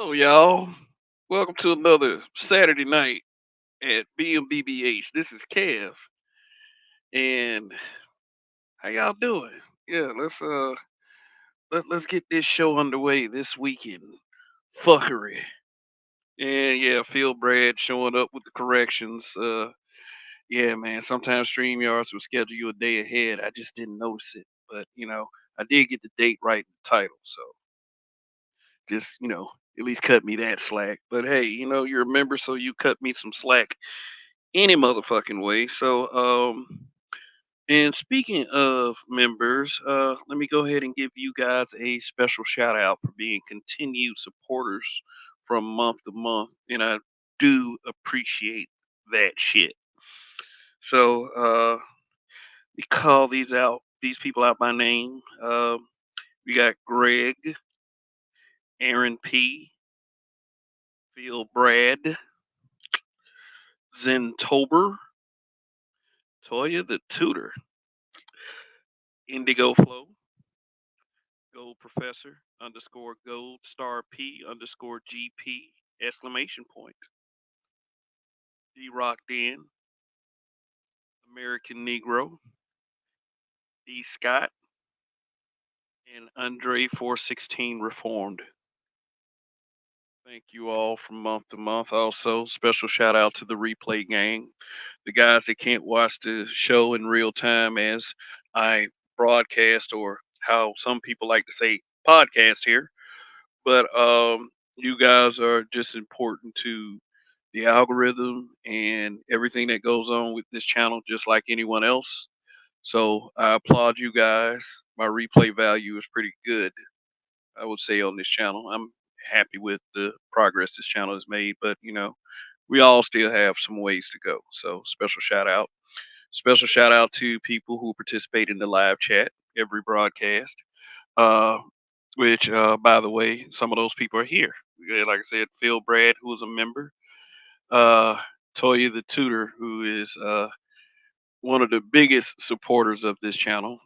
Hello, y'all. Welcome to another Saturday night at BMBBH. This is Kev, and how y'all doing? Yeah, let's get this show underway this weekend. Fuckery, and yeah, Phil Brad showing up with the corrections. Yeah, man. Sometimes StreamYards will schedule you a day ahead. I just didn't notice it, but I did get the date right in the title, so just at least cut me that slack. But hey, you're a member, so you cut me some slack any motherfucking way. And speaking of members, let me go ahead and give you guys a special shout out for being continued supporters from month to month, and I do appreciate that shit. So we call these people out by name. We got Greg, Aaron P, Phil Brad, Zentober, Toya the Tutor, Indigo Flow, Gold Professor underscore Gold Star P underscore GP exclamation point. D Rock Dan, American Negro, D Scott, and Andre 416 Reformed. Thank you all from month to month. Also, special shout out to the replay gang, the guys that can't watch the show in real time as I broadcast, or how some people like to say podcast here. But you guys are just important to the algorithm and everything that goes on with this channel, just like anyone else. So I applaud you guys. My replay value is pretty good, I would say, on this channel. I'm happy with the progress this channel has made, but we all still have some ways to go. So special shout out. Special shout out to people who participate in the live chat every broadcast. Uh, which, by the way, some of those people are here. Yeah, like I said, Phil Brad, who is a member, uh, Toya the Tutor, who is one of the biggest supporters of this channel.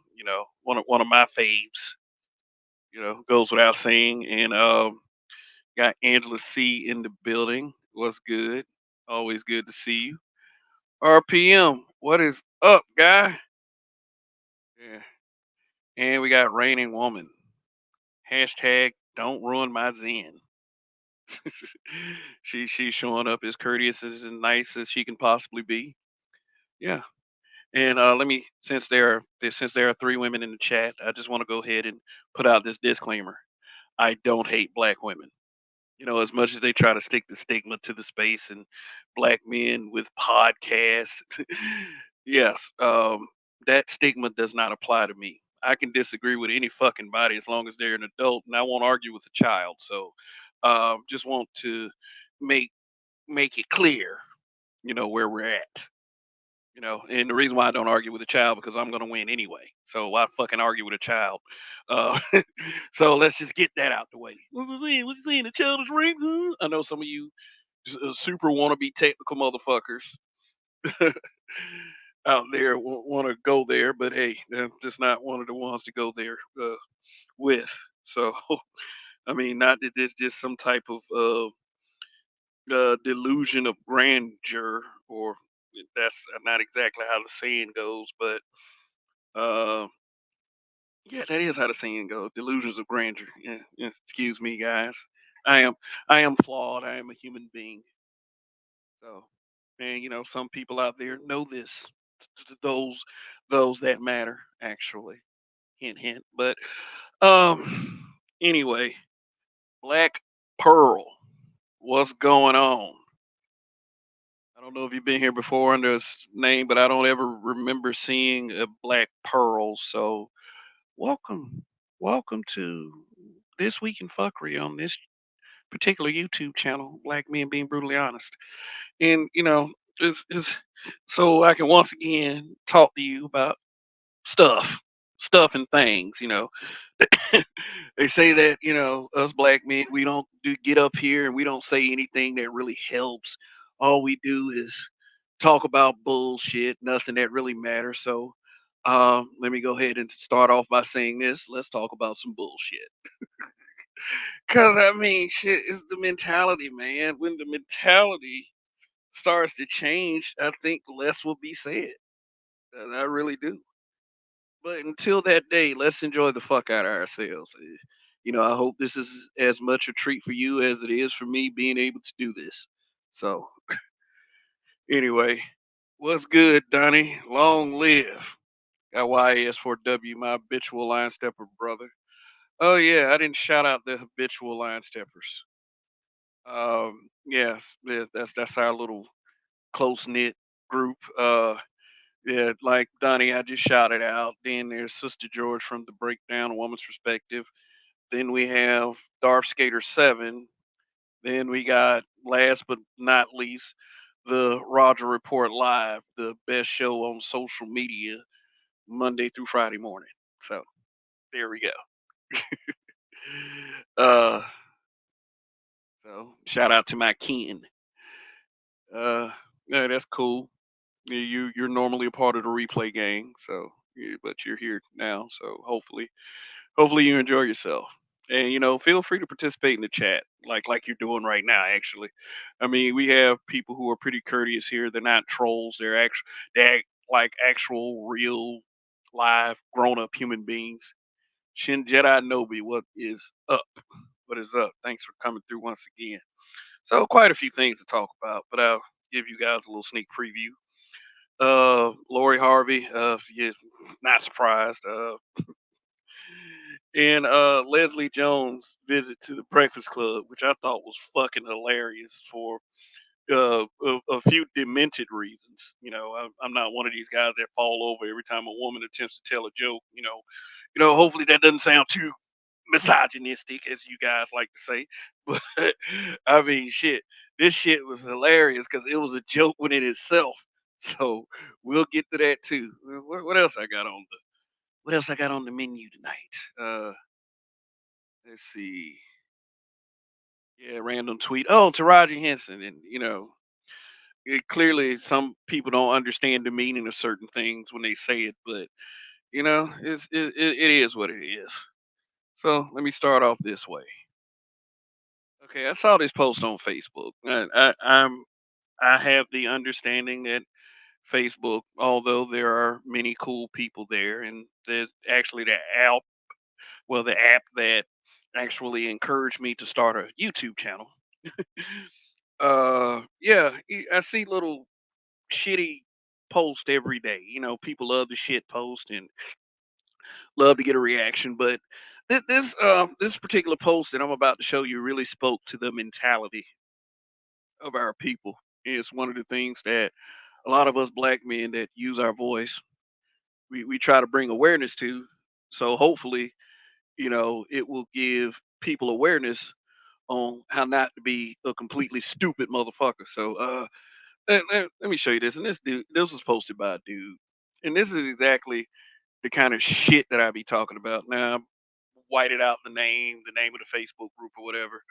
One of my faves. Goes without saying. And got Angela C in the building. What's good? Always good to see you. RPM, what is up, guy? Yeah. And we got Raining Woman. Hashtag don't ruin my zen. She's showing up as courteous as and nice as she can possibly be. Yeah. And let me since there are three women in the chat, I just want to go ahead and put out this disclaimer. I don't hate black women. As much as they try to stick the stigma to the space and black men with podcasts, yes, that stigma does not apply to me. I can disagree with any fucking body as long as they're an adult, and I won't argue with a child. So, just want to make make it clear, where we're at. And the reason why I don't argue with a child because I'm gonna win anyway. So why fucking argue with a child? Uh, so let's just get that out the way. What you saying? What you saying? The child is rape? Huh? I know some of you super wannabe technical motherfuckers out there want to go there, but hey, they're just not one of the ones to go there with. So I mean, not that there's just some type of delusion of grandeur, or that's not exactly how the saying goes, but uh, yeah, that is how the saying goes. Delusions of grandeur. Yeah, yeah, excuse me, guys. I am, I am flawed. I am a human being. So, and some people out there know this. Those, those that matter, actually. Hint, hint. But anyway, Black Pearl. What's going on? I don't know if you've been here before under this name, but I don't ever remember seeing a Black Pearl. So welcome, welcome to this week in fuckery on this particular YouTube channel, Black Men Being Brutally Honest. And it's so I can once again talk to you about stuff, stuff and things. They say that us black men, we don't get up here and we don't say anything that really helps. All we do is talk about bullshit, nothing that really matters. So let me go ahead and start off by saying this. Let's talk about some bullshit. Cause I mean, shit is the mentality, man. When the mentality starts to change, I think less will be said. And I really do. But until that day, let's enjoy the fuck out of ourselves. I hope this is as much a treat for you as it is for me being able to do this. So, anyway, what's good, Donnie? Long live. Got YS4W, my habitual line stepper brother. Oh, yeah, I didn't shout out the habitual line steppers. Yes, yeah, that's our little close knit group. Yeah, like Donnie, I just shouted out. Then there's Sister George from the Breakdown, a woman's perspective. Then we have Darth Skater 7. Then we got, last but not least, the Roger Report Live, the best show on social media, Monday through Friday morning. So there we go. Uh, so shout out to my kin. Uh, yeah, that's cool. You're normally a part of the replay gang, so yeah, but you're here now, so hopefully you enjoy yourself. And feel free to participate in the chat, like you're doing right now. Actually, I mean, we have people who are pretty courteous here. They're not trolls. They act like actual, real, live, grown-up human beings. Shin Jedi Nobi, what is up? What is up? Thanks for coming through once again. So, quite a few things to talk about, but I'll give you guys a little sneak preview. Lori Harvey, yeah, not surprised. And Leslie Jones' visit to the Breakfast Club, which I thought was fucking hilarious for a few demented reasons. I'm not one of these guys that fall over every time a woman attempts to tell a joke. Hopefully that doesn't sound too misogynistic, as you guys like to say. But I mean, shit, this shit was hilarious because it was a joke within itself. So we'll get to that too. What else I got on the What else I got on the menu tonight? Let's see. Yeah, random tweet. Oh, Taraji Henson, and clearly some people don't understand the meaning of certain things when they say it, but it is what it is. So let me start off this way. Okay, I saw this post on Facebook. I have the understanding that Facebook, although there are many cool people there, and there's actually the app that actually encouraged me to start a YouTube channel. Yeah, I see little shitty posts every day. People love the shit post and love to get a reaction, but this particular post that I'm about to show you really spoke to the mentality of our people. It's one of the things that a lot of us black men that use our voice, we try to bring awareness to. So hopefully, it will give people awareness on how not to be a completely stupid motherfucker. So let me show you this. And this was posted by a dude. And this is exactly the kind of shit that I be talking about. Now, I whited out the name of the Facebook group or whatever,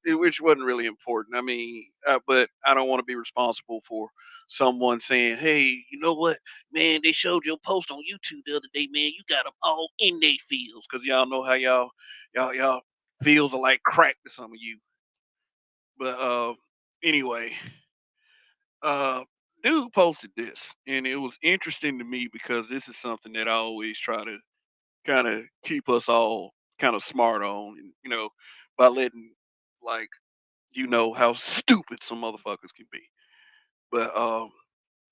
which wasn't really important. I mean, but I don't want to be responsible for someone saying, "Hey, you know what, man? They showed your post on YouTube the other day, man. You got them all in their fields because y'all know how y'all feels are like crack to some of you." But anyway, uh, dude posted this, and it was interesting to me because this is something that I always try to kind of keep us all kind of smart on, and by letting like how stupid some motherfuckers can be. But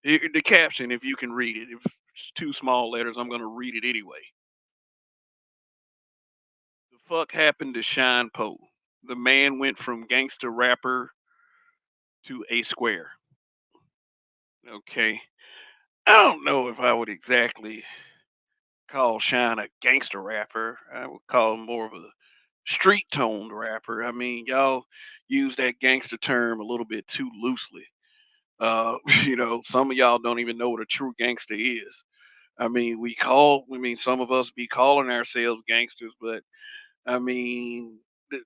the caption, if you can read it, if it's two small letters, I'm gonna read it anyway. The fuck happened to Shine Poe? The man went from gangster rapper to a square. Okay, I don't know if I would exactly call Shine a gangster rapper. I would call him more of a street toned rapper. I mean, y'all use that gangster term a little bit too loosely. Some of y'all don't even know what a true gangster is. Some of us be calling ourselves gangsters, but I mean,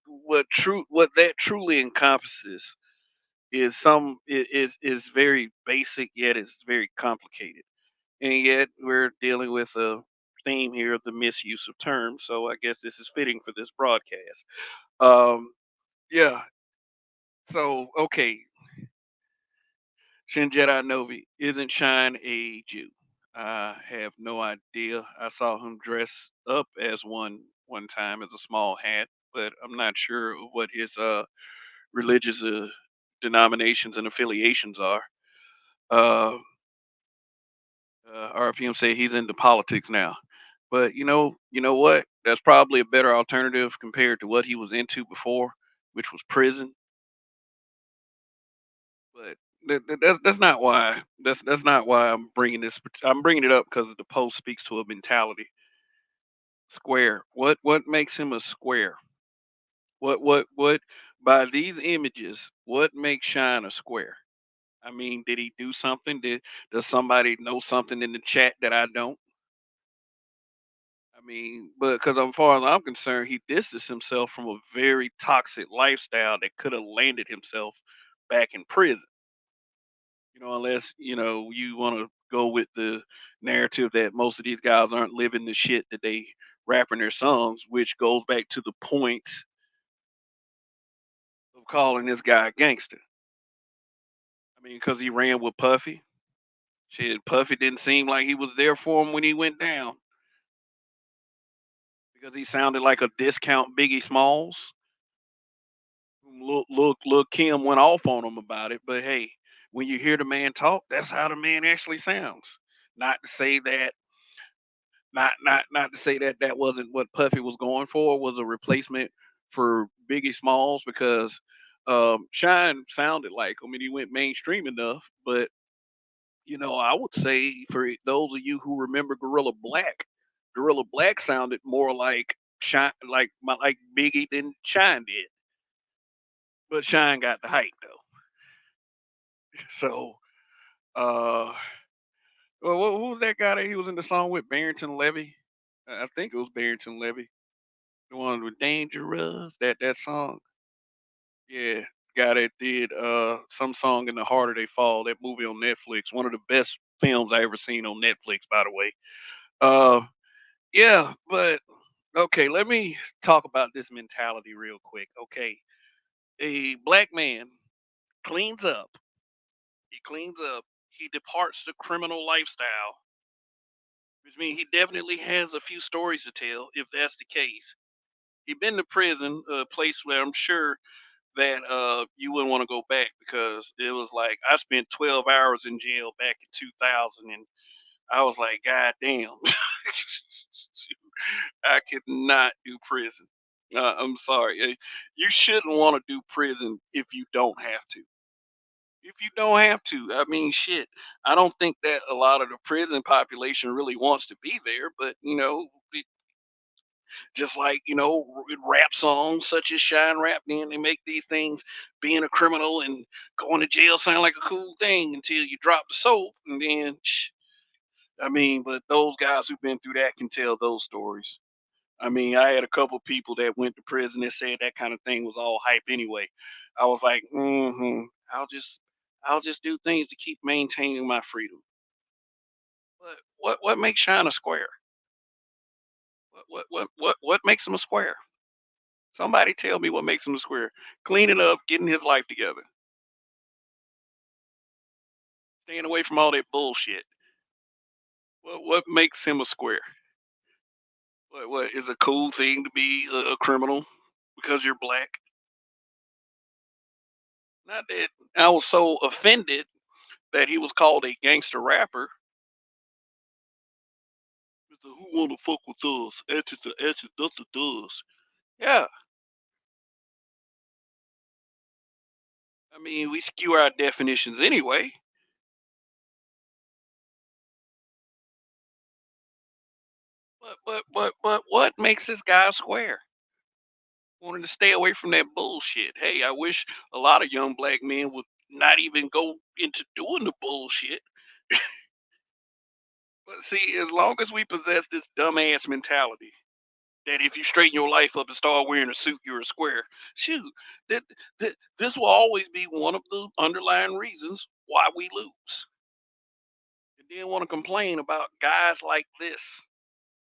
what that truly encompasses is very basic, yet it's very complicated, and yet we're dealing with theme here of the misuse of terms, so I guess this is fitting for this broadcast. Um, yeah. So okay, Shin Jedi Novi, isn't Shine a Jew? I have no idea. I saw him dress up as one time as a small hat, but I'm not sure what his religious denominations and affiliations are. Uh, RPM say he's into politics now, but you know what? That's probably a better alternative compared to what he was into before, which was prison. But that's not why. That's not why I'm bringing this. I'm bringing it up because the post speaks to a mentality. Square. What makes him a square? What? By these images, what makes Shine a square? I mean, did he do something? Does somebody know something in the chat that I don't? I mean, but because as far as I'm concerned, he distanced himself from a very toxic lifestyle that could have landed himself back in prison. Unless you want to go with the narrative that most of these guys aren't living the shit that they rap in their songs, which goes back to the point of calling this guy a gangster. I mean, because he ran with Puffy. Shit, Puffy didn't seem like he was there for him when he went down because he sounded like a discount Biggie Smalls. Look, Kim went off on him about it, but hey, when you hear the man talk, that's how the man actually sounds. Not to say that, not to say that that wasn't what Puffy was going for, was a replacement for Biggie Smalls because Shine sounded like. I mean, he went mainstream enough, but I would say for those of you who remember Gorilla Black sounded more like Shine, like Biggie than Shine did, but Shine got the hype though. So, uh, well, who was that guy that he was in the song with Barrington Levy? I think it was Barrington Levy, the one with Dangerous. That song, yeah, guy that did some song in the harder they fall. That movie on Netflix, one of the best films I ever seen on Netflix, by the way. Uh, yeah, but okay, let me talk about this mentality real quick. Okay, a black man cleans up. He cleans up. He departs the criminal lifestyle, which means he definitely has a few stories to tell if that's the case. He been to prison, a place where I'm sure that you wouldn't want to go back because it was like I spent 12 hours in jail back in 2000, and I was like, God damn, I could not do prison. I'm sorry. You shouldn't want to do prison if you don't have to. If you don't have to, I mean, shit. I don't think that a lot of the prison population really wants to be there, but just like rap songs such as Shine Rap, then they make these things being a criminal and going to jail sound like a cool thing until you drop the soap, and then I mean, but those guys who've been through that can tell those stories. I mean, I had a couple people that went to prison that said that kind of thing was all hype anyway. I was like, I'll just do things to keep maintaining my freedom. But what makes Shine a square? What makes him a square? Somebody tell me what makes him a square. Cleaning up, getting his life together, staying away from all that bullshit. What makes him a square? What is a cool thing to be a criminal because you're black? Not that I was so offended that he was called a gangster rapper. Mr. Who wanna fuck with us? Answer to answer, that's a does. Yeah, I mean we skew our definitions anyway. What makes this guy a square? Wanted to stay away from that bullshit. Hey, I wish a lot of young black men would not even go into doing the bullshit. But see, as long as we possess this dumbass mentality that if you straighten your life up and start wearing a suit, you're a square. Shoot, this will always be one of the underlying reasons why we lose. And then want to complain about guys like this.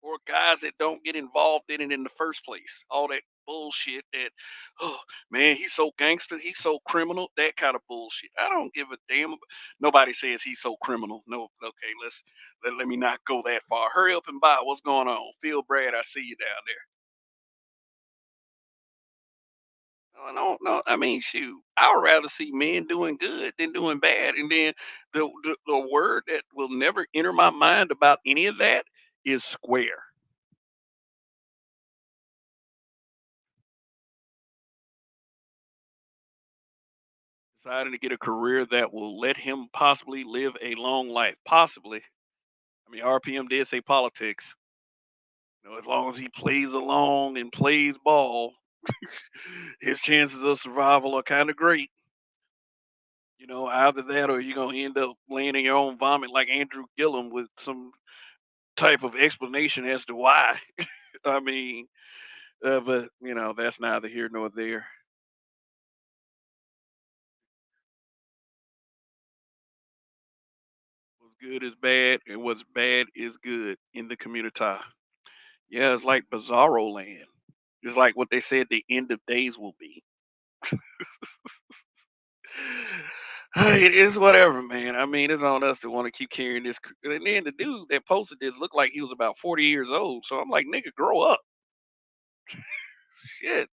or guys that don't get involved in it in the first place. All that bullshit that, oh man, he's so gangster, he's so criminal, that kind of bullshit. I don't give a damn. Nobody says he's so criminal. No, okay, let me not go that far. Hurry up and buy. What's going on? Phil Brad, I see you down there. No, no, no. I mean, shoot, I would rather see men doing good than doing bad. And then the word that will never enter my mind about any of that is square. Deciding to get a career that will let him possibly live a long life. Possibly. I mean, RPM did say politics. As long as he plays along and plays ball, his chances of survival are kind of great. Either that or you're gonna end up laying in your own vomit like Andrew Gillum with some type of explanation as to why. I mean, but that's neither here nor there. What's good is bad, and what's bad is good in the community. Yeah, it's like Bizarro Land. It's like what they said the end of days will be. Hey, it is whatever, man. I mean, it's on us to want to keep carrying this. And then the dude that posted this looked like he was about 40 years old. So I'm like, nigga, grow up. Shit.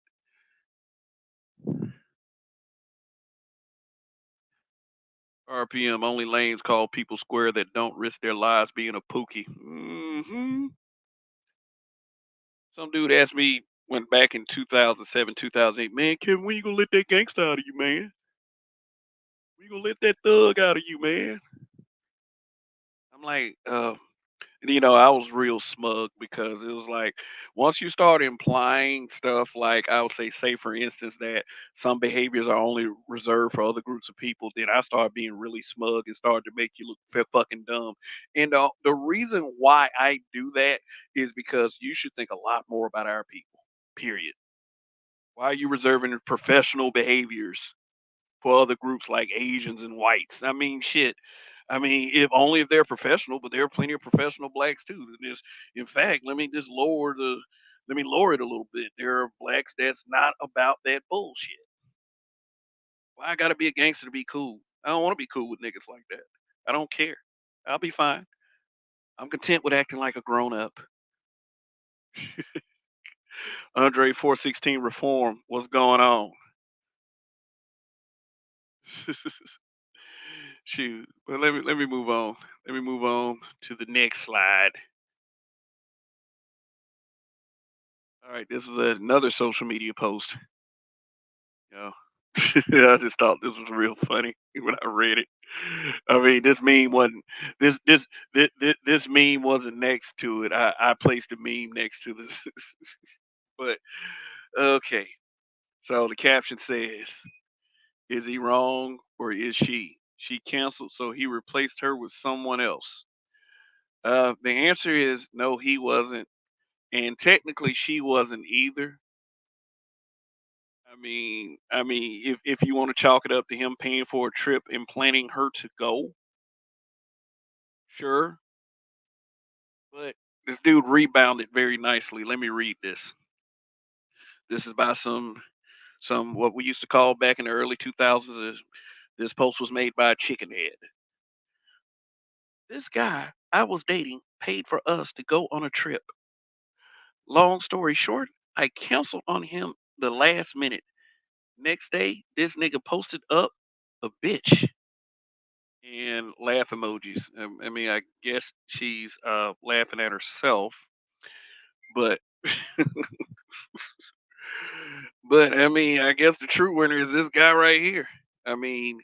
RPM only lanes call people square that don't risk their lives being a pookie. Some dude asked me when back in 2007, 2008, man, Kevin, when you gonna let that gangster out of you, man? When you gonna let that thug out of you, man? I'm like, I was real smug because it was like once you start implying stuff like I would say for instance that some behaviors are only reserved for other groups of people, then I started being really smug and started to make you look fucking dumb. And the reason why I do that is because you should think a lot more about our people. Period. Why are you reserving professional behaviors for other groups like Asians and whites? I mean, shit. I mean, if only if they're professional, but there are plenty of professional blacks too. In fact, let me lower it a little bit. There are blacks that's not about that bullshit. Why I gotta be a gangster to be cool? I don't want to be cool with niggas like that. I don't care. I'll be fine. I'm content with acting like a grown up. Andre 416 reform. What's going on? Shoot. But let me move on. Let me move on to the next slide. All right, this was another social media post. Yeah. I just thought this was real funny when I read it. I mean, this meme wasn't this meme wasn't next to it. I placed the meme next to this, but okay. So the caption says, "Is he wrong or is she? She canceled, so he replaced her with someone else." The answer is no, he wasn't, and technically she wasn't either. I mean, if you want to chalk it up to him paying for a trip and planning her to go, sure. But this dude rebounded very nicely. Let me read this. This is by some what we used to call back in the early 2000s. This post was made by a chicken head. This guy I was dating paid for us to go on a trip. Long story short, I canceled on him the last minute. Next day, this nigga posted up a bitch and laugh emojis. I mean, I guess she's laughing at herself, but but I mean, I guess the true winner is this guy right here. I mean,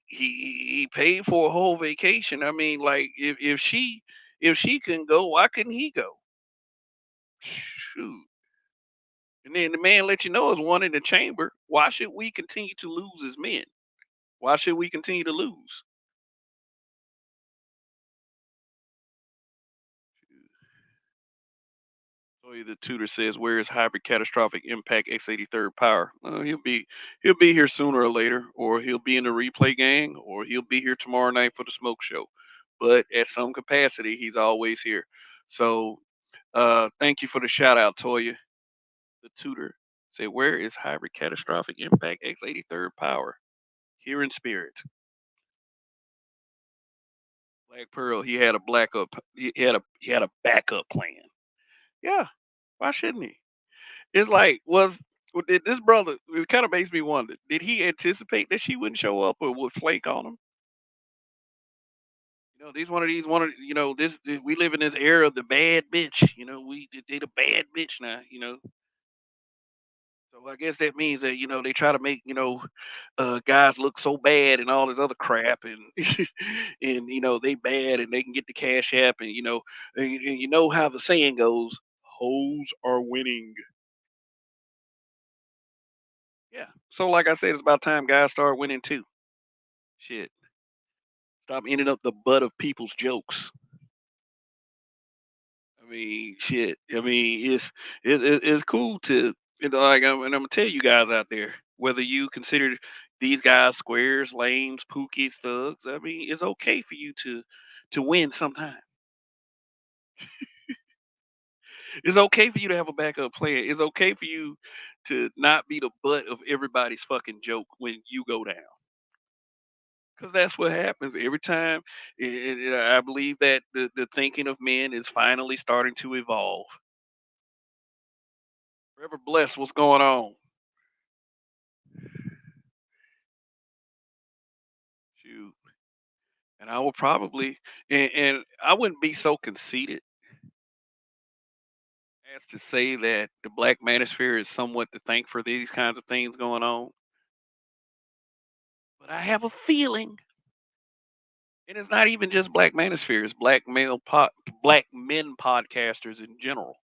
he paid for a whole vacation. I mean, like if she can go, why couldn't he go? Shoot. And then the man let you know is one in the chamber. Why should we continue to lose as men? Why should we continue to lose? So the tutor says, "Where is hybrid catastrophic impact X83rd power?" He'll be here sooner or later, or he'll be in the replay gang, or he'll be here tomorrow night for the smoke show. But at some capacity, he's always here. So, thank you for the shout out, Toya. The tutor said, "Where is hybrid catastrophic impact X83rd power? Here in spirit." Black Pearl, he had a black up. He had a backup plan. Yeah, why shouldn't he? It's like, did this brother? It kind of makes me wonder. Did he anticipate that she wouldn't show up or would flake on him? These one of this. We live in this era of the bad bitch. They the bad bitch now. So I guess that means that they try to make guys look so bad and all this other crap, and and they bad and they can get the cash app, and and you know how the saying goes, hoes are winning. Yeah. So like I said, it's about time guys start winning too. Shit. Stop ending up the butt of people's jokes. I mean, shit. I mean, it's cool to and I'm gonna tell you guys out there, whether you consider these guys squares, lames, pookies, thugs. I mean, it's okay for you to win sometime. It's okay for you to have a backup plan. It's okay for you to not be the butt of everybody's fucking joke when you go down. Because that's what happens every time. I believe that the thinking of men is finally starting to evolve. Forever blessed. What's going on? Shoot. And I will probably, and I wouldn't be so conceited as to say that the black manosphere is somewhat to thank for these kinds of things going on. But I have a feeling, and it's not even just black manosphere; it's black men podcasters in general.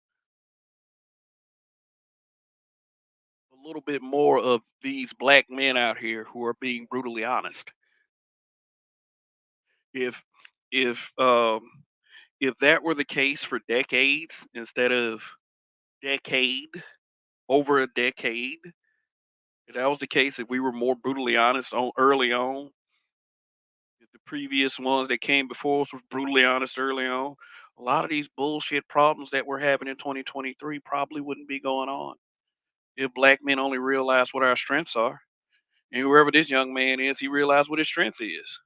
A little bit more of these black men out here who are being brutally honest. If if if that were the case for decades instead of decade over a decade, if that was the case, if we were more brutally honest on early on, if the previous ones that came before us was brutally honest early on, a lot of these bullshit problems that we're having in 2023 probably wouldn't be going on if black men only realized what our strengths are. And whoever this young man is, he realized what his strength is.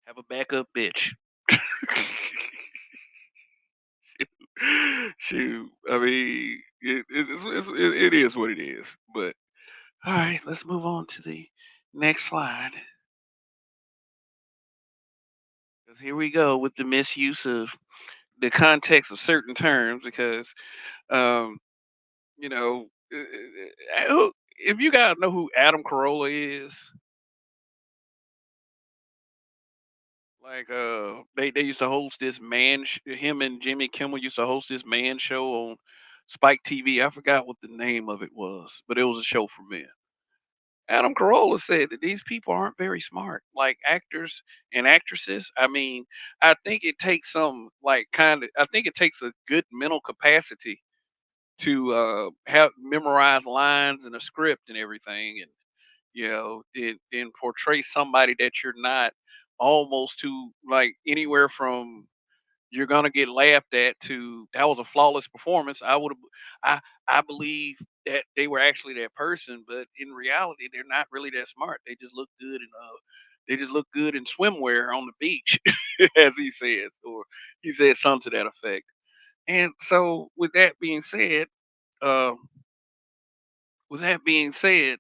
Have a backup bitch. Shoot, I mean, it is what it is. But all right, let's move on to the next slide. Because here we go with the misuse of the context of certain terms. Because um, you know, if you guys know who Adam Carolla is, like they used to host this him and Jimmy Kimmel used to host this man show on Spike TV. I forgot what the name of it was, but it was a show for men. Adam Carolla said that these people aren't very smart, like actors and actresses. I mean, I think it takes I think it takes a good mental capacity to have memorize lines and a script and everything, and then portray somebody that you're not, almost to like anywhere from you're gonna get laughed at to that was a flawless performance. I believe that they were actually that person, but in reality, they're not really that smart. They just look good in swimwear on the beach, as he says, or he said something to that effect. And so, um, with that being said,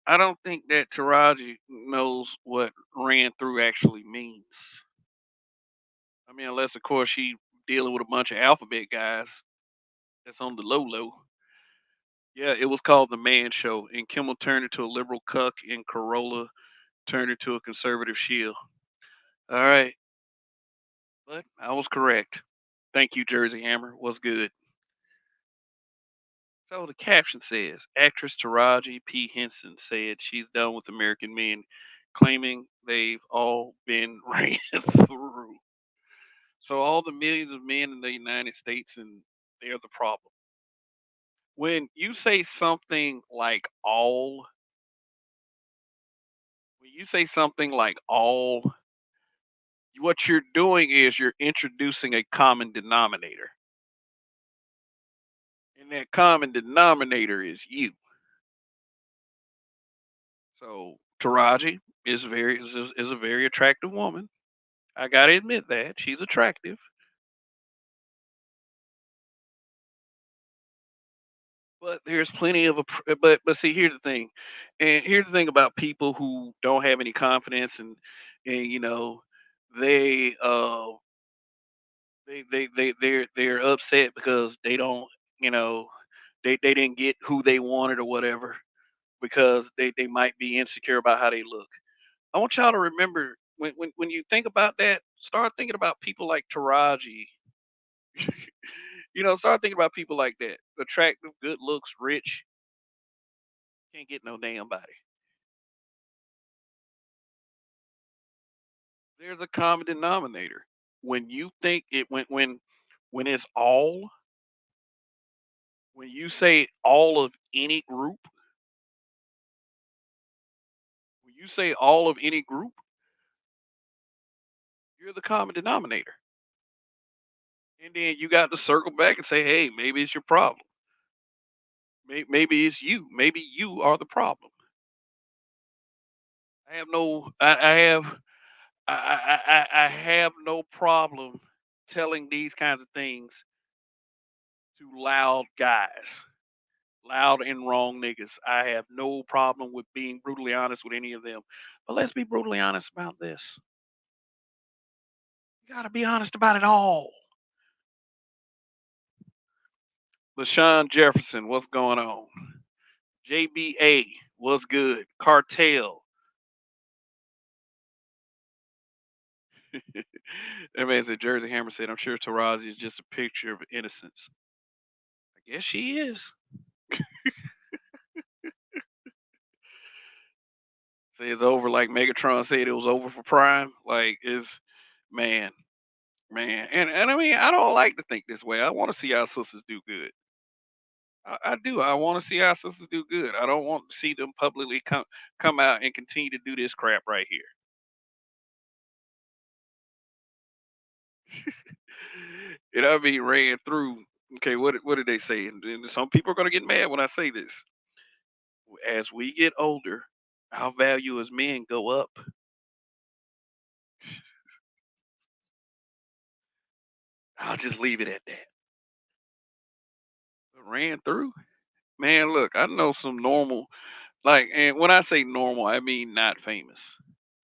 I don't think that Taraji knows what ran through actually means. I mean, unless of course she dealing with a bunch of alphabet guys that's on the low low. Yeah, it was called The Man Show, and Kimmel turned into a liberal cuck, and Corolla turned into a conservative shield. All right, but I was correct. Thank you, Jersey Hammer. Was good. So the caption says, actress Taraji P. Henson said she's done with American men, claiming they've all been ran through. So all the millions of men in the United States, and they're the problem. When you say something like all, when you say something like all, What you're doing is you're introducing a common denominator, and that common denominator is you. So Taraji is a very attractive woman. I gotta admit that she's attractive, but there's plenty of but see, here's the thing, and here's the thing about people who don't have any confidence, and they they're upset because they don't, you know they didn't get who they wanted or whatever, because they might be insecure about how they look. I want y'all to remember, when you think about that, start thinking about people like Taraji. Start thinking about people like that. Attractive, good looks, rich, can't get no damn body. There's a common denominator. When you think it when it's all when you say all of any group, when you say all of any group, you're the common denominator. And then you got to circle back and say, hey, maybe it's your problem. Maybe it's you. Maybe you are the problem. I have no I have I have no problem telling these kinds of things to loud guys, loud and wrong niggas. I have no problem with being brutally honest with any of them. But let's be brutally honest about this. You gotta be honest about it all. LaShawn Jefferson, what's going on? JBA, what's good? Cartel. That man said Jersey Hammer said, I'm sure Tarazi is just a picture of innocence. I guess she is. Say it's over like Megatron said it was over for Prime. Like it's man, man. And I mean, I don't like to think this way. I want to see our sisters do good. I do. I want to see our sisters do good. I don't want to see them publicly come out and continue to do this crap right here. And I mean, ran through. Okay, what did they say? And some people are gonna get mad when I say this. As we get older, our value as men go up. I'll just leave it at that. Ran through. Man, look, I know some normal, like, and when I say normal, I mean not famous.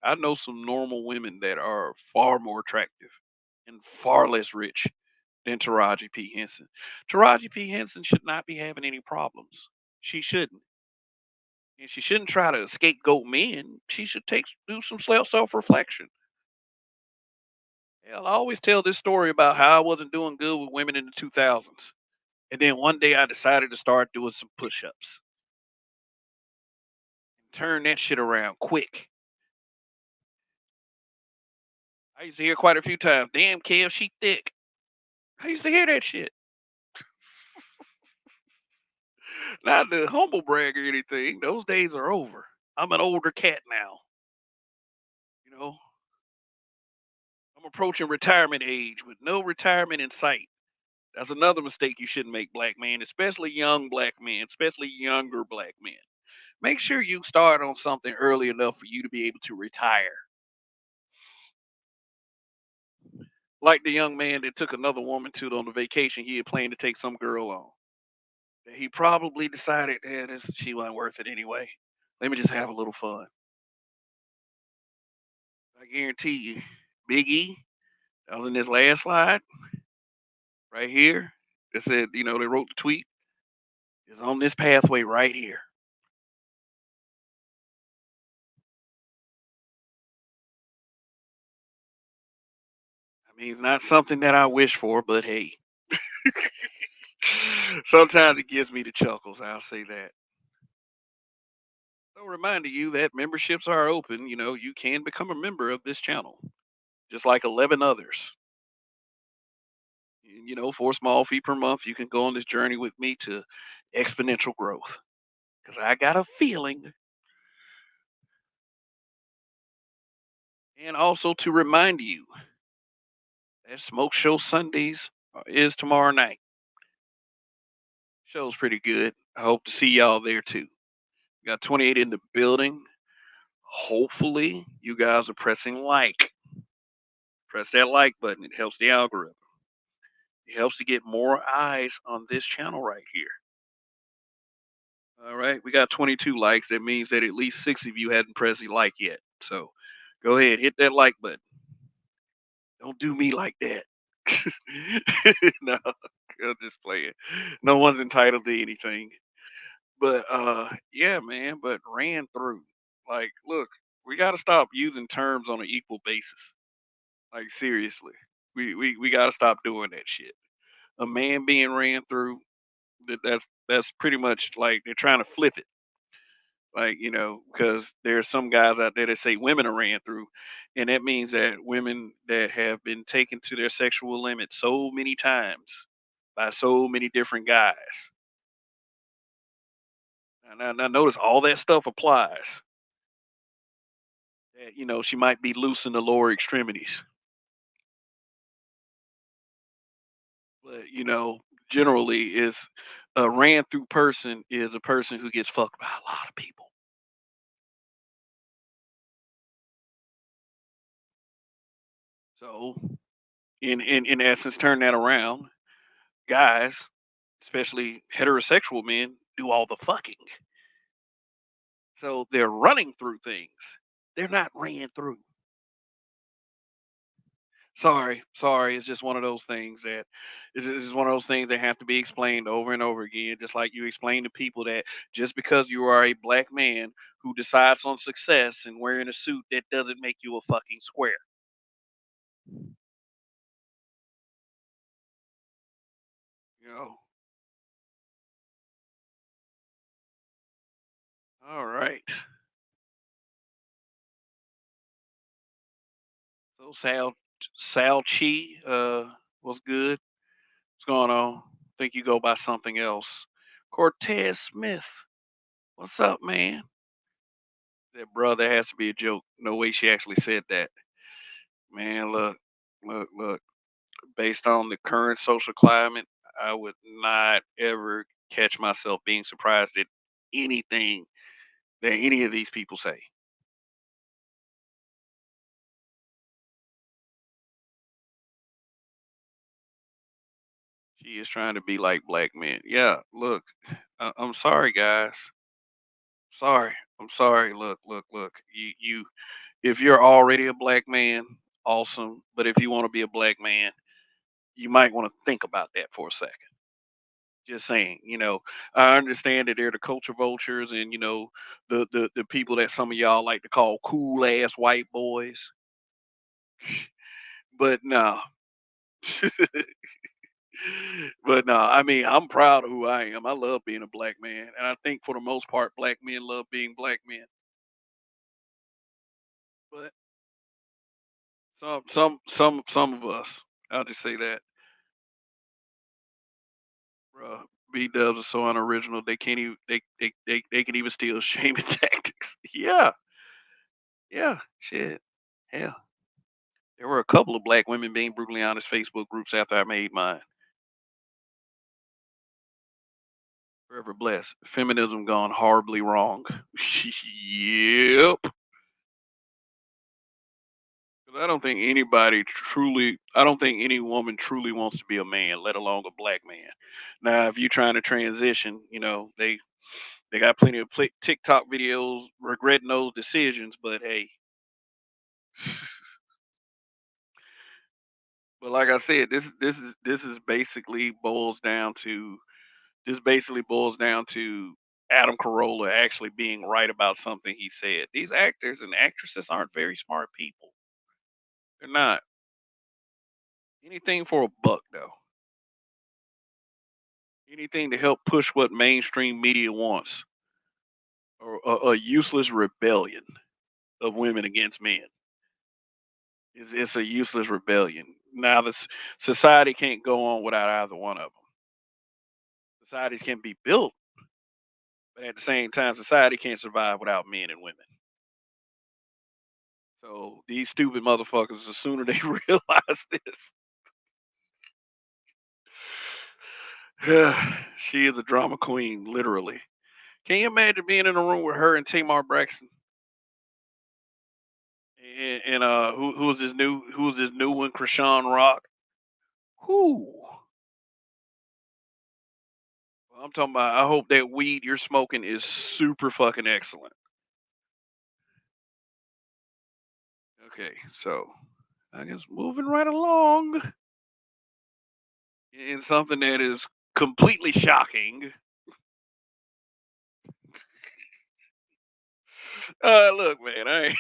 I know some normal women that are far more attractive and far less rich than Taraji P. Henson. Taraji P. Henson should not be having any problems. She shouldn't. And she shouldn't try to scapegoat men. She should do some self reflection. Hell, I always tell this story about how I wasn't doing good with women in the 2000s. And then one day I decided to start doing some push ups. Turn that shit around quick. I used to hear quite a few times, damn, Kev, she thick. I used to hear that shit. Not to humble brag or anything. Those days are over. I'm an older cat now. You know, I'm approaching retirement age with no retirement in sight. That's another mistake you shouldn't make, black man, especially young black men, especially younger black men. Make sure you start on something early enough for you to be able to retire. Like the young man that took another woman to on the vacation he had planned to take some girl on. He probably decided, she wasn't worth it anyway. Let me just have a little fun. I guarantee you, Big E, that was in this last slide right here. That said, they wrote the tweet, is on this pathway right here. I mean, it's not something that I wish for, but hey, sometimes it gives me the chuckles. I'll say that. So, reminding you that memberships are open. You can become a member of this channel, just like 11 others. And, for a small fee per month, you can go on this journey with me to exponential growth. Because I got a feeling And also to remind you that Smoke Show Sundays is tomorrow night. Show's pretty good. I hope to see y'all there too. We got 28 in the building. Hopefully, you guys are pressing like. Press that like button. It helps the algorithm. It helps to get more eyes on this channel right here. All right, we got 22 likes. That means that at least 6 of you hadn't pressed the like yet. So go ahead, hit that like button. Don't do me like that. No, I'm just playing. No one's entitled to anything. But yeah, man, but ran through. Like, look, we gotta stop using terms on an equal basis. Like seriously. We gotta stop doing that shit. A man being ran through, that's pretty much like they're trying to flip it. Like, because there's some guys out there that say women are ran through, and that means that women that have been taken to their sexual limit so many times by so many different guys. Now notice all that stuff applies. That, she might be loose in the lower extremities, but generally is a ran through person is a person who gets fucked by a lot of people. So in essence, turn that around. Guys, especially heterosexual men, do all the fucking. So they're running through things. They're not ran through. Sorry. It's just one of those things that is one of those things that have to be explained over and over again. Just like you explain to people that just because you are a black man who decides on success and wearing a suit, that doesn't make you a fucking square. You know. All right. So Sal Chi, what's good? What's going on? Think you go by something else. Cortez Smith. What's up, man? That brother has to be a joke. No way she actually said that. Man, look. Based on the current social climate, I would not ever catch myself being surprised at anything that any of these people say. She is trying to be like black men. Yeah, look, I'm sorry, guys. Sorry. I'm sorry. Look. If you're already a black man, awesome. But if you want to be a black man, you might want to think about that for a second. Just saying, I understand that they're the culture vultures and the people that some of y'all like to call cool ass white boys. But no. But no, I mean, I'm proud of who I am. I love being a black man, and I think for the most part, black men love being black men. But some of us, I'll just say that, bro. B dubs are so unoriginal. They can't even they can even steal shaming tactics. Yeah, yeah, shit. Hell, there were a couple of black women being brutally honest Facebook groups after I made mine. Forever blessed. Feminism gone horribly wrong. Yep. 'Cause I don't think any woman truly wants to be a man, let alone a black man. Now, if you're trying to transition, they got plenty of TikTok videos regretting those decisions. But hey, but like I said, this is basically boils down to this basically boils down to Adam Carolla actually being right about something he said. These actors and actresses aren't very smart people. They're not. Anything for a buck, though. Anything to help push what mainstream media wants, or a useless rebellion of women against men. It's a useless rebellion. Now, society can't go on without either one of them. Societies can be built, but at the same time, society can't survive without men and women. So these stupid motherfuckers, the sooner they realize this, she is a drama queen, literally. Can you imagine being in a room with her and Tamar Braxton and who's this new one, Krishan Rock? Who? I'm talking about. I hope that weed you're smoking is super fucking excellent. Okay, so I guess moving right along in something that is completely shocking. Look, man,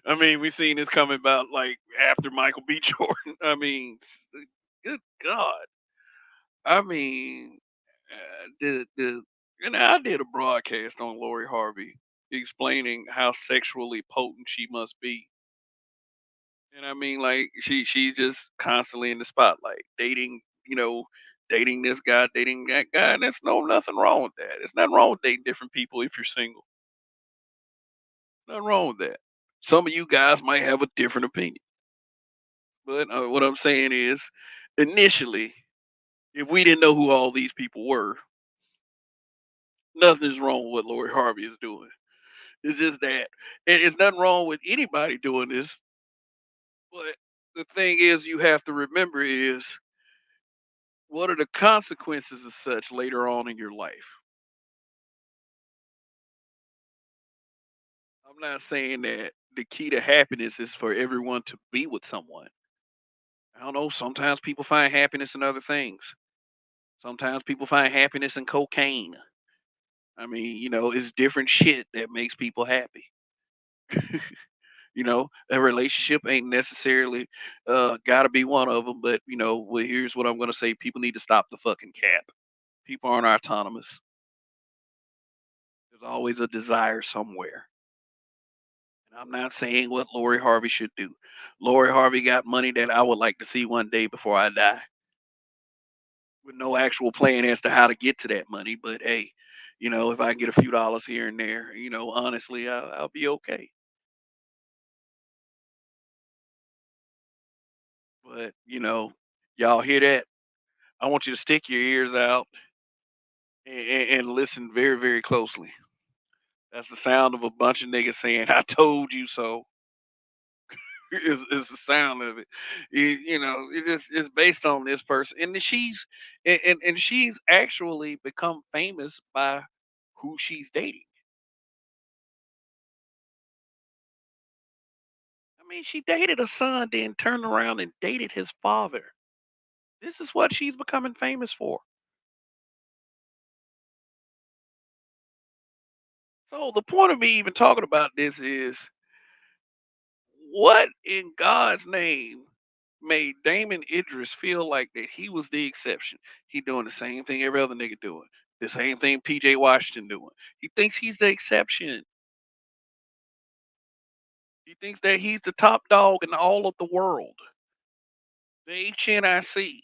I mean, we seen this coming about like after Michael B. Jordan. I mean, good God. I mean, I did a broadcast on Lori Harvey explaining how sexually potent she must be. And I mean, like she's just constantly in the spotlight, dating this guy, dating that guy. And there's nothing wrong with that. It's nothing wrong with dating different people if you're single. Nothing wrong with that. Some of you guys might have a different opinion, but what I'm saying is, initially, if we didn't know who all these people were, nothing's wrong with what Lori Harvey is doing. It's just that, and it's nothing wrong with anybody doing this. But the thing is, you have to remember is what are the consequences of such later on in your life. I'm not saying that the key to happiness is for everyone to be with someone. I don't know. Sometimes people find happiness in other things. Sometimes people find happiness in cocaine. I mean, it's different shit that makes people happy. A relationship ain't necessarily got to be one of them, but well, here's what I'm going to say: people need to stop the fucking cap. People aren't autonomous. There's always a desire somewhere. And I'm not saying what Lori Harvey should do. Lori Harvey got money that I would like to see one day before I die, with no actual plan as to how to get to that money. But hey, if I get a few dollars here and there, honestly, I'll be okay. But y'all hear that? I want you to stick your ears out and listen very, very closely. That's the sound of a bunch of niggas saying, "I told you so." Is the sound of it. It just it's based on this person, and then she's actually become famous by who she's dating. I mean, she dated a son, then turned around and dated his father. This is what she's becoming famous for. So the point of me even talking about this is what in God's name made Damon Idris feel like that he was the exception. He doing the same thing every other nigga doing. The same thing PJ Washington doing. He thinks he's the exception. He thinks that he's the top dog in all of the world. The HNIC.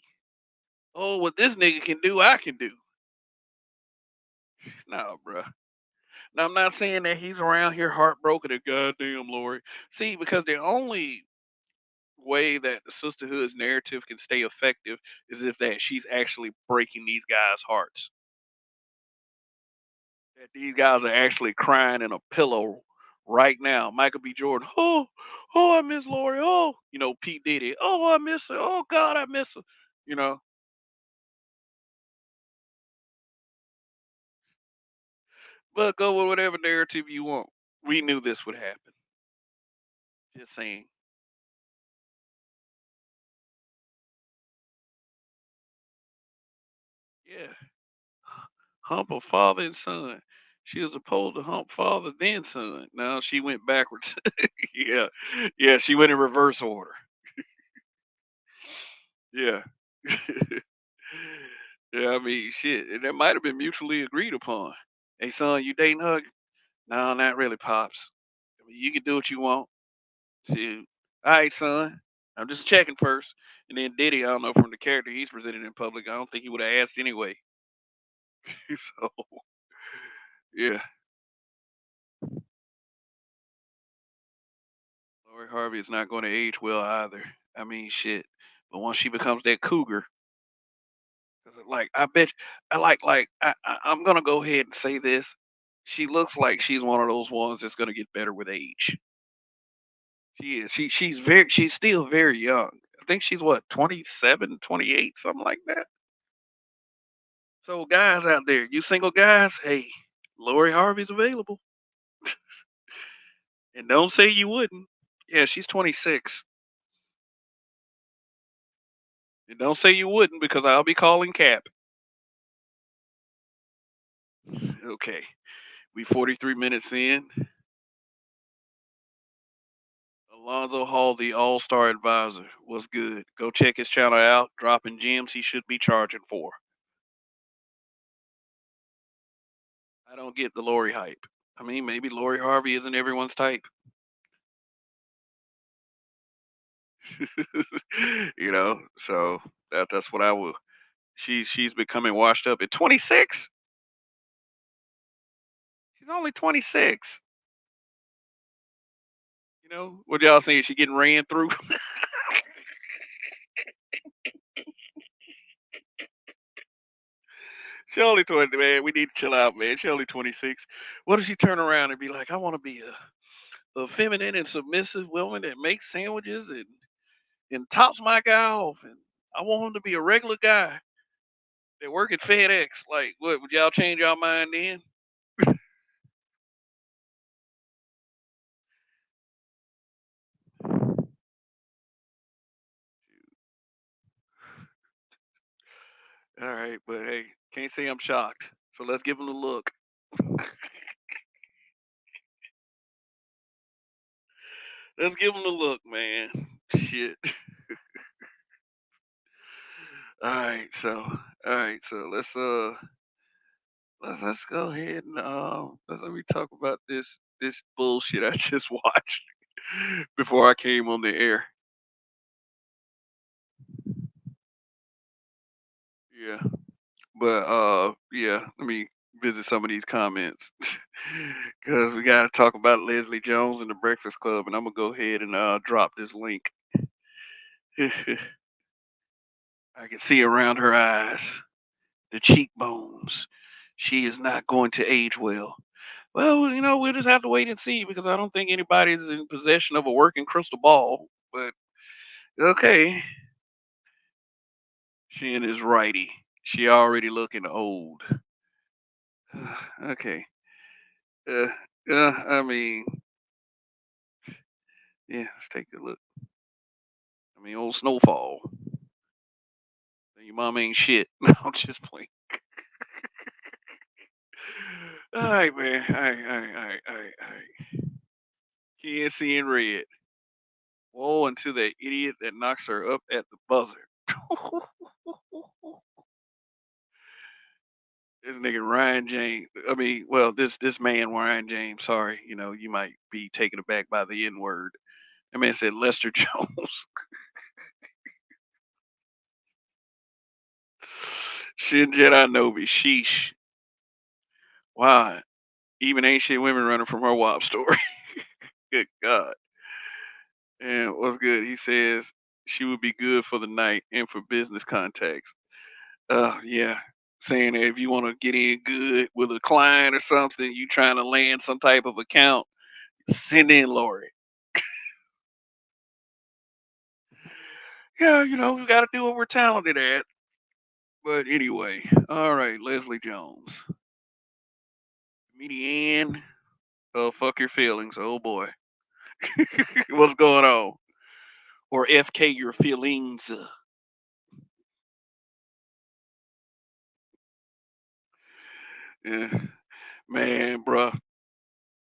Oh, what this nigga can do, I can do. No, bruh. Now, I'm not saying that he's around here heartbroken at goddamn Lori. See, because the only way that the sisterhood's narrative can stay effective is if that she's actually breaking these guys' hearts. That these guys are actually crying in a pillow right now. Michael B. Jordan, I miss Lori. Oh, P. Diddy. Oh, I miss her. Oh God, I miss her. You know, but go with whatever narrative you want. We knew this would happen. Just saying. Yeah. Hump a father and son. She was supposed to hump father then son. Now she went backwards. Yeah. Yeah, she went in reverse order. Yeah. Yeah, I mean, shit. And that might have been mutually agreed upon. Hey, son, you dating her? No, not really, pops. I mean, you can do what you want. Shoot. All right, son. I'm just checking first. And then Diddy, I don't know from the character he's presented in public, I don't think he would have asked anyway. So, yeah. Lori Harvey is not going to age well either. I mean, shit. But once she becomes that cougar, 'cause, like, I bet, I'm gonna go ahead and say this. She looks like she's one of those ones that's gonna get better with age. She is. She's still very young. I think she's what, 27, 28, something like that. So guys out there, you single guys, hey, Lori Harvey's available. And don't say you wouldn't. Yeah, she's 26. And don't say you wouldn't because I'll be calling Cap. Okay. We 43 minutes in. Alonzo Hall, the all-star advisor, was good. Go check his channel out. Dropping gems he should be charging for. I don't get the Lori hype. I mean, maybe Lori Harvey isn't everyone's type. So that's what I will. She's becoming washed up at 26. She's only 26. What y'all saying? She getting ran through? She only 20, man. We need to chill out, man. She only 26. What if she turn around and be like, I want to be a feminine and submissive woman that makes sandwiches and tops my guy off, and I want him to be a regular guy that work at FedEx. Like, what would y'all change y'all mind then? All right, but hey, can't say I'm shocked. So let's give him a look. Let's give him a look, man. Shit. All right, so let's go ahead and let me talk about this bullshit I just watched before I came on the air. Yeah. But yeah, let me visit some of these comments because we got to talk about Leslie Jones and the Breakfast Club, and I'm gonna go ahead and drop this link. I can see around her eyes the cheekbones. She is not going to age well. Well, we'll just have to wait and see because I don't think anybody's in possession of a working crystal ball. But okay, she and his righty. She already looking old. Okay. Uh, I mean, yeah, let's take a look. I mean, old Snowfall. Your mom ain't shit. No, I'm just playing. All right, man. All right. Can't see in red. Woe unto that idiot that knocks her up at the buzzer. This nigga Ryan James. I mean, well, this man Ryan James. Sorry, you might be taken aback by the N word. That man said Lester Jones. Shin Jedi Nobi. Sheesh. Wow. Even ancient women running from her WAP story. Good God. And what's good? He says she would be good for the night and for business contacts. Yeah. Saying that if you want to get in good with a client or something, you trying to land some type of account, send in Lori. Yeah, we got to do what we're talented at. But anyway, all right, Leslie Jones, comedian. Oh, fuck your feelings. Oh boy, what's going on? Or FK your feelings? Yeah, man, bruh.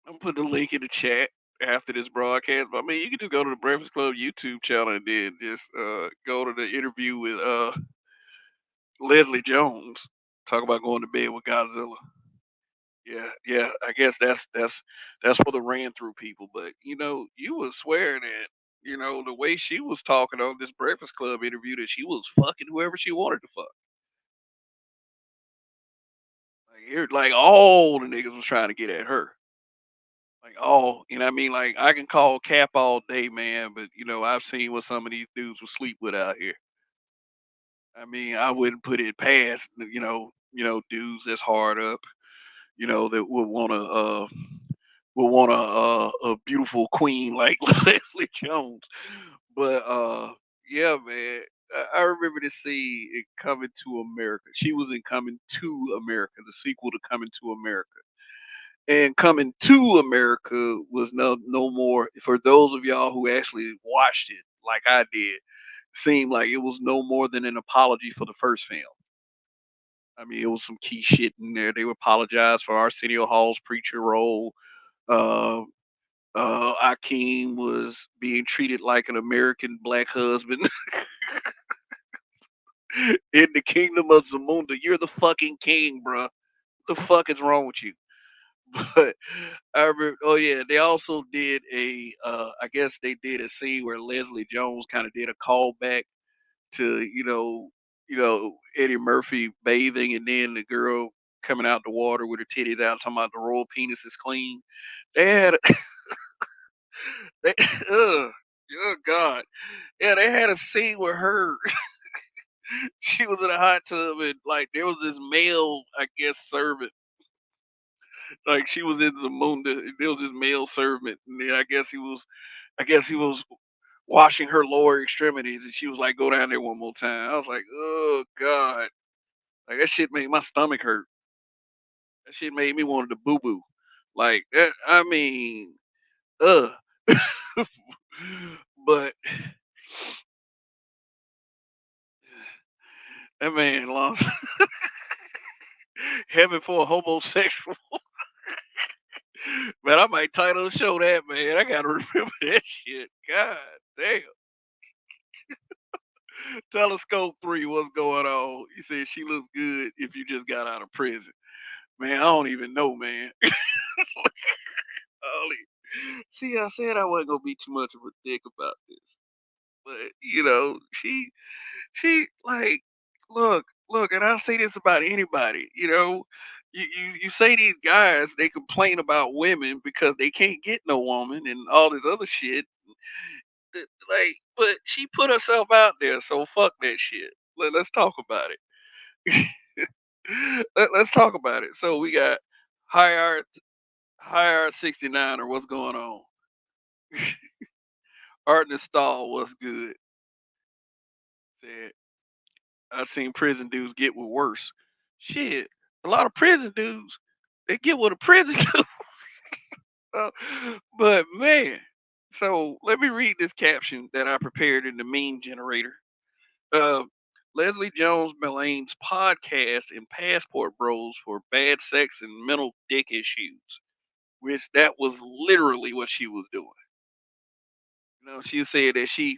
I'm putting the link in the chat after this broadcast. But I mean, you can just go to the Breakfast Club YouTube channel and then just go to the interview with Leslie Jones. Talk about going to bed with Godzilla. Yeah, yeah. I guess that's for the ran through people. But you would swear that the way she was talking on this Breakfast Club interview that she was fucking whoever she wanted to fuck. Like all the niggas was trying to get at her. Like, oh, you know what I mean? Like, I can call Cap all day, man, but I've seen what some of these dudes will sleep with out here. I mean, I wouldn't put it past, dudes that's hard up, that would want a beautiful queen like Leslie Jones. But yeah, man. I remember this scene in Coming to America. She was in Coming to America, the sequel to Coming to America. And Coming to America was no more, for those of y'all who actually watched it like I did, seemed like it was no more than an apology for the first film. I mean, it was some key shit in there. They would apologize for Arsenio Hall's preacher role. Uh, Akeem was being treated like an American black husband in the kingdom of Zamunda. You're the fucking king, bruh. What the fuck is wrong with you? But I remember, oh yeah, they also did I guess they did a scene where Leslie Jones kind of did a callback to, Eddie Murphy bathing and then the girl coming out the water with her titties out talking about the royal penis is clean. They had, they, ugh, oh God. Yeah, they had a scene where she was in a hot tub and like there was this male, I guess, servant. Like she was in Zamunda, and there was this male servant, and then I guess he was washing her lower extremities, and she was like, "Go down there one more time." I was like, "Oh God!" Like that shit made my stomach hurt. That shit made me want to boo boo. Like that. I mean, ugh. But that man lost heaven for a homosexual. Man, I might title the show that, man. I gotta remember that shit. God damn. Telescope 3, what's going on? He said she looks good if you just got out of prison. Man, I don't even know, man. See, I said I wasn't gonna be too much of a dick about this. But she like look, and I say this about anybody, you say these guys they complain about women because they can't get no woman and all this other shit. Like, but she put herself out there, so fuck that shit. Let's talk about it. Let's talk about it. So we got high art, high art 69 or what's going on? Art in the stall, what's good? Said I seen prison dudes get with worse. Shit, a lot of prison dudes they get with a prison dude. Uh, but man, so let me read this caption that I prepared in the meme generator. Uh, Leslie Jones blames podcast and passport bros for bad sex and mental dick issues, which that was literally what she was doing. She said that she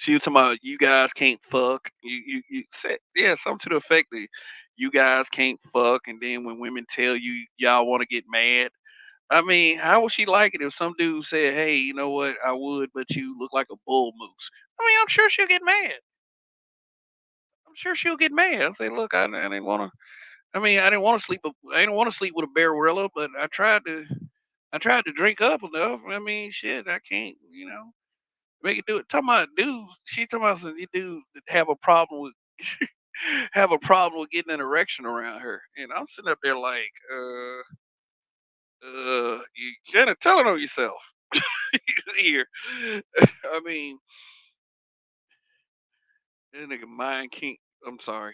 was talking about you guys can't fuck. You said yeah, something to the effect that you guys can't fuck, and then when women tell you y'all want to get mad. I mean, how would she like it if some dude said, "Hey, you know what? I would, but you look like a bull moose." I mean, I'm sure she'll get mad. I'm sure she'll get mad. I'll say, "Look, I didn't want to. I mean, I didn't want to sleep. I didn't want to sleep with a barilla, but I tried to. I tried to drink up enough. I mean, shit, I can't. Make it do it. Talking about dudes, she talking about some dudes that have a problem with have a problem with getting an erection around her, and I'm sitting up there like, you kind of telling on yourself here. I mean, that nigga Mind King. I'm sorry.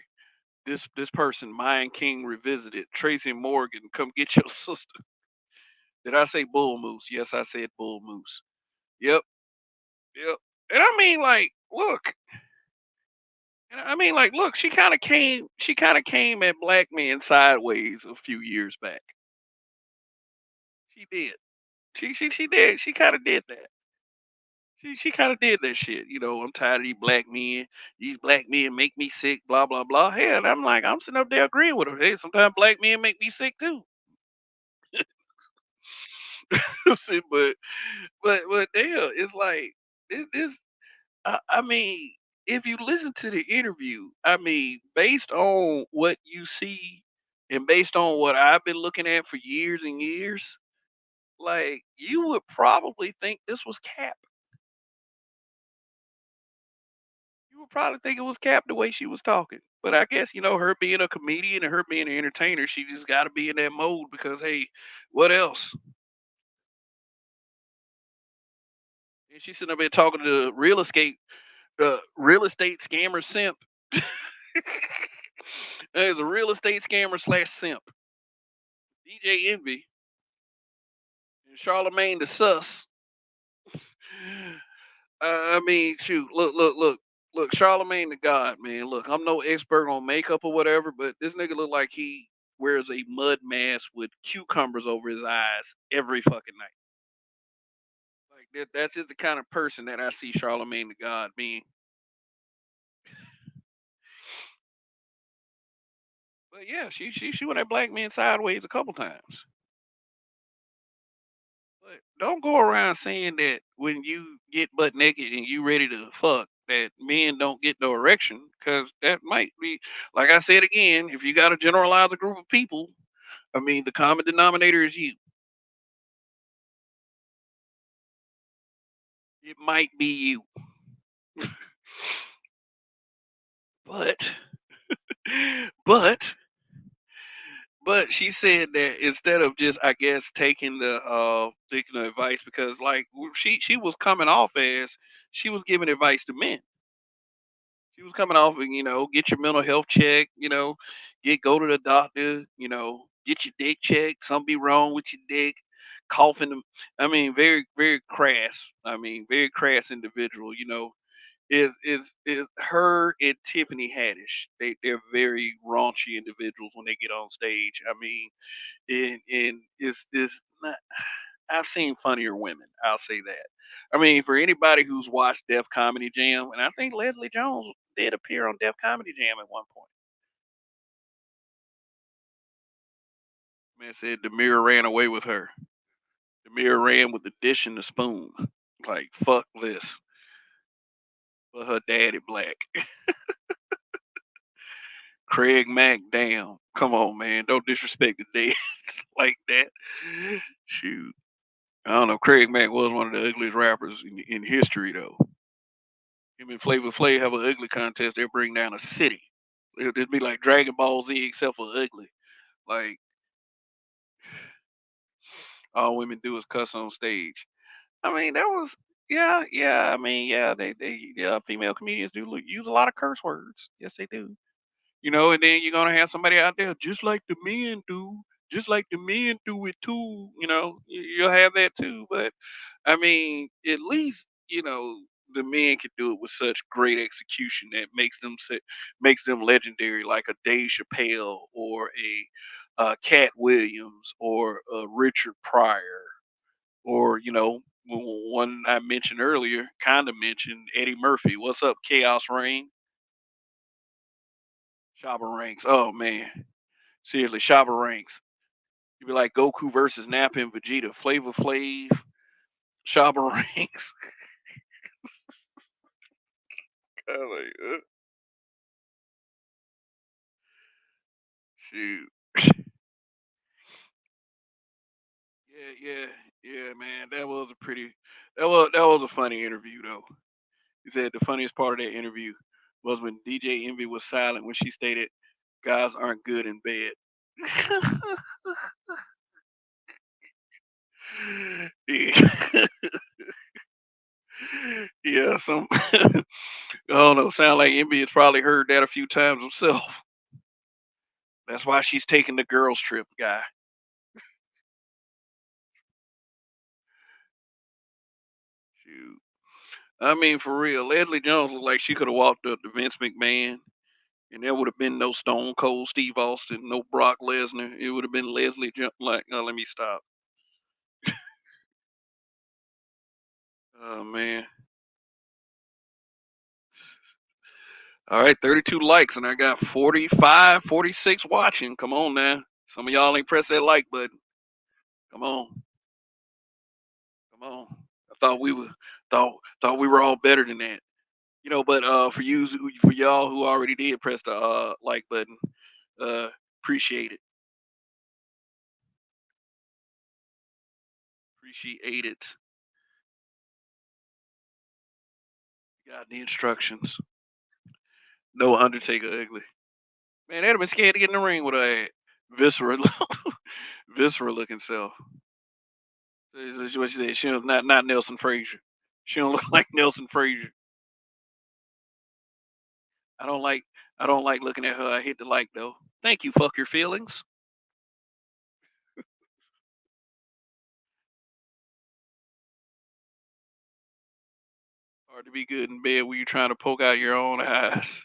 This person, Mind King Revisited. Tracy Morgan, come get your sister. Did I say bull moose? Yes, I said bull moose. Yep, yep. And I mean, like, look, and I mean, like, look, she kind of came at black men sideways a few years back. She did. She did. She kind of did that. She kind of did that shit. I'm tired of these black men. These black men make me sick. Blah blah blah. Hey, and I'm like, I'm sitting up there agreeing with her. Hey, sometimes black men make me sick too. See, but damn, it's like this. I mean, if you listen to the interview, I mean, based on what you see and based on what I've been looking at for years and years, Like, you would probably think this was Cap. You would probably think it was Cap the way she was talking. But I guess, her being a comedian and her being an entertainer, she just got to be in that mode because, hey, what else? And she's sitting up there talking to real estate scammer simp. There's a real estate scammer slash simp. DJ Envy and Charlemagne the Sus. I mean, shoot, look, Charlemagne the God, man. Look, I'm no expert on makeup or whatever, but this nigga look like he wears a mud mask with cucumbers over his eyes every fucking night. Like that's just the kind of person that I see Charlemagne the God being. But yeah, she went at black men sideways a couple times. But don't go around saying that when you get butt naked and you ready to fuck, that men don't get no erection, because that might be, like I said again, if you got to generalize a group of people, I mean, the common denominator is you. It might be you. But, but, but she said that instead of just, I guess, taking the advice, because like she was coming off as she was giving advice to men. She was coming off and, get your mental health check, go to the doctor, get your dick checked. Something be wrong with your dick, coughing. I mean, very, very crass. I mean, very crass individual, is her and Tiffany Haddish. They're very raunchy individuals when they get on stage. I mean, and it's not, I've seen funnier women. I'll say that. I mean, for anybody who's watched Def Comedy Jam, and I think Leslie Jones did appear on Def Comedy Jam at one point. Man said the mirror ran away with her. The mirror ran with the dish and the spoon. Like fuck this. But her daddy black. Craig Mack, damn. Come on, man. Don't disrespect the dead like that. Shoot. I don't know. Craig Mack was one of the ugliest rappers in history, though. Him and Flavor Flav have an ugly contest. They'll bring down a city. It'd be like Dragon Ball Z except for ugly. Like all women do is cuss on stage. I mean, that was yeah. I mean, yeah, yeah, female comedians do use a lot of curse words. Yes, they do. And then you're gonna have somebody out there just like the men do, just like the men do it too. You'll have that too. But I mean, at least the men can do it with such great execution that makes them legendary, like a Dave Chappelle or a Cat Williams or a Richard Pryor or one I mentioned earlier, kind of mentioned Eddie Murphy. What's up, Chaos Rain? Shabba Ranks. Oh man, seriously, Shabba Ranks. You'd be like Goku versus Nappa and Vegeta, Flavor Flav, Shabba Ranks. I'm like, shoot. Yeah, yeah, man. That was a funny interview though. He said the funniest part of that interview was when DJ Envy was silent when she stated, "Guys aren't good in bed." Yeah, yeah. Some I don't know. Sound like Envy has probably heard that a few times himself. That's why she's taking the girls trip, guy. Shoot. I mean, for real, Leslie Jones looked like she could have walked up to Vince McMahon, and there would have been no Stone Cold Steve Austin, no Brock Lesnar. It would have been Leslie Jones. Like, no, let me stop. Oh man. All right, 32 likes, and I got 45, 46 watching. Come on now. Some of y'all ain't pressed that like button. Come on, come on. I thought we were all better than that. But for y'all who already did press the like button, uh appreciate it. she ate it. Got the instructions. No Undertaker ugly. Man, they'd have been scared to get in the ring with her visceral, visceral looking self. That's what she said. She was not Nelson Frazier. She don't look like Nelson Frazier. I don't like I don't like looking at her. I hit the like though. Thank you. Fuck your feelings. Hard to be good in bed when you're trying to poke out your own eyes.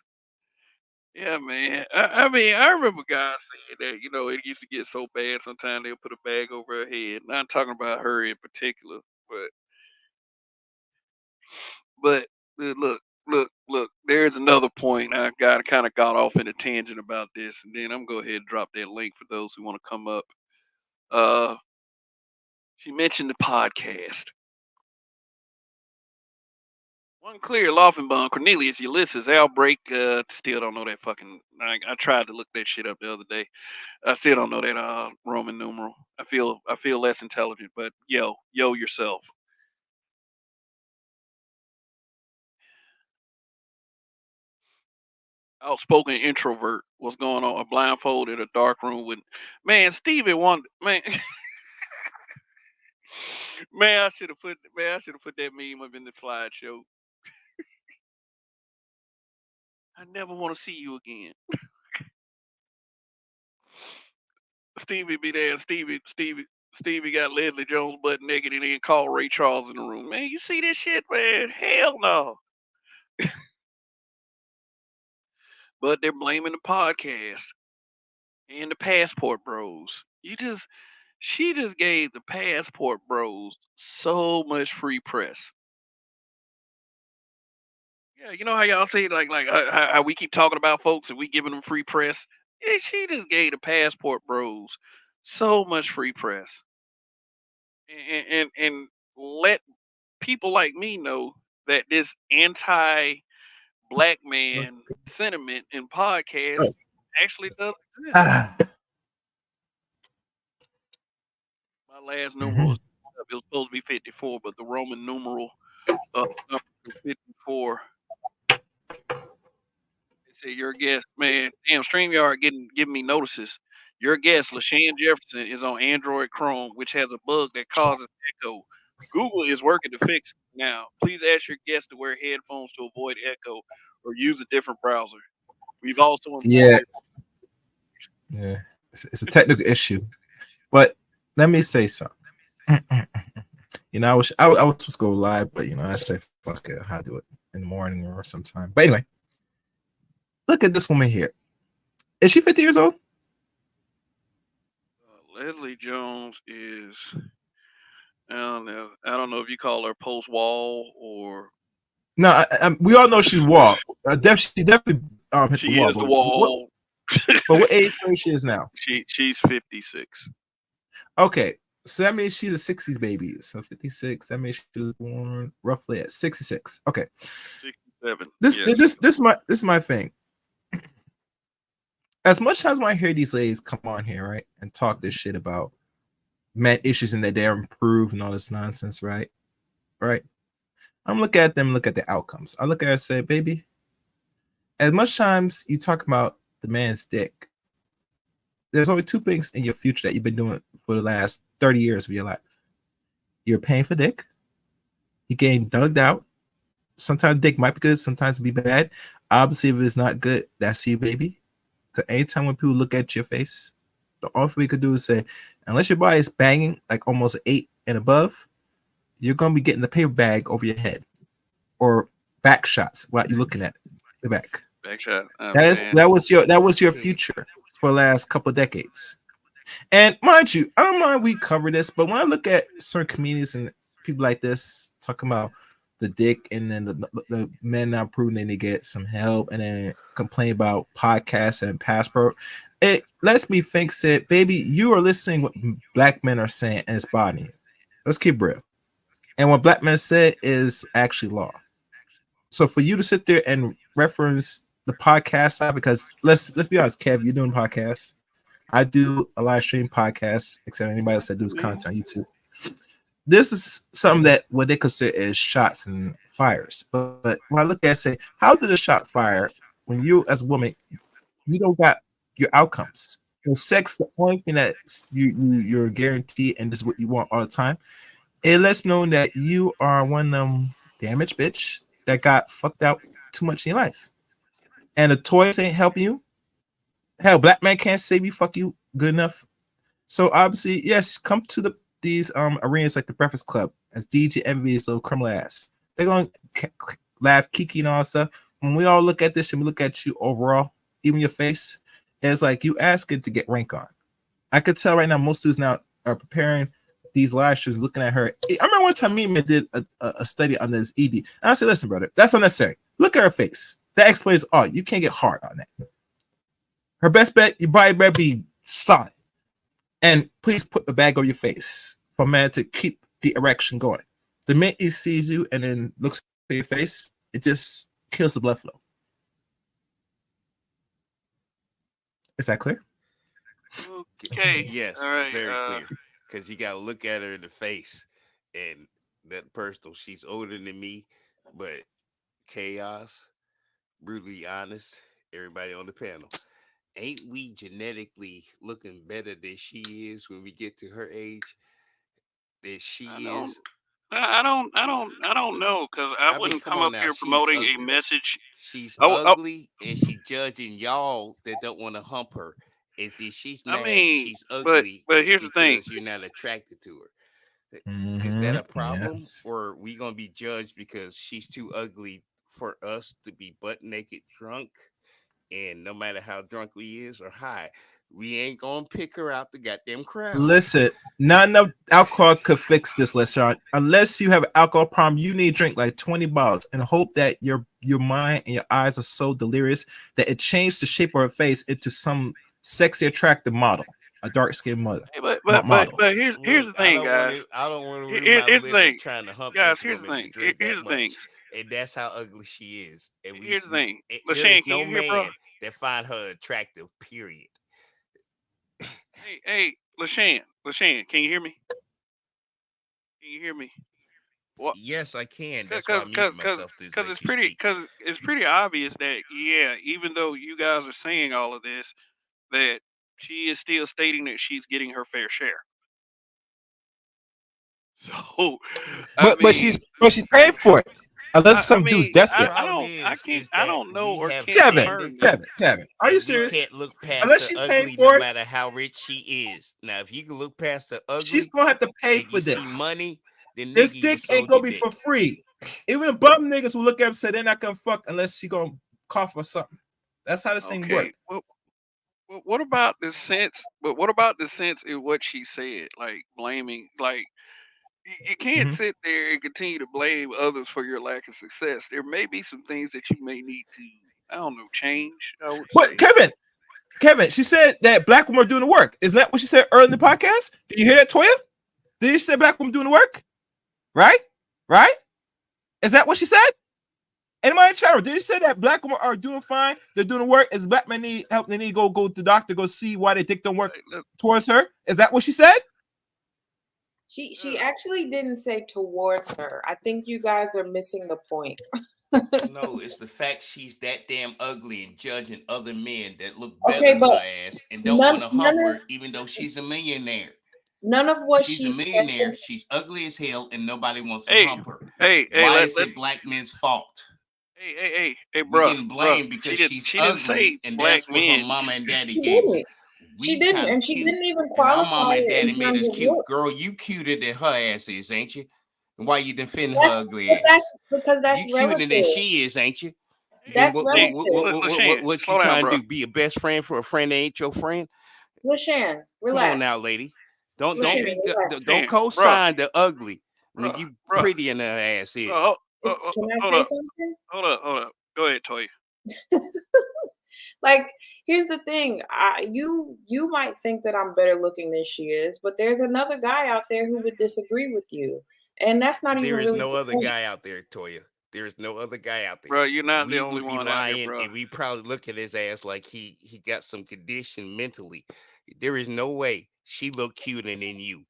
Yeah, man. I mean, I remember guys saying that, it used to get so bad sometimes they'll put a bag over her head. Not talking about her in particular, but but look, there's another point. I got kind of got off in a tangent about this, and then I'm gonna go ahead and drop that link for those who want to come up. Uh she mentioned the podcast. One clear Laufenbaum, Cornelius Ulysses, Outbreak, still don't know that fucking I tried to look that shit up the other day. I still don't know that Roman numeral. I feel less intelligent, but yo yourself. Outspoken introvert. What's going on? A blindfold in a dark room with man, Stevie Wonder man I should have put that meme up in the slideshow. I never want to see you again. Stevie be there. Stevie got Leslie Jones butt naked and then called Ray Charles in the room. Man, you see this shit, man? Hell no. But they're blaming the podcast and the passport bros. She just gave the passport bros so much free press. Yeah, you know how y'all say like how we keep talking about folks and we giving them free press. Yeah, she just gave the passport bros so much free press, and let people like me know that this anti-black man sentiment in podcast Oh. actually does exist. Ah. My last numeral Mhm. was it was supposed to be 54, but the Roman numeral number was 54. They said your guest, man, damn StreamYard giving me notices. Your guest, LaShawn Jefferson, is on Android Chrome, which has a bug that causes echo. Google is working to fix it now. Please ask your guest to wear headphones to avoid echo or use a different browser. We've also informed Yeah, your yeah. It's a technical issue, but let me say something. I was supposed to go live, but I said fuck it. I'll do it in the morning or sometime. But anyway, look at this woman here. Is she 50 years old? Leslie Jones is I don't know. I don't know if you call her post wall or No, we all know she's wall. She's definitely hit the she wall. is the wall. But what age range she is now? She's 56. Okay, so that means she's a 60s baby. So 56. That means she was born roughly at 66. Okay, 67. this Yes. this this is my thing. As much as when I hear these ladies come on here, right, and talk this shit about men issues and that they're improved and all this nonsense, right? Right. I'm looking at them, look at the outcomes. I look at her and say, baby, as much times you talk about the man's dick, there's only two things in your future that you've been doing for the last 30 years of your life. You're paying for dick, you're getting dug out. Sometimes dick might be good, sometimes it be bad. Obviously, if it's not good, that's you, baby. Because anytime when people look at your face, the only thing we could do is say, unless your body is banging like almost 8 and above, you're gonna be getting the paper bag over your head or back shots while you're looking at the back. Back shot. That Man. was your future for the last couple of decades. And mind you, I don't mind we cover this, but when I look at certain comedians and people like this talking about the dick and then the men not proving they need to get some help and then complain about podcasts and passport, it lets me think that baby, you are listening what black men are saying and it's bothering you. Let's keep real. And what black men said is actually law. So for you to sit there and reference the podcast side, because let's be honest, Kev, you're doing podcasts. I do a live stream podcast, except anybody else that does content on YouTube. this is something that what they consider as shots and fires. But when I look at it, say, how did a shot fire when you as a woman you don't got your outcomes? So sex, the only thing that you're guaranteed, and this is what you want all the time. It lets know that you are one of them damaged bitch that got fucked out too much in your life, and the toys ain't helping you. Hell, black man can't save you. Fuck you good enough. So obviously, yes, come to these arenas like the Breakfast Club as DJ Envy's little criminal ass. They're gonna laugh, kiki, and all that stuff. When we all look at this and we look at you overall, even your face, it's like you asking to get rank on. I could tell right now most students now are preparing these live shows, looking at her. I remember one time me and did a study on this ED, and I said, "Listen, brother, that's unnecessary. Look at her face. That explains all. You can't get hard on that. Her best bet, your body better be solid." And please put the bag over your face for a man to keep the erection going. The minute he sees you and then looks at your face, it just kills the blood flow. Is that clear? Okay. All Yes, right. very clear. Because you got to look at her in the face. And that person, she's older than me, but chaos, brutally honest, everybody on the panel. Ain't we genetically looking better than she is when we get to her age than I she don't. is? I don't know because I I mean, wouldn't come come on up now. here She's promoting a ugly. message. She's Oh, oh, ugly, and she judging y'all that don't want to hump her. If she's I mad, mean, she's but ugly here's the thing. because you're not attracted to her. Is Mm-hmm. that a problem, Yes. or we gonna be judged because she's too ugly for us to be butt naked drunk? And no matter how drunk we is or high, we ain't gonna pick her out the goddamn crowd. Listen, none of alcohol could fix this, Leshon. Unless you have an alcohol problem, you need to drink like 20 bottles and hope that your mind and your eyes are so delirious that it changed the shape of her face into some sexy, attractive model, a dark skinned model. Hey, Model. here's Look, the thing, guys. I don't want to ruin my Here's the living thing, trying to hump guys. this Here's the woman to thing. drink Here's that the thing. much, and that's how ugly she is. And Here's the we thing. there is Lashawn, can no you hear, bro? man that find her attractive. Period. Hey, Lashawn, can you hear me? Can you hear me? What? Yes, I can. That's why I Cause, muted cause, cause, myself to cause let you speak. it's pretty obvious that yeah, even though you guys are saying all of this, that she is still stating that she's getting her fair share. So, I mean, But she's paying for it. Unless I some dude's mean, The desperate. problem is I that don't know we or have can't Kevin, discern standards that. Kevin, are you and we serious? can't look past Unless the she's paying ugly no for it, matter how rich she is. Now, if you can look past the she's ugly gonna have to pay and you for see this. money, then This nigga, you dick ain't sold gonna your be dick. for free. Even bum niggas will look at him and say they're not gonna fuck unless she gonna cough or something. That's how this thing Okay, work. well, what about the sense? But what about the sense in what she said, like blaming, like you can't Mm-hmm. sit there and continue to blame others for your lack of success. There may be some things that you may need to, I don't know, change. I would What, say. Kevin, she said that black women are doing the work. Isn't that what she said earlier in the podcast? Did you hear that, Toya? Did she say black women doing the work? Right? Right? Is that what she said? Anybody in chat room, did she say that black women are doing fine? They're doing the work. As black men need help, they need to go to the doctor, go see why their dick don't work Like, look, towards her. Is that what she said? She actually didn't say towards her. I think you guys are missing the point. No, it's the fact she's that damn ugly and judging other men that look better Okay, than but her ass and don't want to none hump of her, even though she's a millionaire. what She's a she said. millionaire. She's ugly as hell, and nobody wants to hey, hump her. hey, Why is it black men's fault? We bruh, getting bruh. blamed because she's She didn't ugly, say and black that's what her men. mama and daddy She gave her. didn't. She We didn't, kind of and she cute, didn't even and our qualify mama and it in daddy made terms us of cute. look. Girl, you cuter than her ass is, ain't you? And why you defending her That's ugly but that's ass? because that's You cuter than relative. she is, ain't you? Then That's relative. Lashawn, what you slow down, trying to bruh. do? Be a best friend for a friend that ain't your friend? Lashan, Come on now, relax. lady. Lashan, Don't relax. Bruh, co-sign the ugly when bruh, you bruh, prettier than her ass bruh. is. Can I Hold say up, something? hold up. Go ahead, Toy. Like, here's the thing. You might think that I'm better looking than she is, but there's another guy out there who would disagree with you. And that's not even There is really no the other point. guy out there, Toya. There is no other guy out there. Bruh, you're not the We only would be one out here, lying bruh. and we probably look at his ass like he got some condition mentally. There is no way she look cuter than you.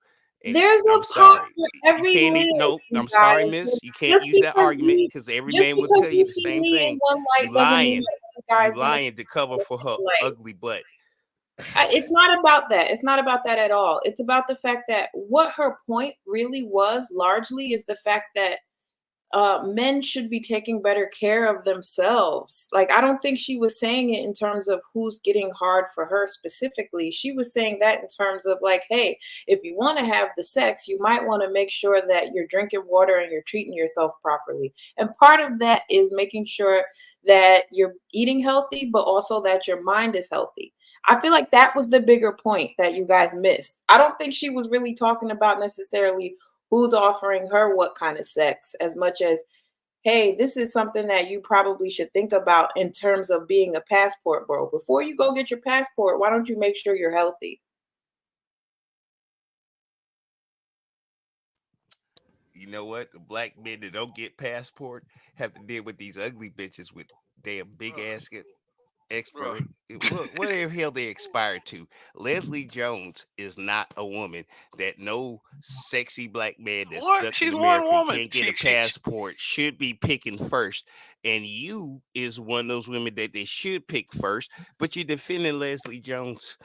And There's I'm a part sorry. for You every can't even, man, no, you I'm sorry, guys. miss. You can't Just use that because argument we because every just man will because tell you you the see same me in thing. one You light doesn't mean lying. that other You guys gonna see lying to me in cover the for her same light. ugly butt. It's not about that. It's not about that at all. It's about the fact that what her point really was largely is the fact that men should be taking better care of themselves. Like, I don't think she was saying it in terms of who's getting hard for her specifically. She was saying that in terms of, like, hey, if you want to have the sex, you might want to make sure that you're drinking water and you're treating yourself properly. And part of that is making sure that you're eating healthy, but also that your mind is healthy. I feel like that was the bigger point that you guys missed. I don't think she was really talking about necessarily who's offering her what kind of sex as much as, hey, this is something that you probably should think about in terms of being a passport bro. Before you go get your passport, why don't you make sure you're healthy? You know what? The black men that don't get passport have to deal with these ugly bitches with damn big Bruh, ass bruh. expiration. What the hell they expired to? Leslie Jones is not a woman that no sexy black man that's What? stuck in She's one America and woman. can't get a passport should be picking first. And you is one of those women that they should pick first, but you're defending Leslie Jones.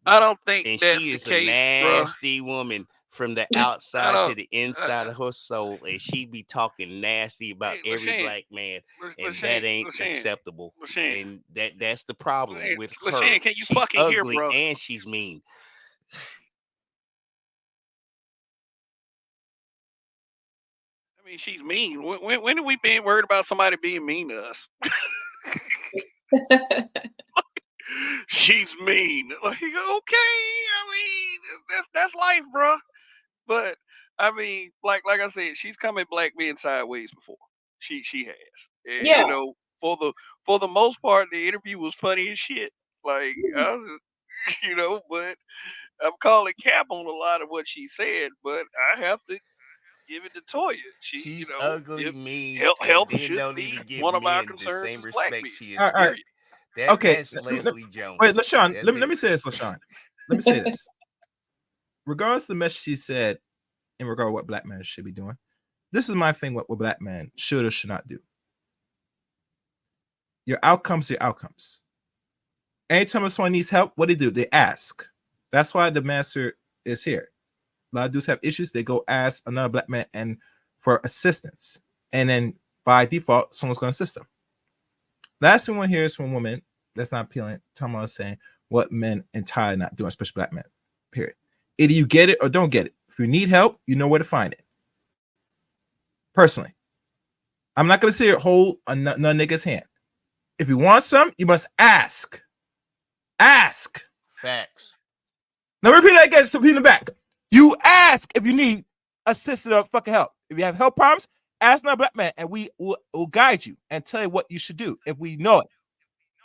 I don't think And that's she the is a case, bruh. nasty woman from the I outside to don't. the Uh, inside of her soul, and she be talking nasty about hey, every Lashane, black man, and Lashane, that ain't Lashane, acceptable. Lashane, And that's the problem with her. Lashane, can you She's fucking hear, ugly bro? and she's mean. I mean, she's mean. When have we been worried about somebody being mean to us? She's mean. Like, okay, I mean, that's life, bro. But I mean, like I said, she's come at black men sideways before. She has. And, Yeah. for the most part, the interview was funny as shit. Like I was, but I'm calling cap on a lot of what she said. But I have to give it to Toya. She, She's ugly, if mean, and health then should don't be even give one of our men the concerns same as black respect men. she All is right, all right. given. Period. Okay. That's Wait, Leslie Jones. LaShawn, That's let it. me say this, LaShawn. Let me say this. Regardless of the message she said in regard to what black men should be doing, this is my thing what black men should or should not do. Your outcomes, your outcomes. Anytime someone needs help, what do? They ask. That's why the master is here. A lot of dudes have issues, they go ask another black man and for assistance. And then by default, someone's gonna assist them. Last thing we want to hear is from women that's not appealing. Talking about saying what men entirely not doing, especially black men. Period. Either you get it or don't get it. If you need help, you know where to find it. Personally, I'm not gonna sit here hold a nigga's hand. If you want some, you must ask. Ask. Facts. Now repeat that again, so people in the back. You ask if you need assistance or fucking help. If you have health problems, ask another black man, and we will guide you and tell you what you should do if we know it.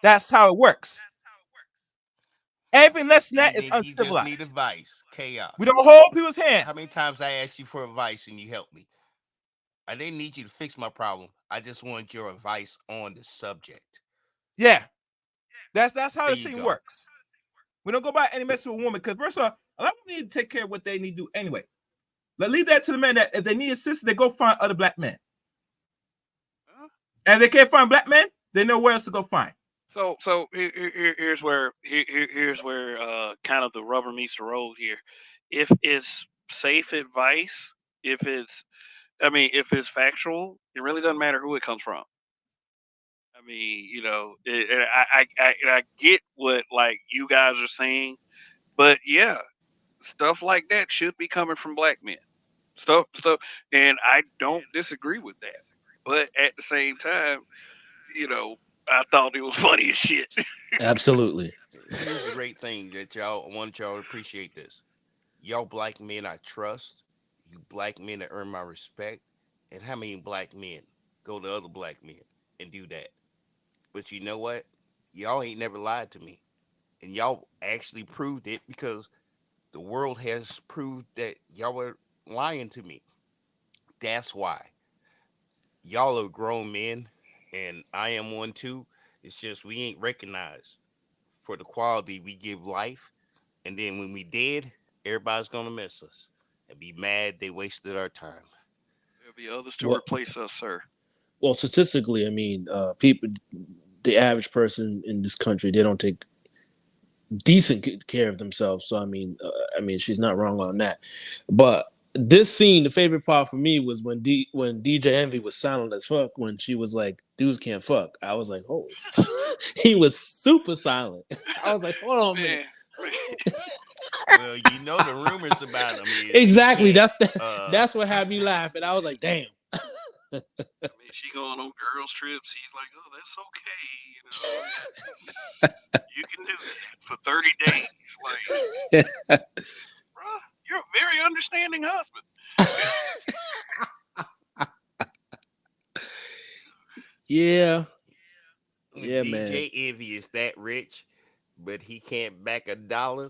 That's how it works. Everything less than that Even is if you just need uncivilized. advice, We chaos. don't hold people's hand. How many times I asked you for advice and you helped me? I didn't need you to fix my problem. I just wanted your advice on the subject. Yeah, that's how There the you scene go. works. We don't go by any mess with a woman because first of all, a lot of them need to take care of what they need to do anyway. Leave that to the men that if they need assistance, they go find other black men. Huh? And if they can't find black men, they know where else to go find. So here's where kind of the rubber meets the road here. If it's safe advice, if it's if it's factual, it really doesn't matter who it comes from. I mean, I get what like you guys are saying, but yeah, stuff like that should be coming from black men. Stuff, and I don't disagree with that. But at the same time, you know, I thought it was funny as shit. Absolutely. Here's the great thing that y'all I want y'all to appreciate this. Y'all black men I trust. You black men that earn my respect. And how many black men go to other black men and do that? But you know what? Y'all ain't never lied to me. And y'all actually proved it because the world has proved that y'all were lying to me. That's why. Y'all are grown men, and I am one too. It's just we ain't recognized for the quality we give life. And then when we dead, everybody's gonna miss us. and be mad they wasted our time. There'll be others to Well, replace us, sir. well, statistically, I mean, people, the average person in this country, they don't take decent care of themselves. So I mean, she's not wrong on that. But this scene, the favorite part for me was when DJ Envy was silent as fuck when she was like, "Dudes can't fuck." I was like, "Oh," he was super silent. I was like, "Hold on a minute." Man, man. Well, you know the rumors about him is he Exactly. can't. That's what had me laughing. I was like, "Damn." I mean, she going on girls' trips. He's like, oh, that's okay. You can do that for 30 days. Like, bruh, you're a very understanding husband. Yeah, When yeah, man. DJ Envy is that rich, but he can't back a dollar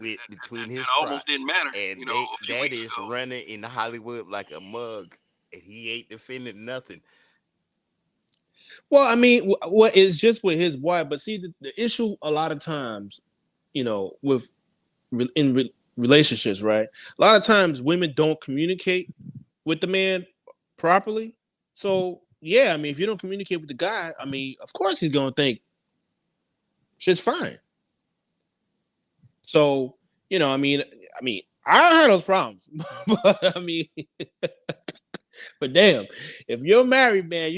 with between That his almost didn't crotch, matter, and a few that weeks is ago. running in Hollywood like a mug, and he ain't defending nothing. Well, I mean, what is just with his wife, but see, the issue a lot of times, with relationships, right? A lot of times women don't communicate with the man properly. So yeah, I mean, if you don't communicate with the guy, I mean, of course he's gonna think shit's fine. So I mean, I don't have those problems, but I mean, but damn, if you're married, man,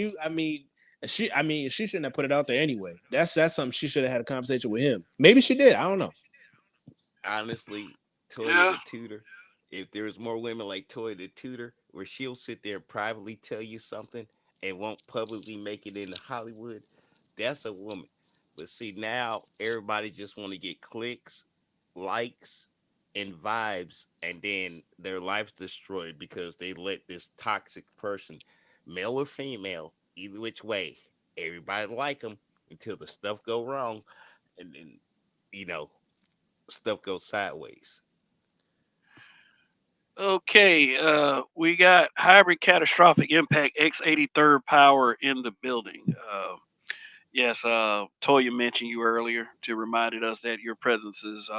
she shouldn't have put it out there anyway. That's something she should have had a conversation with him. Maybe she did. I don't know. Honestly, Toya Yeah. the Tutor, if there was more women like Toya the Tutor, where she'll sit there and privately tell you something and won't publicly make it into Hollywood, that's a woman. But see, now everybody just want to get clicks, likes, and vibes, and then their life's destroyed because they let this toxic person, male or female, either which way, everybody like them until the stuff go wrong, and then you know stuff goes sideways. Okay, we got hybrid catastrophic impact X83rd power in the building. Yes, Toya mentioned you earlier to reminded us that your presence is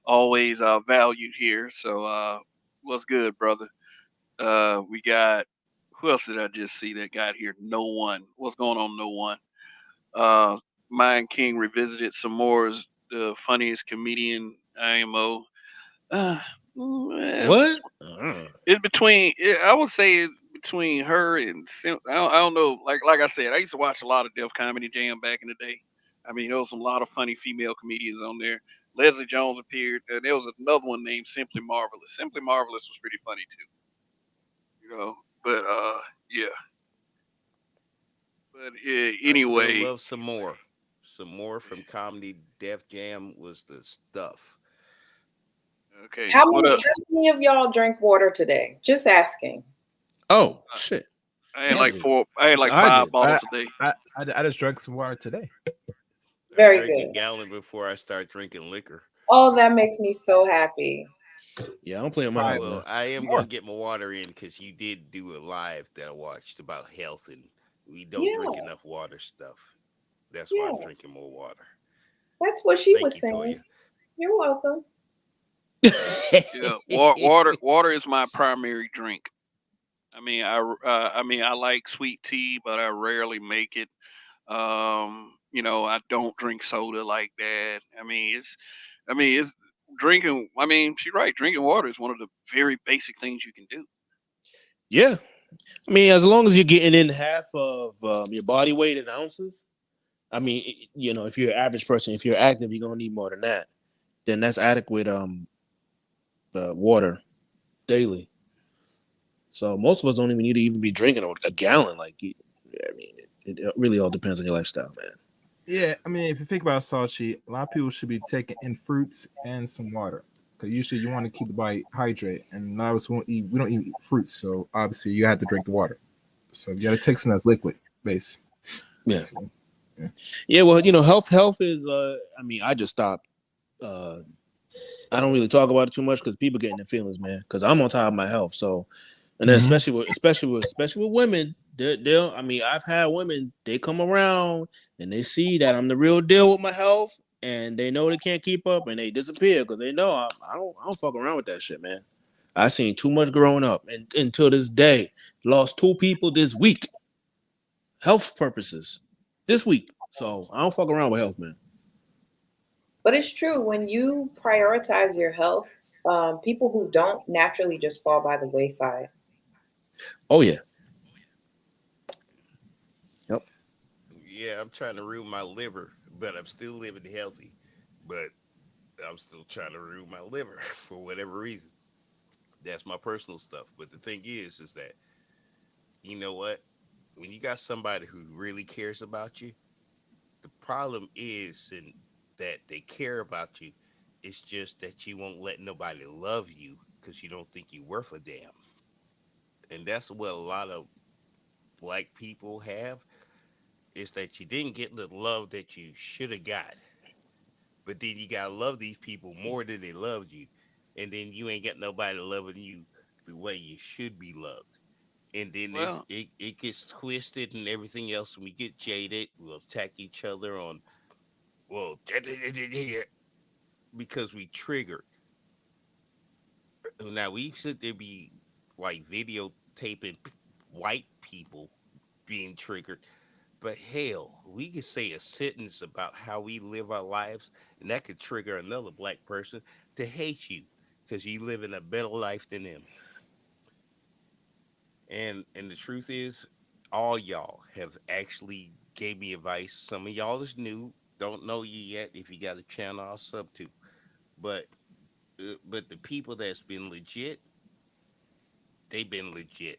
always valued here. So, what's good, brother? We got who else did I just see that got here? No one. What's going on? No one. Uh, Mind King revisited some more as the funniest comedian IMO. Uh, What? it's between. I would say it's between her and I don't know. Like I said, I used to watch a lot of Def Comedy Jam back in the day. I mean, there was a lot of funny female comedians on there. Leslie Jones appeared. There was another one named Simply Marvelous. Simply Marvelous was pretty funny too. But yeah. But yeah, I still anyway, love some more. Some more from Comedy Def Jam was the stuff. okay. How What many up? how many of y'all drink water today? Just asking. Oh Uh, shit! I had I like did. four. I had like I five did. bottles a day. I just drank some water today. I Very drink a good. gallon before I start drinking liquor. Oh, that makes me so happy. Yeah, I don't play with my Five. health, Well, man. I am Yeah. gonna get my water in because you did do a live that I watched about health and we don't drink Yeah, enough water stuff. That's why I'm yeah. drinking more water. That's what she Thank was you, saying. Toya. You're welcome. Yeah, water is my primary drink. I mean, I like sweet tea, but I rarely make it. I don't drink soda like that. I mean, it's drinking. I mean, she's right. Drinking water is one of the very basic things you can do. Yeah, I mean, as long as you're getting in half of your body weight in ounces, I mean, if you're an average person, if you're active, you're gonna need more than that. Then that's adequate water daily. So most of us don't even need to even be drinking a gallon. I mean, it really all depends on your lifestyle, man. Yeah, I mean, if you think about Sachi, a lot of people should be taking in fruits and some water. Because usually you want to keep the body hydrated, and a lot of us won't eat. We don't eat fruits, so obviously you have to drink the water. So you got to take some that's liquid base. Yeah, So, yeah. yeah. Well, health is. I mean, I just stopped. Uh, I don't really talk about it too much because people get in their feelings, man. Because I'm on top of my health, so and then Mhm. especially with women, they'll. I mean, I've had women. They come around and they see that I'm the real deal with my health, and they know they can't keep up, and they disappear because they know I don't fuck around with that shit, man. I seen too much growing up, and until this day, lost 2 people this week, health purposes, this week. So I don't fuck around with health, man. But it's true when you prioritize your health, people who don't naturally just fall by the wayside. Oh yeah, yep. Yeah, I'm trying to ruin my liver, but I'm still living healthy. But I'm still trying to ruin my liver for whatever reason. That's my personal stuff. But the thing is that you know what? When you got somebody who really cares about you, the problem is in that they care about you. It's just that you won't let nobody love you because you don't think you're worth a damn. And that's what a lot of black people have is that you didn't get the love that you should have got. But then you gotta love these people more than they loved you. And then you ain't got nobody loving you the way you should be loved. And then Well, it gets twisted and everything else. And we get jaded. We'll attack each other on, well, because we triggered. Now, we should there be like videotaping white people being triggered. But hell, we could say a sentence about how we live our lives, and that could trigger another black person to hate you because you live in a better life than them. And the truth is, all y'all have actually gave me advice. Some of y'all is new, don't know you yet. If you got a channel, I'll sub to. But but the people that's been legit, they been legit.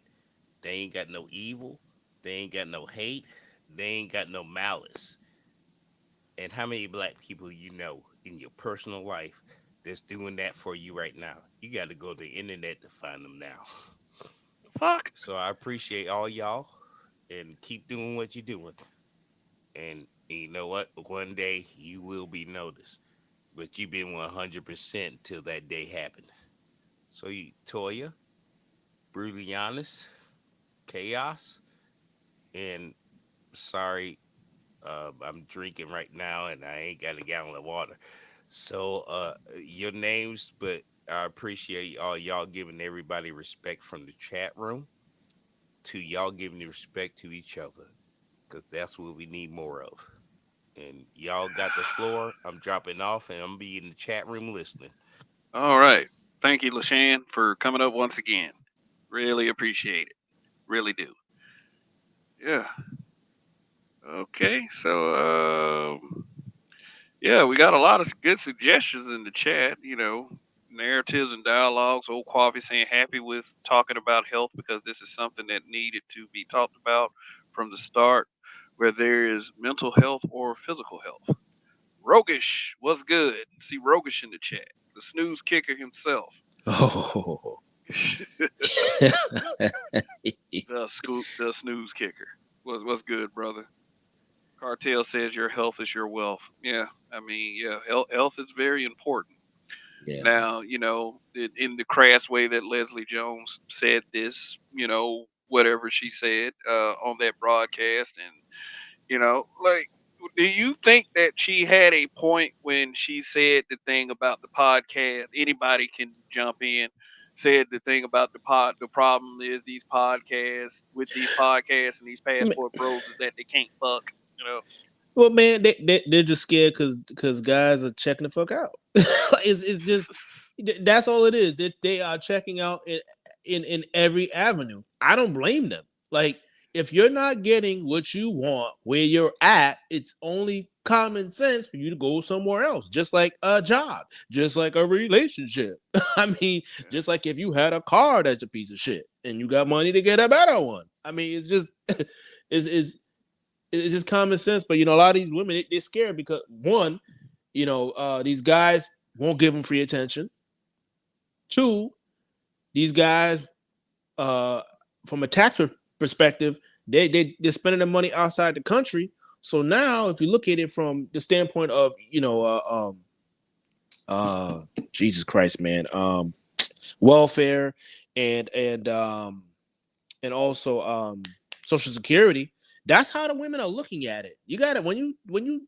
They ain't got no evil. They ain't got no hate. They ain't got no malice. And how many black people you know in your personal life that's doing that for you right now? You got to go to the internet to find them now. fuck. So I appreciate all y'all and keep doing what you're doing. And you know what? One day you will be noticed. But you've been 100% till that day happened. So you, Toya, brutally honest, chaos, and sorry, I'm drinking right now and I ain't got a gallon of water. So your names, but I appreciate all y'all giving everybody respect from the chat room to y'all giving the respect to each other because that's what we need more of. And y'all got the floor. I'm dropping off and I'm be in the chat room listening. All right. Thank you, LaShan, for coming up once again. Really appreciate it. Really do. Yeah. Okay. So, yeah, we got a lot of good suggestions in the chat. Narratives and dialogues. Old Coffee saying happy with talking about health because this is something that needed to be talked about from the start, where there is mental health or physical health. Rogish, what's good? See Rogish in the chat. The snooze kicker himself. Oh. The snooze kicker. What's good, brother? Cartel says your health is your wealth. Yeah, I mean, yeah, health is very important. Yeah, man. Now, in the crass way that Leslie Jones said this, whatever she said on that broadcast, and like, do you think that she had a point when she said the thing about the podcast? Anybody can jump in. Said the thing about the pod. The problem is these podcasts with these podcasts and these passport bros is that they can't fuck. You know. Well, man, they're just scared because guys are checking the fuck out. It's just that's all it is. They are checking out in every avenue. I don't blame them. Like, if you're not getting what you want where you're at, it's only common sense for you to go somewhere else. Just like a job, just like a relationship. I mean, Yeah. just like if you had a car that's a piece of shit and you got money to get a better one. I mean, it's just it's just common sense. But a lot of these women they're scared because one, these guys won't give them free attention. Two, these guys, uh, from a tax perspective, they're spending their money outside the country. So now, if you look at it from the standpoint of Jesus Christ, man, welfare and also Social Security, That's how the women are looking at it. You gotta when you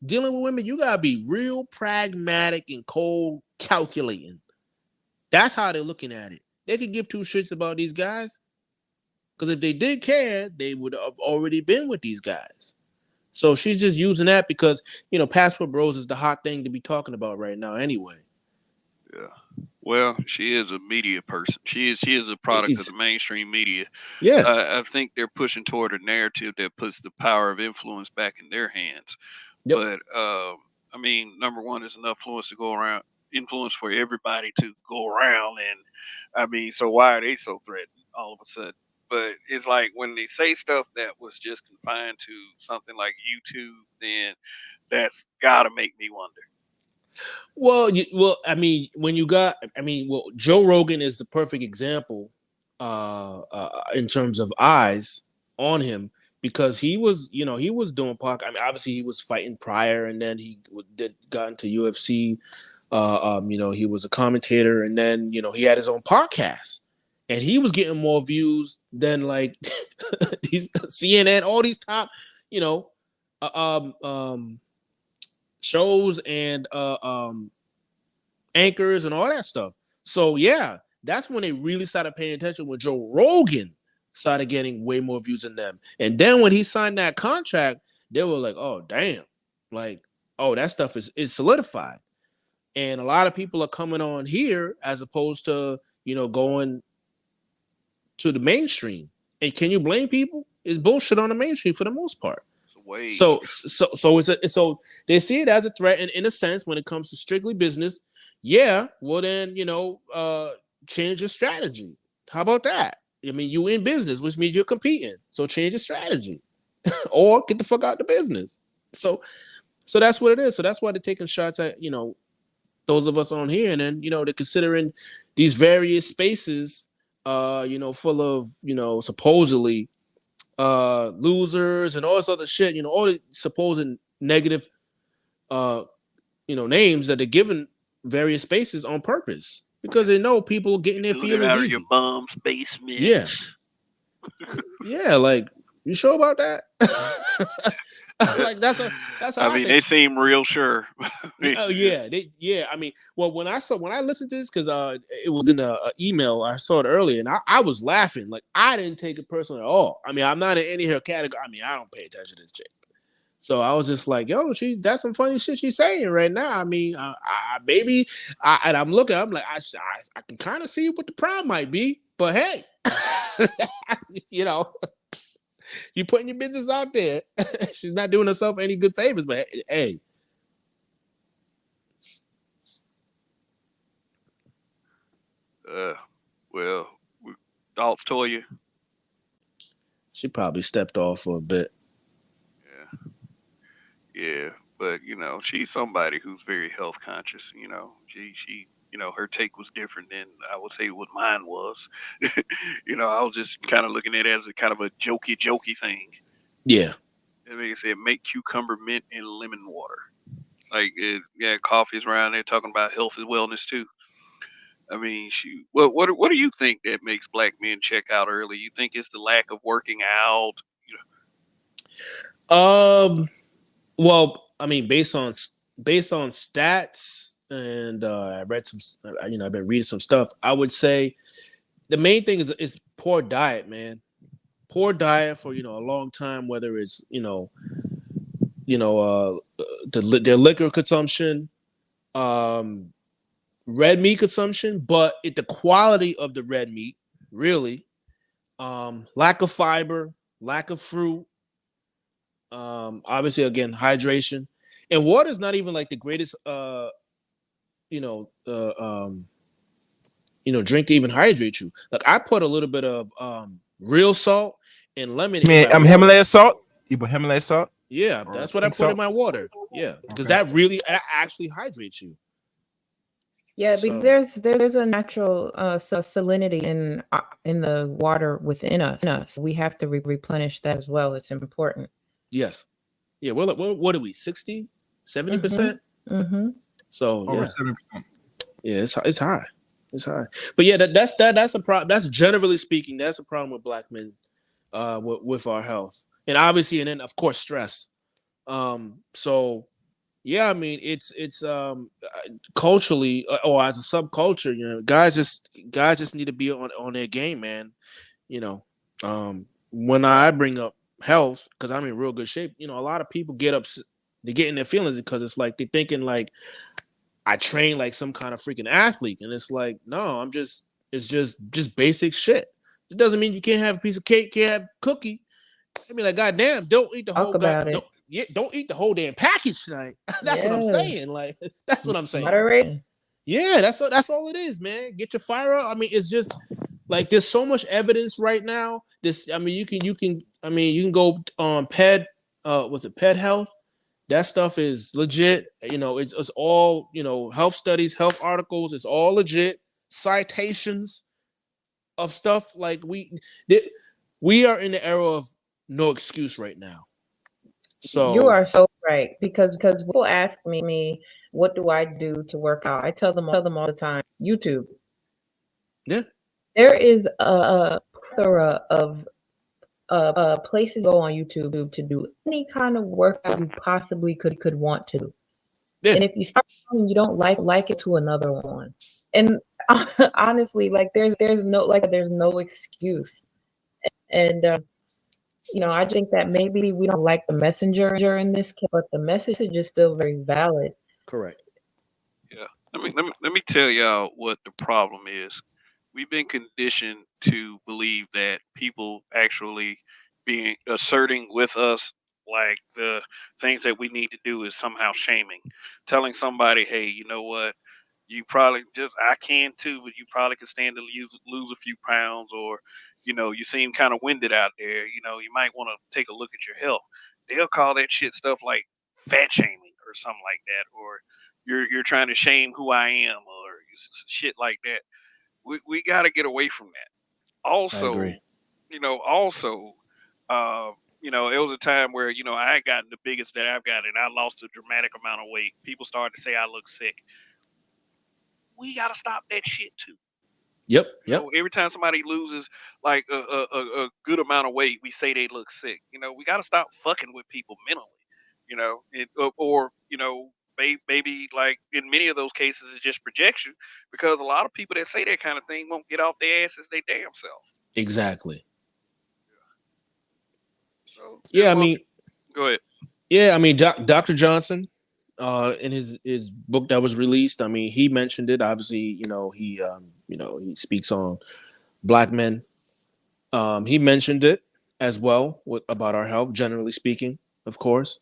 dealing with women, you gotta be real pragmatic and cold calculating. That's how they're looking at it. They could give two shits about these guys. Because if they did care, they would have already been with these guys. So she's just using that because, Passport Bros is the hot thing to be talking about right now anyway. Yeah. Well, she is a media person. She is a product of the mainstream media. Yeah. I think they're pushing toward a narrative that puts the power of influence back in their hands. Yep. But I mean, number one is enough influence for everybody to go around, and I mean, so why are they so threatened all of a sudden? But it's like when they say stuff that was just confined to something like YouTube, then that's gotta make me wonder. Well, I mean, Joe Rogan is the perfect example in terms of eyes on him because he was doing podcast. I mean, obviously he was fighting prior, and then he got into UFC. He was a commentator, and then he had his own podcast, and he was getting more views than like these CNN, all these top, shows and anchors and all that stuff. So yeah, that's when they really started paying attention when Joe Rogan started getting way more views than them. And then when he signed that contract, they were like, oh damn, like, oh, that stuff is solidified. And a lot of people are coming on here as opposed to, going to the mainstream. And can you blame people? It's bullshit on the mainstream for the most part. So they see it as a threat, and in a sense, when it comes to strictly business, yeah, well then, change your strategy. How about that? I mean, you in business, which means you're competing. So change your strategy or get the fuck out of the business. So that's what it is. So that's why they're taking shots at, those of us on here. And then, they're considering these various spaces, full of, supposedly losers and all this other shit, all the supposed negative, names that they're given various spaces on purpose because they know people getting their feelings out easy. Of your mom's basement. Yeah. Yeah, like, you sure about that? Like that's how I mean, they seem real sure. Oh yeah, I mean, well, when I listened to this, because it was in a email, I saw it earlier, and I was laughing. Like, I didn't take it personally at all. I mean, I'm not in any of her category. I mean, I don't pay attention to this chick. So I was just like, yo, that's some funny shit she's saying right now. I mean, and I'm looking, I'm like, I can kind of see what the problem might be, but hey, you're putting your business out there. She's not doing herself any good favors, but hey. Well, thoughts, Toya? She probably stepped off for a bit. Yeah, but she's somebody who's very health conscious. She her take was different than I would say what mine was. I was just kind of looking at it as a kind of a jokey thing. Yeah. I mean, it said make cucumber, mint, and lemon water. Like, coffee's around there talking about health and wellness too. I mean, what do you think that makes black men check out early? You think it's the lack of working out? Well, I mean, based on stats, and I read some, I've been reading some stuff. I would say the main thing is poor diet, man. Poor diet for a long time, whether it's their liquor consumption, red meat consumption, but the quality of the red meat, really, lack of fiber, lack of fruit. Obviously, again, hydration, and water is not even like the greatest, drink to even hydrate you. Like, I put a little bit of real salt and lemon. I'm Himalayan salt. You put Himalayan salt? Yeah, that's what I put in my water. Yeah, because that actually hydrates you. Yeah, because there's a natural salinity in the water within us. We have to replenish that as well. It's important. Yes. Yeah. Well, what are we? 60%, 70%? Mm-hmm. So over 7%. Yeah, it's high. It's high. But yeah, that's a problem. That's generally speaking, that's a problem with black men, with our health. and obviously, and then of course stress. So yeah, I mean, it's culturally or as a subculture, you know, guys just need to be on their game, man. You know, when I bring up health, because I'm in real good shape, you know, a lot of people they get in their feelings because it's like they're thinking like I train like some kind of freaking athlete, and it's like no, it's just basic shit. It doesn't mean you can't have a piece of cake, can't have cookie. I mean, like, goddamn, don't eat the whole Talk about it. don't eat the whole damn package tonight. That's what I'm Yeah. saying. Like, that's what I'm saying. Moderation. Yeah, that's all it is, man. Get your fire up. I mean, it's just like there's so much evidence right now. I mean, you can go on Ped, was it Ped Health? That stuff is legit. You know, it's all, you know, health studies, health articles. It's all legit. Citations of stuff like we are in the era of no excuse right now. So You are so right, because people ask me what do I do to work out. I tell them all the time, YouTube. yeah, There is a plethora of places to go on YouTube to do any kind of workout you possibly could want to. yeah, And if you start and you don't like it, to another one. And honestly, like there's no excuse. And you know, I think that maybe we don't like the messenger in this case, but the message is still very valid. correct. Yeah. Let me tell y'all what the problem is. We've been conditioned to believe that people actually being asserting with us like the things that we need to do is somehow shaming. Telling somebody, hey, you know what? You probably just I can too, but you probably could stand to lose a few pounds, or you seem kind of winded out there. You might want to take a look at your health. They'll call that shit stuff like fat shaming or something like that, or you're trying to shame who I am, or shit like that. We got to get away from that. I agree. Also, uh, it was a time where I had gotten the biggest that I've gotten, and I lost a dramatic amount of weight. People started to say I look sick. We got to stop that shit too. Yep. Every time somebody loses like a good amount of weight, we say they look sick. We got to stop fucking with people mentally. Or maybe like in many of those cases, it's just projection because a lot of people that say that kind of thing won't get off their asses they damn self. Exactly. So Yeah, I mean, go ahead. yeah, I mean, Dr. Johnson, in his book that was released, I mean, he mentioned it. Obviously, he speaks on black men. He mentioned it as well about our health, generally speaking, of course.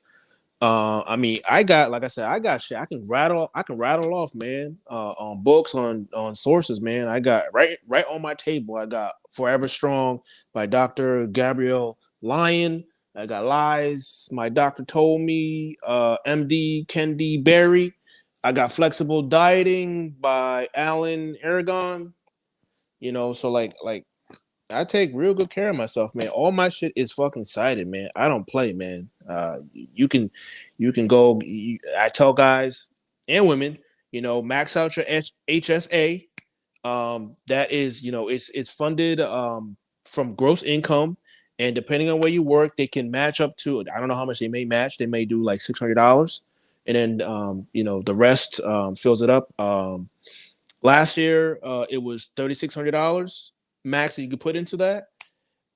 I mean, like I said, I got shit. I can rattle off, man. On books, on sources, man. I got right on my table. I got Forever Strong by Dr. Gabrielle Lyon. I got Lies. My doctor told me. MD Kendi Berry. I got Flexible Dieting by Alan Aragon. So like I take real good care of myself, man. All my shit is fucking cited, man. I don't play, man. You can go. I tell guys and women, max out your HSA. That is, it's funded from gross income, and depending on where you work, they can match up to. I don't know how much they may match. They may do like $600, and then the rest fills it up. Last year, it was $3,600 max that you could put into that.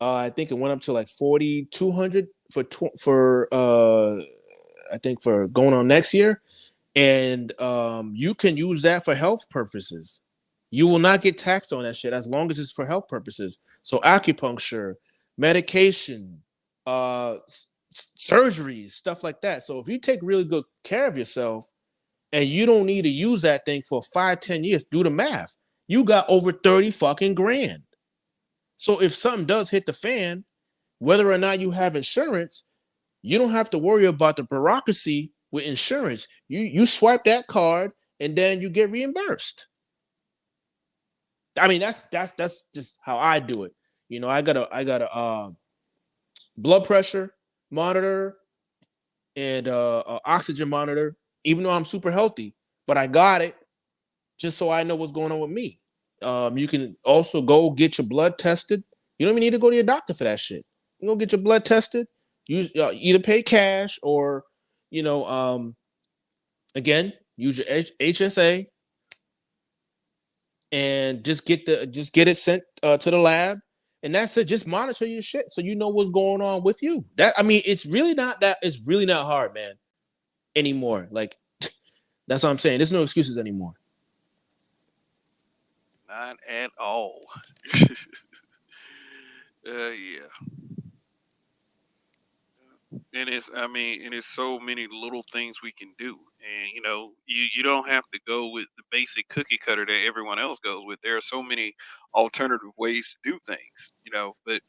I think it went up to like 4,200 for I think for going on next year, and you can use that for health purposes. You will not get taxed on that shit as long as it's for health purposes. So acupuncture, medication, surgeries, stuff like that. So if you take really good care of yourself and you don't need to use that thing for 5-10 years, do the math. You got over 30 fucking grand. So if something does hit the fan, whether or not you have insurance, you don't have to worry about the bureaucracy with insurance. You swipe that card and then you get reimbursed. I mean, that's just how I do it. I got a blood pressure monitor and a oxygen monitor, even though I'm super healthy, but I got it just so I know what's going on with me. You can also go get your blood tested. You don't even need to go to your doctor for that shit. You go get your blood tested. Use either pay cash or, you know, again, use your HSA and just get it sent to the lab, and that's it. Just monitor your shit so you know what's going on with you. That I mean, it's really not hard, man, anymore. Like that's what I'm saying. There's no excuses anymore. Not at all. Yeah. And it's so many little things we can do. And you don't have to go with the basic cookie cutter that everyone else goes with. There are so many alternative ways to do things, but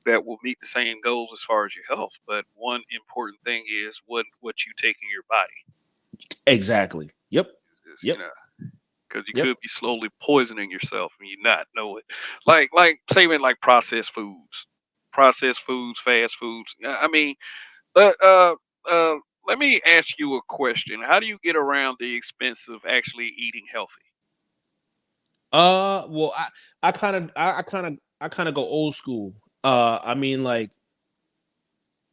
that will meet the same goals as far as your health. But one important thing is what you take in your body. Exactly. Yep. Is, Yep. because you Yep. could be slowly poisoning yourself and you not know it. Like saving like processed foods, fast foods. I mean, uh, uh, uh, let me ask you a question. How do you get around the expense of actually eating healthy? Well, I kind of go old school. I mean, like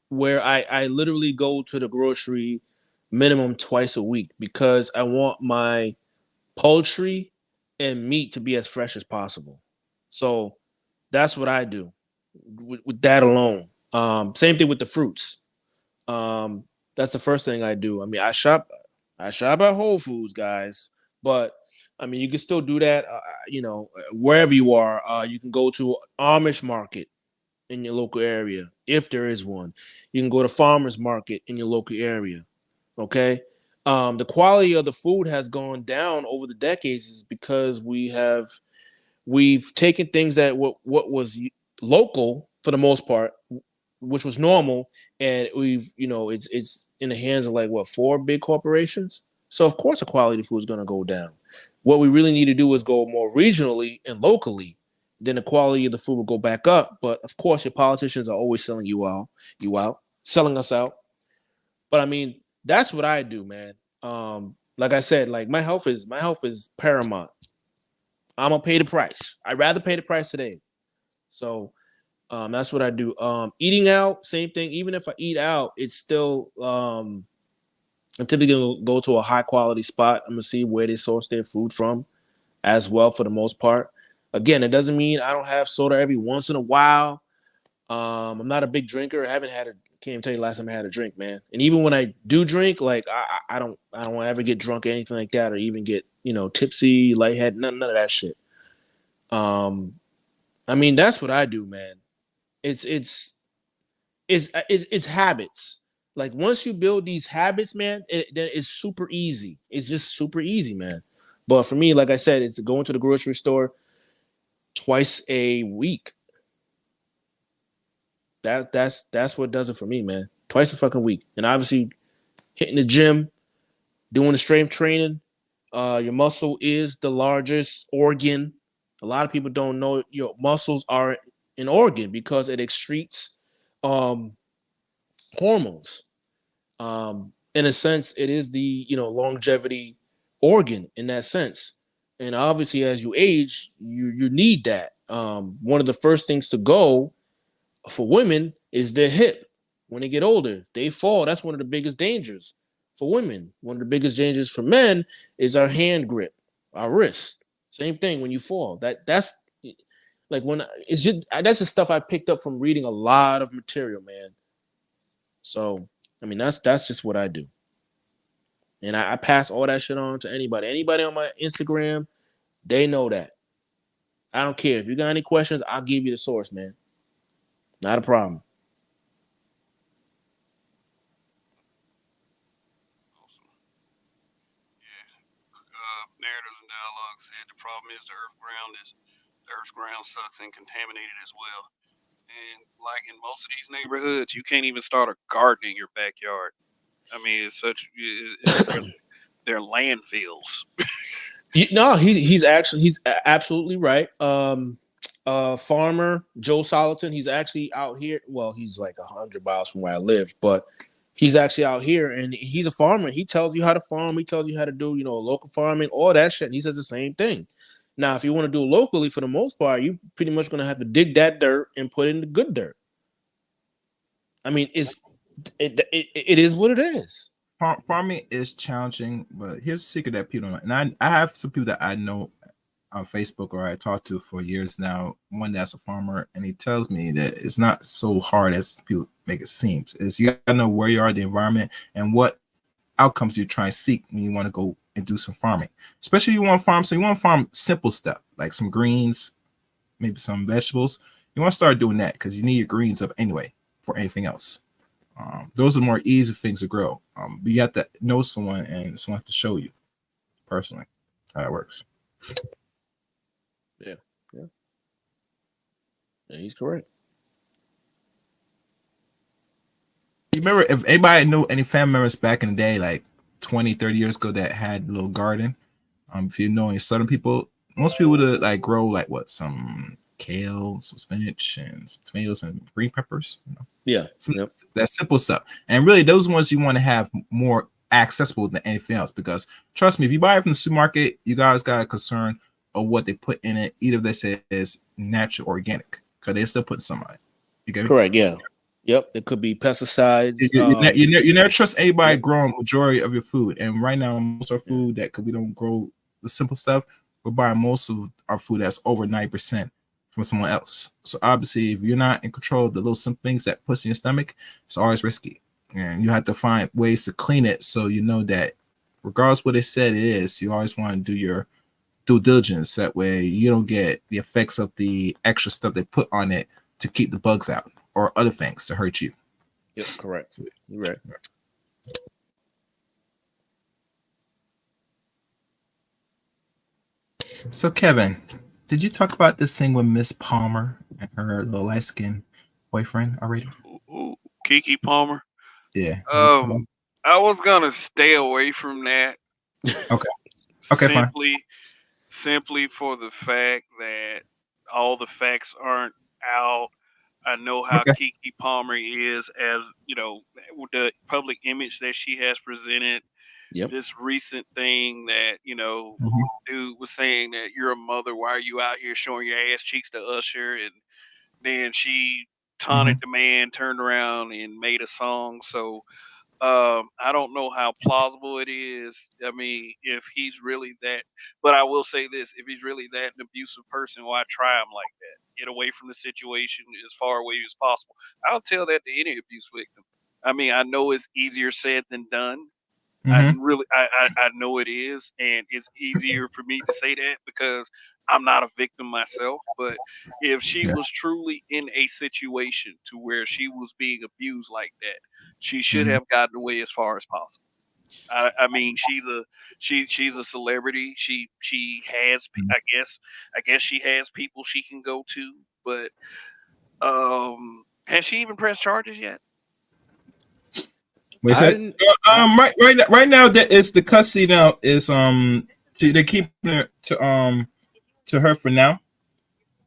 where I literally go to the grocery minimum twice a week because I want my poultry and meat to be as fresh as possible. So that's what I do with that alone. Same thing with the fruits. Um, that's the first thing I do. I mean, I shop at Whole Foods, guys, but I mean, you can still do that. Wherever you are, you can go to Amish market in your local area if there is one. You can go to farmers market in your local area. Okay. The quality of the food has gone down over the decades is because we've taken things that what was local for the most part, which was normal, and it's in the hands of like what, four big corporations. So of course the quality of food is going to go down. What we really need to do is go more regionally and locally. Then the quality of the food will go back up. But of course, your politicians are always selling selling us out. But I mean, that's what I do, man. Like I said, like my health is paramount. I'm gonna pay the price. I'd rather pay the price today. So that's what I do. Eating out, same thing. Even if I eat out, it's still I'm typically gonna go to a high quality spot. I'm gonna see where they source their food from as well for the most part. Again, it doesn't mean I don't have soda every once in a while. I'm not a big drinker. I haven't had a can't even tell you the last time I had a drink, man. And even when I do drink, like I don't ever get drunk or anything like that, or even get tipsy, lightheaded, none of that shit. Um, I mean that's what I do, man. It's habits. Like once you build these habits, man, then it's super easy. It's just super easy, man. But for me, like I said, it's going to the grocery store twice a week. That's what does it for me, man. Twice a fucking week, and obviously hitting the gym, doing the strength training. Your muscle is the largest organ. A lot of people don't know your muscles are an organ because it excretes um, hormones. In a sense, it is the longevity organ in that sense. And obviously, as you age, you need that. One of the first things to go for women is their hip. When they get older, they fall. That's one of the biggest dangers for women. One of the biggest dangers for men is our hand grip, our wrist. Same thing when you fall. That's like when it's just that's the stuff I picked up from reading a lot of material, man. So I mean that's just what I do. And I pass all that shit on to anybody. Anybody on my Instagram, they know that. I don't care. If you got any questions, I'll give you the source, man. Not a problem. Awesome. Yeah. Narratives and dialogue said the problem is the earth's ground sucks and contaminated as well. And like in most of these neighborhoods, you can't even start a garden in your backyard. I mean, they're landfills. No, he's absolutely right. Farmer Joe Soliton, he's actually out here. Well, he's like 100 miles from where I live, but he's actually out here, and he's a farmer. He tells you how to farm. He tells you how to do local farming, all that shit. And he says the same thing. Now, if you want to do it locally, for the most part, you pretty much gonna have to dig that dirt and put in the good dirt. I mean, it is what it is. Farming is challenging, but here's a secret that people don't know. And I have some people that I know on Facebook or I talked to for years now. One that's a farmer, and he tells me that it's not so hard as people make it seem. Is you gotta know where you are, the environment, and what outcomes you try and seek when you want to go and do some farming. Especially if you want to farm, so you want to farm simple stuff like some greens, maybe some vegetables. You want to start doing that because you need your greens up anyway for anything else. Those are more easy things to grow. But you have to know someone and someone has to show you personally how it works. Yeah, yeah, yeah. He's correct. You remember if anybody knew any family members back in the day, like 20, 30 years ago, that had a little garden? If you know any southern people, most people would like grow like what, some kale, some spinach, and some tomatoes and green peppers. You know, Yeah, some yep. that simple stuff. And really, those ones you want to have more accessible than anything else. Because trust me, if you buy it from the supermarket, you guys got a concern of what they put in it. Either they say it's natural, or organic, because they still put some on it. You get me? Correct. Yeah. Yep. It could be pesticides. You never trust anybody Yep. growing majority of your food. And right now, most of our Yeah. food that, because we don't grow the simple stuff, we're buying most of our food that's over 90% from someone else. So obviously, if you're not in control of the little simple things that puts in your stomach, it's always risky. And you have to find ways to clean it so you know that regardless what they said it is, you always want to do your due diligence. That way you don't get the effects of the extra stuff they put on it to keep the bugs out or other things to hurt you. Yep. Correct. You're right. So Kevin, did you talk about this thing with Miss Palmer and her little light skinned boyfriend already? Ooh, Keke Palmer. Yeah. I was gonna stay away from that Okay. Okay, fine. simply for the fact that all the facts aren't out. I know how Okay. Keke Palmer is, as you know, with the public image that she has presented. Yep. This recent thing that Mhm. dude was saying that you're a mother. Why are you out here showing your ass cheeks to Usher? And then she taunted Mhm. the man, turned around and made a song. So I don't know how plausible it is. I mean, if he's really that, but I will say this: if he's really that an abusive person, why try him like that? Get away from the situation as far away as possible. I'll tell that to any abuse victim. I mean, I know it's easier said than done. Mhm. I know it is, and it's easier for me to say that because I'm not a victim myself. But if she Yeah. was truly in a situation to where she was being abused like that, she should Mhm. have gotten away as far as possible. I mean, she's a celebrity. She has, Mhm. I guess she has people she can go to. But has she even pressed charges yet? Wait, I so didn't. I right now that is the custody now is they're keeping it to her for now,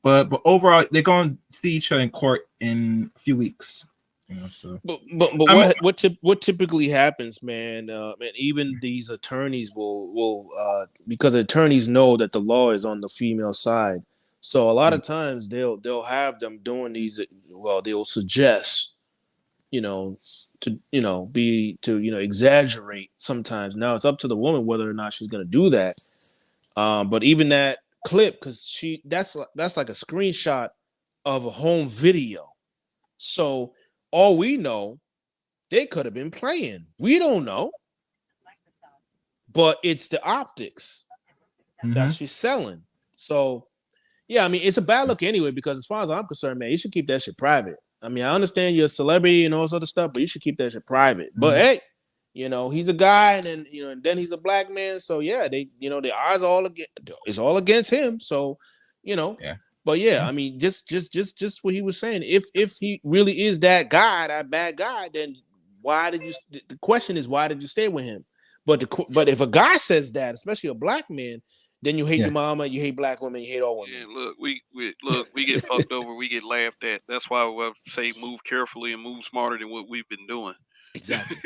but overall they're going to see each other in court in a few weeks. You know, so but I'm what typically happens, man? And even these attorneys will because attorneys know that the law is on the female side, so a lot of times they'll have them doing these. Well, they'll suggest, you know, to be to exaggerate sometimes. Now it's up to the woman whether or not she's going to do that. But even that clip, because that's like a screenshot of a home video. So all we know, they could have been playing. We don't know, but it's the optics that Mhm. she's selling. So yeah, I mean, it's a bad look anyway, because as far as I'm concerned, man, you should keep that shit private. I mean, I understand you're a celebrity and all this other stuff, but you should keep that shit private. But Mhm. hey, he's a guy, and then and then he's a black man. So yeah, they the eyes are all against, it's all against him. So, you know, Yeah. but yeah, I mean, just what he was saying. If he really is that guy, that bad guy, then why did you? The question is, why did you stay with him? But if a guy says that, especially a black man, then you hate Yeah. your mama, you hate black women, you hate all women. Yeah, look, we get fucked over, we get laughed at. That's why we say move carefully and move smarter than what we've been doing. Exactly.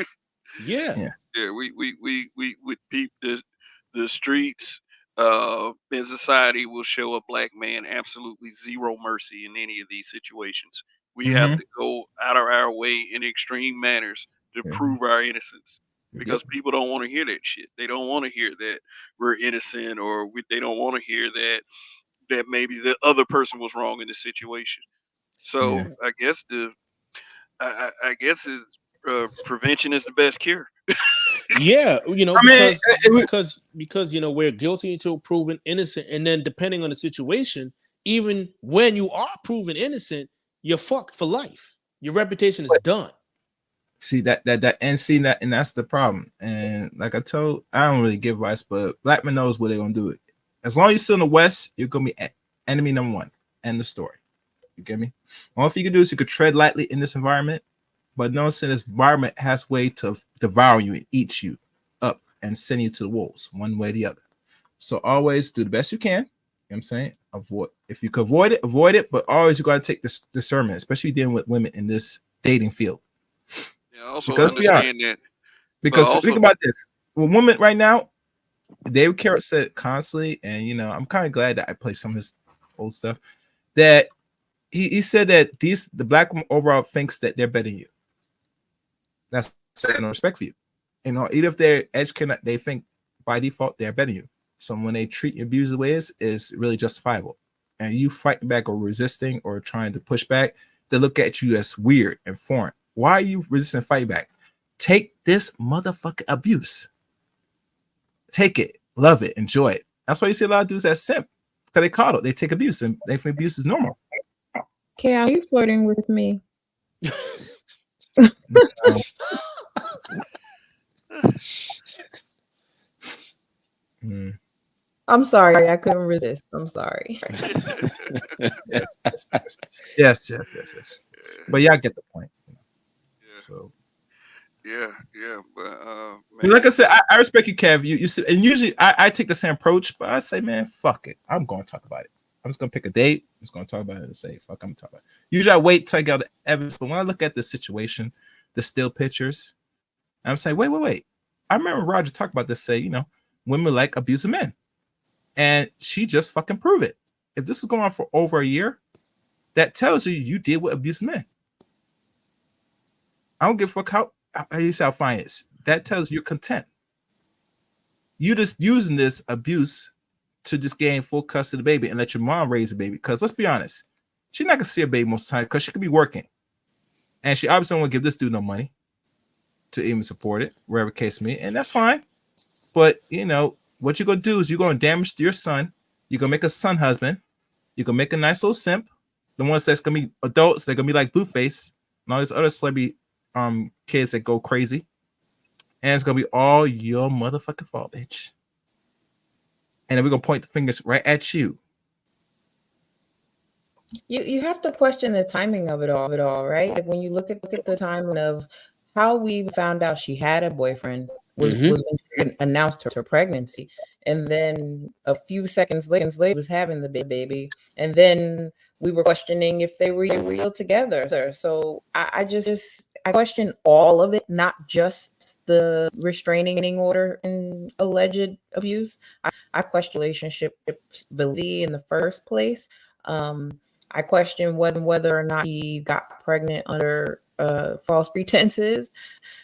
Yeah. Yeah. Yeah, we peep the streets. In society will show a black man absolutely zero mercy in any of these situations. We have Mhm. to go out of our way in extreme manners to prove our innocence. Because people don't want to hear that shit. They don't want to hear that we're innocent, or they don't want to hear that maybe the other person was wrong in the situation. So Yeah. I guess I guess prevention is the best cure. Yeah, I mean, because we're guilty until proven innocent, and then depending on the situation, even when you are proven innocent, you're fucked for life. Your reputation is done. see and that's the problem. And like I told, I don't really give advice, but black men knows where they're gonna do it. As long as you're still in the West, you're gonna be enemy number one. End the story. You get me? All you can do is you could tread lightly in this environment, but notice this environment has a way to devour you and eat you up and send you to the wolves, one way or the other. So always do the best you can. You know what I'm saying? Avoid, if you can avoid it, but always you gotta take this discernment, especially dealing with women in this dating field. Yeah, also Because be understand honest, that, but because think also about this. With women right now, David Carrot said constantly, and I'm kind of glad that I played some of his old stuff. That he said that the black woman overall thinks that they're better than you. That's saying no respect for you. Even if they're edge cannot, they think by default they're better than you. So when they treat you abuse the way is really justifiable. And you fighting back or resisting or trying to push back, they look at you as weird and foreign. Why are you resisting fight back? Take this motherfucking abuse. Take it, love it, enjoy it. That's why you see a lot of dudes that simp because they caught it. They take abuse and they think abuse is normal. Okay, are you flirting with me? I'm sorry, I couldn't resist. I'm sorry. Yes. But yeah, I get the point. yeah, So, but but like man, I said, I respect you, Kev. You see, and usually I take the same approach, but I say, man, fuck it. I'm going to talk about it. I'm just gonna pick a date. I'm just gonna talk about it and say, fuck, I'm gonna talk about it. Usually I wait till I get all the evidence, but when I look at the situation, the still pictures, I'm saying, wait. I remember Roger talked about this, say, women like abusive men. And she just fucking proved it. If this is going on for over a year, that tells you deal with abusive men. I don't give a fuck how you say how fine it is. That tells you're content. You just using this abuse to just gain full custody of the baby and let your mom raise the baby. Because let's be honest, she's not gonna see her baby most of the time because she could be working. And she obviously don't want to give this dude no money to even support it, wherever case may be, and that's fine. But what you're gonna do is you're gonna damage your son. You're gonna make a son husband. You're gonna make a nice little simp. The ones that's gonna be adults, they're gonna be like Blueface and all these other celebrity kids that go crazy. And it's gonna be all your motherfucking fault, bitch. And then we're gonna point the fingers right at you. You have to question the timing of it all, right? Like when you look at the timeline of how we found out she had a boyfriend was when she announced her pregnancy, and then a few seconds later was having the baby, and then we were questioning if they were real together. So I question all of it, not just the restraining order and alleged abuse. I question relationship validity in the first place. I question whether or not he got pregnant under false pretenses.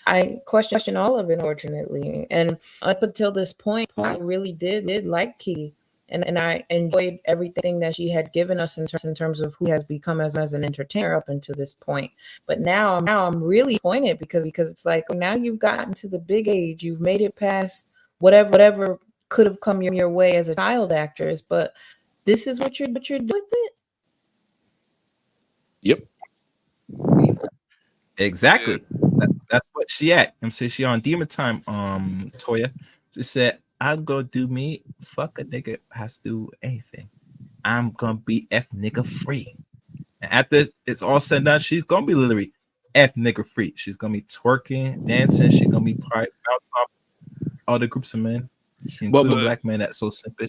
I question all of it, unfortunately. And up until this point, I really did like Keke. And I enjoyed everything that she had given us in terms of who has become as an entertainer up until this point. But now I'm really pointed because it's like now you've gotten to the big age, you've made it past whatever could have come your way as a child actress, but this is what you're doing with it. Yep. Exactly. That's what she at. I'm saying she on demon time. Toya. She said, "I'm gonna do me. Fuck a nigga has to do anything. I'm gonna be F nigga free." And after it's all said and done, she's gonna be literally F nigga free. She's gonna be twerking, dancing. She's gonna be probably bounce off other groups of men, including But black men that's so simple.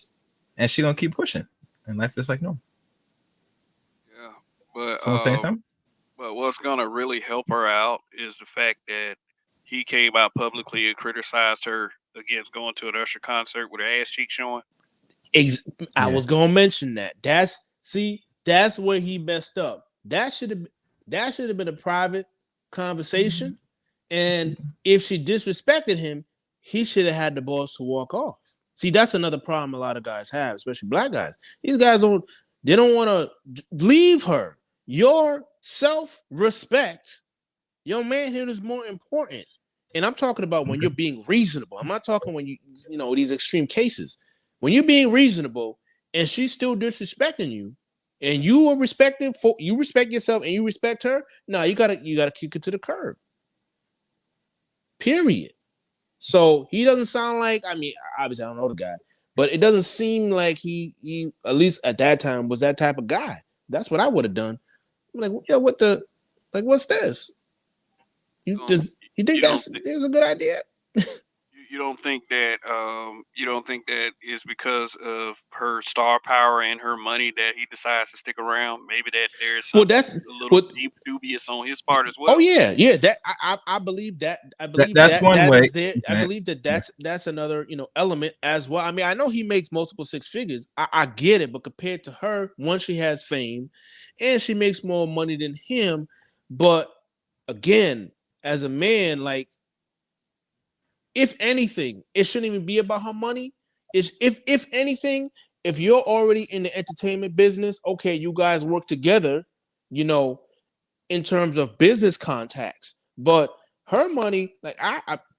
And she's gonna keep pushing. And life is like no. yeah, but Someone saying something? but what's gonna really help her out is the fact that he came out publicly and criticized her against going to an Usher concert with her ass cheek showing. I was gonna mention that. That's where he messed up. That should have That should have been a private conversation. And if she disrespected him, he should have had the balls to walk off. See, that's another problem a lot of guys have, especially black guys. These guys don't want to leave her. Your self-respect, your manhood is more important. And I'm talking about when you're being reasonable. I'm not talking when you these extreme cases. When you're being reasonable and she's still disrespecting you, and you are respecting you respect yourself and you respect her, no, you gotta kick it to the curb. Period. So he doesn't sound like, I mean, obviously I don't know the guy, but it doesn't seem like he at least at that time was that type of guy. That's what I would have done. I'm like, yeah, what's this? You think that's a good idea? You don't think that is because of her star power and her money that he decides to stick around? Maybe that there's something a little dubious on his part as well. Oh yeah. That I believe that. I believe that's one that way. is there. I believe that's another element as well. I mean, I know he makes multiple six figures. I get it, but compared to her, one, she has fame, and she makes more money than him. But again, as a man, like, if anything, it shouldn't even be about her money. If anything, if you're already in the entertainment business, okay, you guys work together, in terms of business contacts. But her money, like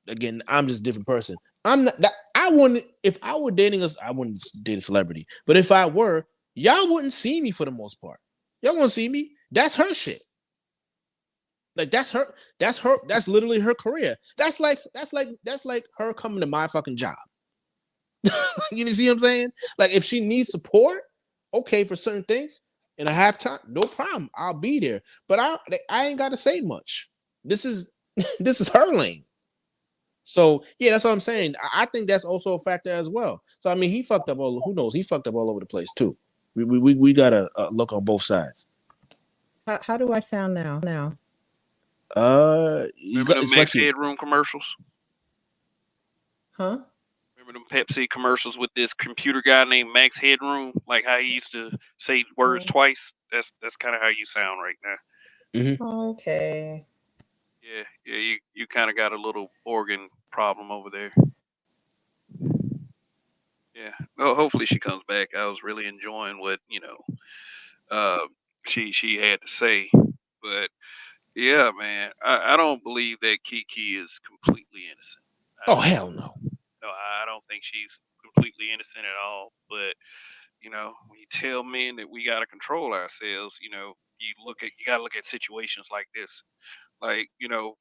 again, I'm just a different person. I'm not that I wouldn't, if I were dating us, I wouldn't date a celebrity. But if I were, y'all wouldn't see me for the most part. Y'all won't see me. That's her shit. Like that's literally her career. That's like her coming to my fucking job. You see what I'm saying? Like, if she needs support, okay, for certain things, and I have time, no problem, I'll be there. But I ain't got to say much. This is her lane. So yeah, that's what I'm saying. I think that's also a factor as well. So I mean, he fucked up all. Who knows? He fucked up all over the place too. We gotta look on both sides. How do I sound now? Remember the Max Headroom commercials? Huh? Remember them Pepsi commercials with this computer guy named Max Headroom? Like how he used to say words twice? That's kind of how you sound right now. Mm-hmm. Okay. Yeah, you kind of got a little organ problem over there. Yeah. Well, hopefully she comes back. I was really enjoying what, she had to say. But yeah, man, I don't believe that Keke is completely innocent. Oh, hell no. No, I don't think she's completely innocent at all. But when you tell men that we gotta control ourselves, you gotta look at situations like this. Like,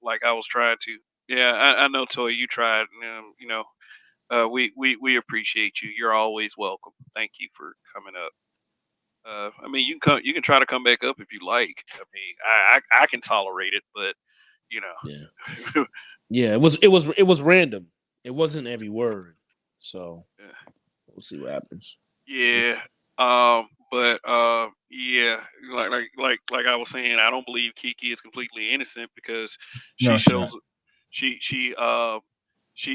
like I was trying to. Yeah, I know, Toy, you tried. We appreciate you. You're always welcome. Thank you for coming up. I mean, you can try to come back up if you like. I mean, I can tolerate it, but yeah, yeah. It was random. It wasn't every word. So we'll see what happens. Yeah. But yeah, like I was saying, I don't believe Keke is completely innocent because she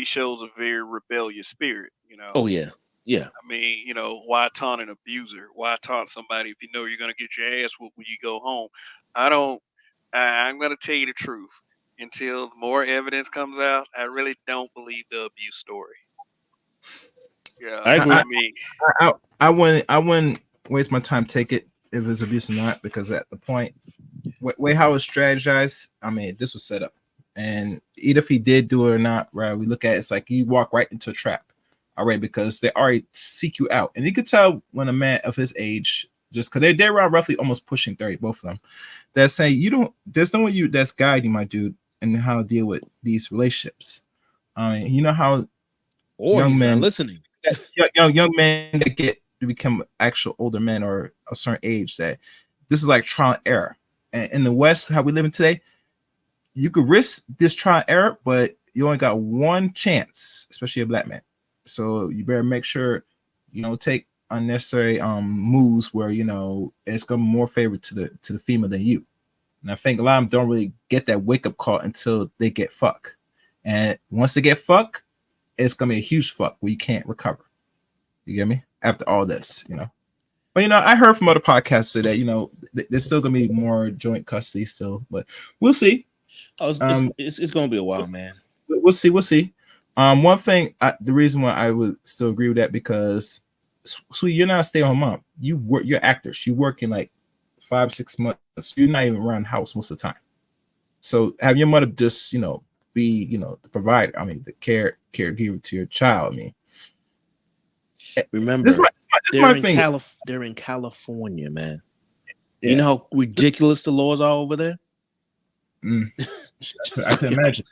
shows a very rebellious spirit. Oh yeah. Yeah. I mean, why taunt an abuser? Why taunt somebody if you know you're gonna get your ass whooped when you go home? I'm gonna tell you the truth. Until more evidence comes out, I really don't believe the abuse story. Yeah, I agree. I wouldn't waste my time take it if it's abuse or not, because at the point way how it was strategized, I mean, this was set up, and either if he did do it or not, right? We look at it's like you walk right into a trap. All right, because they already seek you out, and you could tell when a man of his age, just because they're around roughly almost pushing 30, both of them, that's saying there's no one that's guiding my dude and how to deal with these relationships. I mean, you know how young men listening, young men that get to become actual older men or a certain age, that this is like trial and error. And in the West, how we live in today, you could risk this trial and error, but you only got one chance, especially a black man. So you better make sure you don't take unnecessary moves where it's gonna be more favor to the female than you. And I think a lot of them don't really get that wake up call until they get fucked. And once they get fucked, it's gonna be a huge fuck where you can't recover. You get me? After all this, But I heard from other podcasts say that there's still gonna be more joint custody still, but we'll see. Oh, it's gonna be a while, man. We'll see. We'll see. One thing, the reason why I would still agree with that because, sweet, you're not a stay-at-home mom. You're actors. You work in like 5-6 months. You're not even around the house most of the time. So have your mother just be the provider. I mean the caregiver to your child. I mean, remember this is my thing. They're in California, man. Yeah. You know how ridiculous the laws are over there. I can imagine.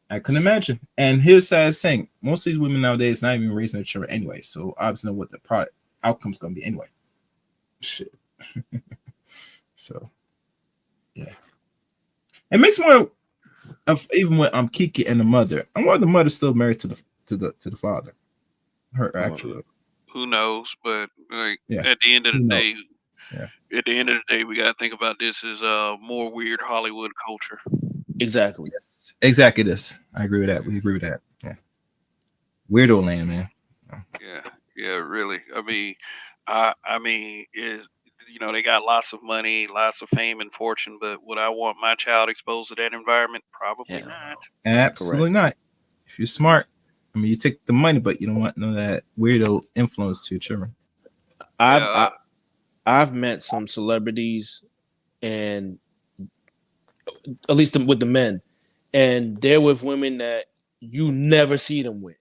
I couldn't imagine. And here's the sad thing: most of these women nowadays not even raising their children anyway. So obviously know what the product outcome's gonna be anyway. Shit. So yeah, it makes more of even when I'm Keke and the mother. I wonder the mother's still married to the father. Her actually. Who knows? But like Yeah. at the end of the day, Yeah. At the end of the day, we gotta think about this as more weird Hollywood culture. Exactly. Yes. Exactly this. I agree with that. We agree with that. Yeah. Weirdo land, man. Yeah, really. I mean, is they got lots of money, lots of fame and fortune, but would I want my child exposed to that environment? Probably Yeah. not. Absolutely not. If you're smart, I mean, you take the money, but you don't want none of that weirdo influence to your children. I've met some celebrities, and at least with the men, and they're with women that you never see them with.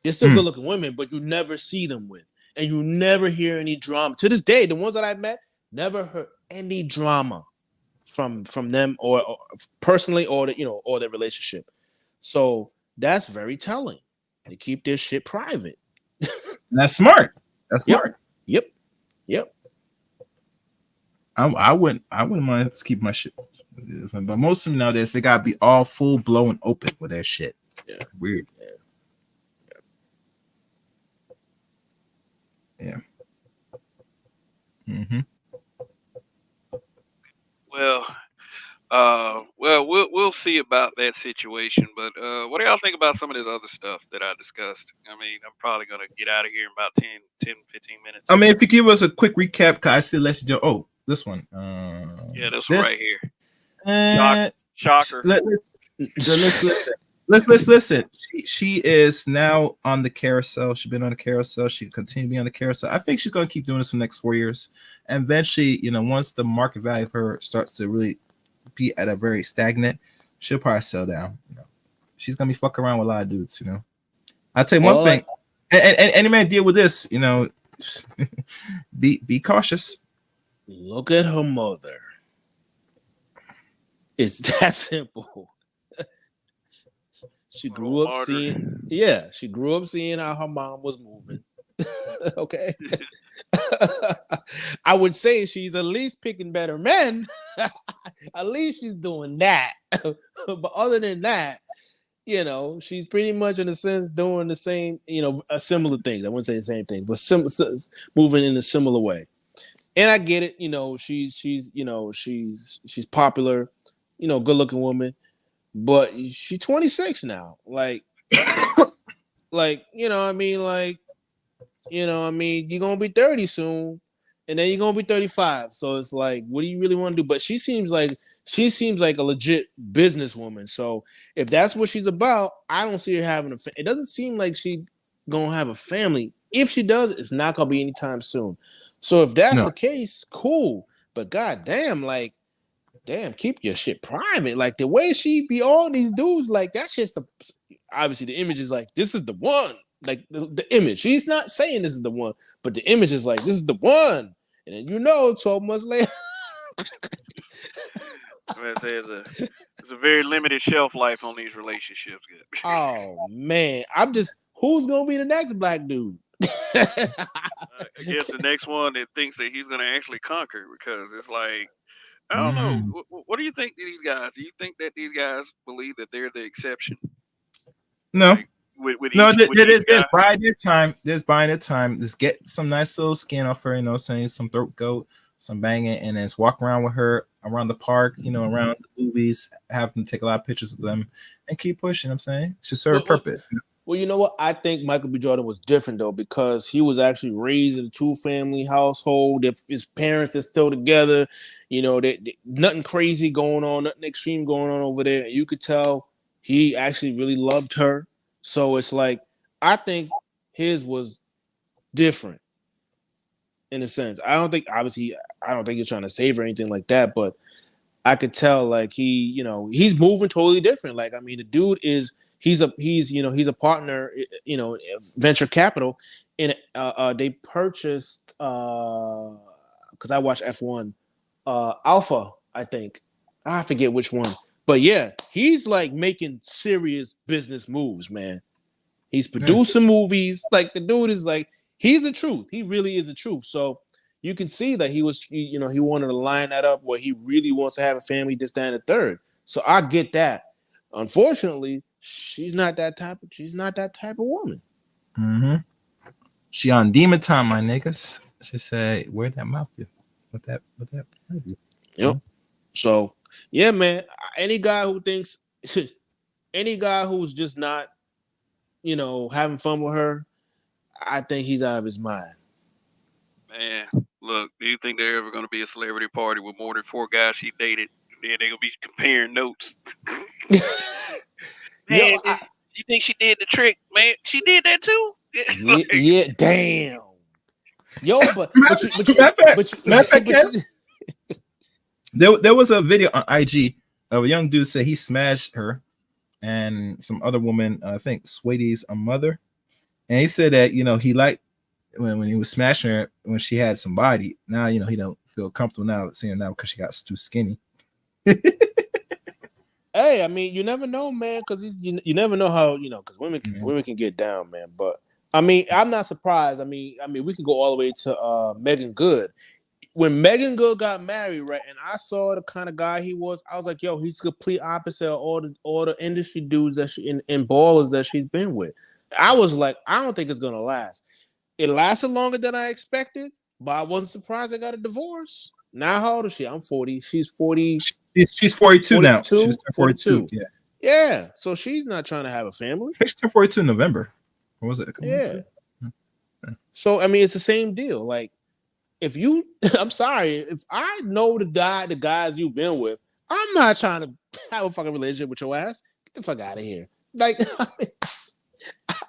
They're still good looking women, but you never see them with, and you never hear any drama. To this day, the ones that I met, never heard any drama from them or personally or or their relationship. So that's very telling. They keep their shit private. That's smart. That's smart. Yep. I wouldn't mind to keep my shit, but most of them nowadays they gotta be all full blown open with that shit. Yeah, weird. Yeah. Mm-hmm. Well, we'll see about that situation. But what do y'all think about some of this other stuff that I discussed? I mean, I'm probably gonna get out of here in about 15 minutes. I mean, if you give us a quick recap, cause I see let's do. Oh, this one. Yeah, this one right here. Shocker. Let's listen. She is now on the carousel. She's been on the carousel. She continue to be on the carousel. I think she's going to keep doing this for the next 4 years. And eventually, once the market value of her starts to really be at a very stagnant, she'll probably sell down. She's going to be fucking around with a lot of dudes. I'll tell you one thing. And any man deal with this, be cautious. Look at her mother. It's that simple. She grew up seeing how her mom was moving. Okay. I would say she's at least picking better men. At least she's doing that. But other than that, she's pretty much in a sense doing the same, a similar thing. I wouldn't say the same thing, but moving in a similar way. And I get it, she's popular, good looking woman. But she's 26 now. Like, you're gonna be 30 soon, and then you're gonna be 35. So it's like, what do you really want to do? But she seems like a legit businesswoman. So if that's what she's about, I don't see her having it doesn't seem like she gonna have a family. If she does, it's not gonna be anytime soon. So if that's the case, cool. But goddamn, keep your shit private. Like the way she be all these dudes, like that's just obviously the image is like this is the one. Like the image. She's not saying this is the one, but the image is like this is the one. And then 12 months later. I'm gonna say it's a very limited shelf life on these relationships. Oh man. Who's gonna be the next black dude? I guess the next one that thinks that he's gonna actually conquer because it's like I don't know. What do you think of these guys? Do you think that these guys believe that they're the exception? No. With There's buying their time. There's buying their time. Just get some nice little skin off her, saying some throat goat, some banging, and then just walk around with her around the park, around the movies, have them take a lot of pictures of them and keep pushing. I'm saying to serve a purpose. Well, you know what? I think Michael B. Jordan was different though because he was actually raised in a two-family household. If his parents are still together, nothing crazy going on, nothing extreme going on over there. And you could tell he actually really loved her. So it's like I think his was different in a sense. I don't think he's trying to save her or anything like that, but I could tell like he's moving totally different. Like I mean, the dude he's a partner, venture capital, and they purchased because I watch F1, Alpha, I think. I forget which one, but yeah, he's like making serious business moves, man. He's producing movies. Like the dude is like he's the truth. He really is the truth. So you can see that he wanted to line that up where he really wants to have a family, this, that, and the third. So I get that. Unfortunately, she's not that type of woman. Mm-hmm. She on demon time, my niggas. She said, "Where'd that mouth do? What that? Yep. So yeah, man. Any guy who thinks, any guy who's just not, having fun with her, I think he's out of his mind. Man, look, do you think there's ever going to be a celebrity party with more than 4 guys she dated? And then they're going to be comparing notes. Man, you think she did the trick, man? She did that too? Yeah, damn. Yo, but there was a video on IG of a young dude said he smashed her and some other woman, I think Sweetie's mother, and he said that he liked when he was smashing her when she had some body. Now he don't feel comfortable now seeing her now because she got too skinny. Hey, I mean, you never know, man, because you never know how because women can get down, man. But I mean, I'm not surprised. I mean, we can go all the way to Megan Good. When Megan Good got married, right, and I saw the kind of guy he was, I was like, yo, he's the complete opposite of all the industry dudes that she and ballers that she's been with. I was like, I don't think it's gonna last. It lasted longer than I expected, but I wasn't surprised I got a divorce. Now how old is she? I'm 40. She's 40. She's 42 now. She's 42. Yeah. Yeah. So she's not trying to have a family. She's 42 in November. What was it? Yeah. So I mean, it's the same deal. Like, if you, I'm sorry, if I know the guys you've been with, I'm not trying to have a fucking relationship with your ass. Get the fuck out of here. Like,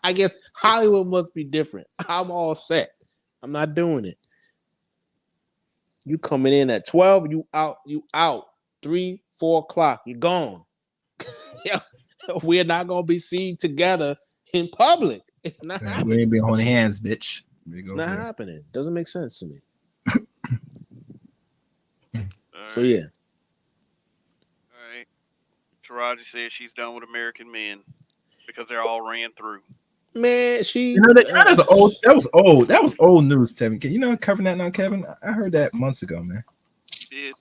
I guess Hollywood must be different. I'm all set. I'm not doing it. You coming in at 12, you out. 3, 4 o'clock, you're gone. We're not gonna be seen together in public. It's not happening. We ain't be holding hands, bitch. It's not happening. Doesn't make sense to me. So right. yeah. All right. Taraji says she's done with American men because they're all ran through. Man, that was old news, Kevin. You know covering that now, Kevin? I heard that months ago, man. You did.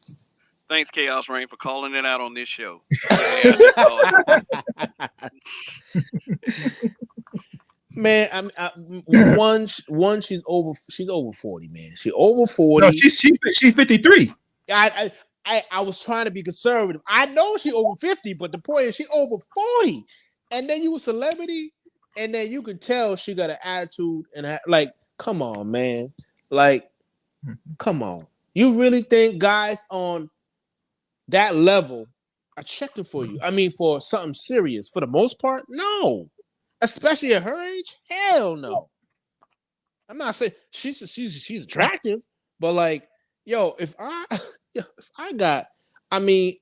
Thanks, Chaos Rain, for calling it out on this show. Man, one she's over 40, man. She's over 40. No, she's 53. I was trying to be conservative. I know she over 50, but the point is she over 40. And then you a celebrity, and then you can tell she got an attitude and like, come on, man. Like, come on. You really think guys on that level are checking for you? I mean, for something serious, for the most part, no. Especially at her age, hell no. I'm not saying she's attractive, but like, if I got, I mean,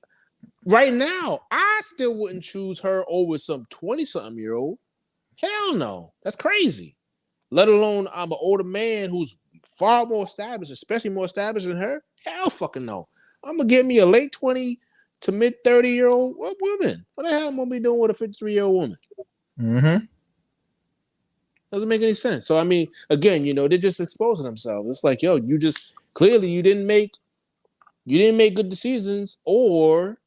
right now, I still wouldn't choose her over some 20-something-year-old. Hell no, that's crazy. Let alone I'm an older man who's far more established, especially more established than her. Hell fucking no. I'm gonna get me a late 20 to mid 30-year-old woman. What the hell am I gonna be doing with a 53-year-old woman? Mm-hmm. Doesn't make any sense. So I mean, again, they're just exposing themselves. It's like, yo, you just clearly you didn't make good decisions, or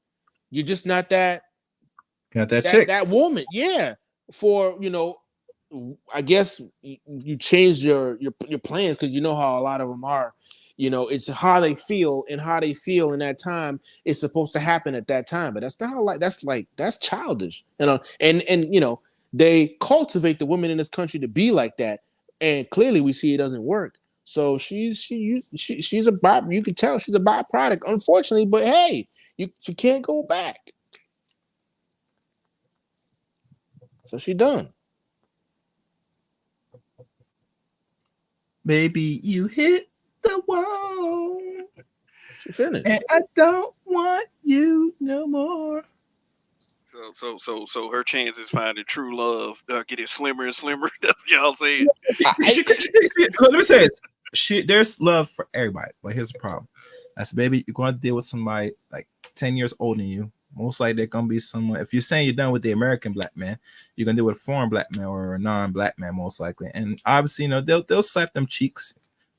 you're just not that chick. That woman. Yeah. For I guess you changed your plans because you know how a lot of them are. It's how they feel, and how they feel in that time is supposed to happen at that time. But that's not how that's childish. And they cultivate the women in this country to be like that, and clearly we see it doesn't work. So she's a by, you can tell she's a byproduct, unfortunately. But hey, she can't go back. So she done. Baby, you hit the wall. She finished. And I don't want you no more. So her chances finding true love getting slimmer and slimmer. That's what y'all saying. Let me say this. There's love for everybody, but here's the problem. I said, baby, you're going to deal with somebody like 10 years older than you. Most likely they're going to be someone. If you're saying you're done with the American black man, you're going to deal with a foreign black man or a non-black man, most likely. And obviously, they'll slap them cheeks.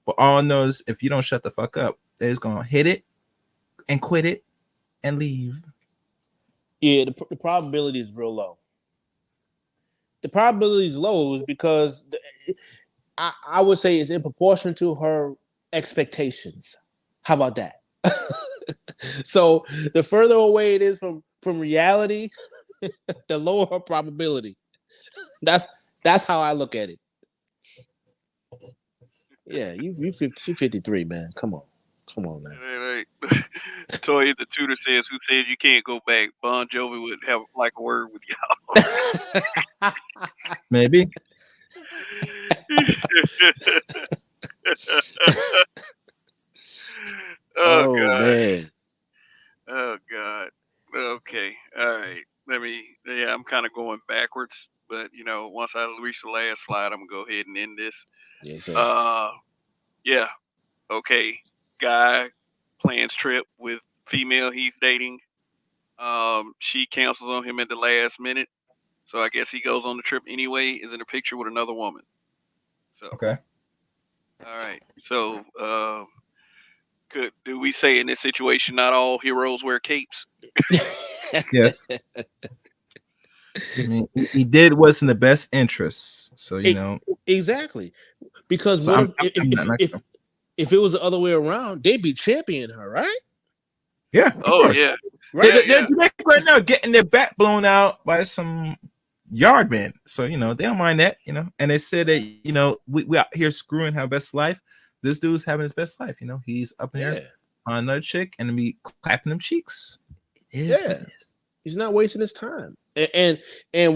But all I know is if you don't shut the fuck up, they're just going to hit it and quit it and leave. Yeah, the probability is real low. The probability is low is because I would say it's in proportion to her expectations. How about that? So the further away it is from reality, the lower her probability. That's how I look at it. Yeah, you 53, man. Come on, man. Toya the tutor says, "Who says you can't go back?" Bon Jovi would have like a word with y'all. Maybe. Oh God. Man. Oh God. Okay. All right. I'm kind of going backwards, but once I reach the last slide, I'm gonna go ahead and end this. Yes, sir. Yeah. Okay. Guy plans trip with female he's dating. She cancels on him at the last minute, so I guess he goes on the trip anyway. Is in a picture with another woman. So Okay. All right. So do we say in this situation not all heroes wear capes? Yes. I mean, he did what's in the best interest. So exactly. Because so what if it was the other way around, they'd be championing her, right? Yeah. Of course. Yeah. Right. They're Jamaica right now getting their back blown out by some yard men. So they don't mind that. And they said that we out here screwing her best life. This dude's having his best life. He's up in here on another chick and be clapping them cheeks. It is what it is. He's not wasting his time. And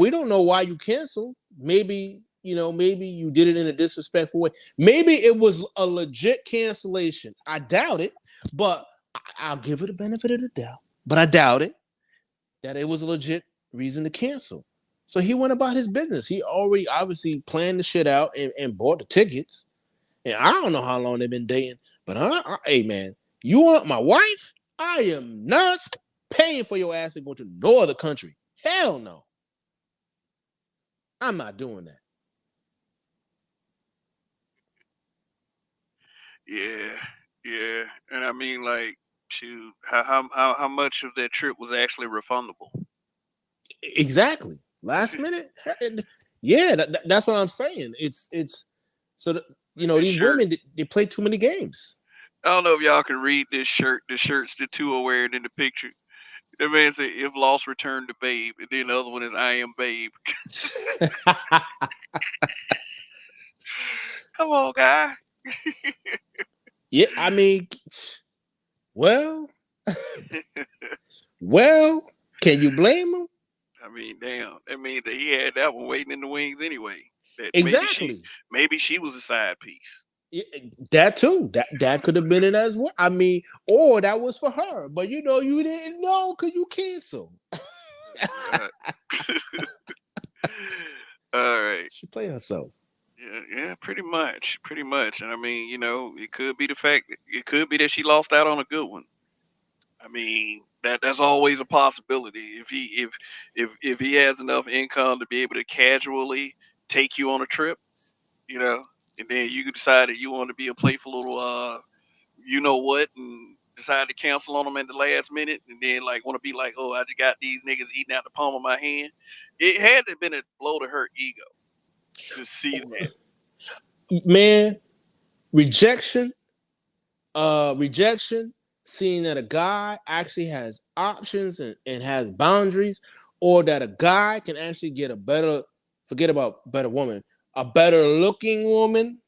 we don't know why you canceled. Maybe you did it in a disrespectful way. Maybe it was a legit cancellation. I doubt it, but I'll give it the benefit of the doubt. But I doubt it that it was a legit reason to cancel. So he went about his business. He already obviously planned the shit out and bought the tickets. And I don't know how long they've been dating, but hey man, you want my wife? I am not paying for your ass and go to no other country. Hell no. I'm not doing that. Yeah. And I mean, like, shoot, how much of that trip was actually refundable? Exactly. Last minute. Yeah, that's what I'm saying. It's so that, these women they play too many games. I don't know if y'all can read this shirt. The shirts the two are wearing in the picture. The man said, "If lost, return to babe," and then the other one is "I am babe." Come on, guy. Yeah, I mean, well, can you blame him? I mean, damn. That means that he had that one waiting in the wings anyway. That Exactly. Maybe she was a side piece. Yeah, that too. That could have been it as well. I mean, or that was for her, but you didn't know because you canceled. All right. She played herself. Yeah, pretty much. And I mean, it could be the fact that it could be that she lost out on a good one. I mean, that's always a possibility. If he has enough income to be able to casually take you on a trip, and then you decide that you want to be a playful little and decide to cancel on them at the last minute, and then like want to be like, oh, I just got these niggas eating out the palm of my hand. It had to have been a blow to her ego to see that. Man, rejection, seeing that a guy actually has options and has boundaries, or that a guy can actually get a better Forget about better woman. A better looking woman.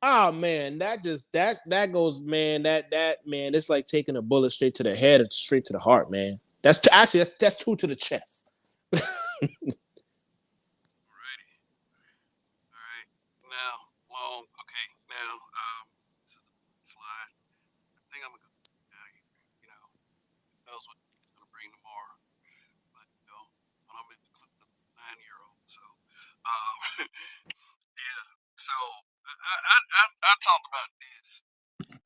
Oh man, that goes, man. That man, it's like taking a bullet straight to the head and straight to the heart, man. That's two to the chest. All right. Now, long. Okay. Now, this is the slide. I think I'm gonna, you know, who knows what it's gonna bring tomorrow. But when I'm including the 9-year-old. So, yeah. So I talked about this.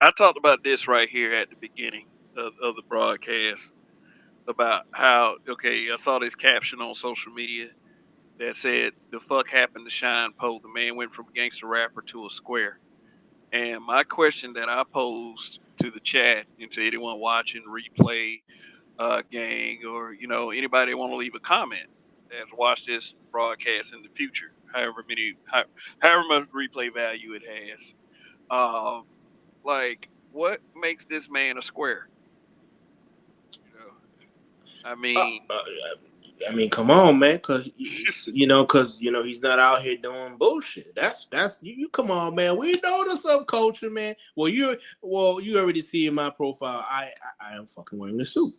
I talked about this right here at the beginning of the broadcast about how okay, I saw this caption on social media that said the fuck happened to Shine Poe? The man went from gangster rapper to a square. And my question that I posed to the chat and to anyone watching replay, gang, or anybody want to leave a comment that watch this broadcast in the future, however much replay value it has. Um, like, what makes this man a square? You know, I mean, I mean, come on, man, because he's not out here doing bullshit. That's you. Come on, man. We know the subculture, man. Well, you already see in my profile. I am fucking wearing a suit.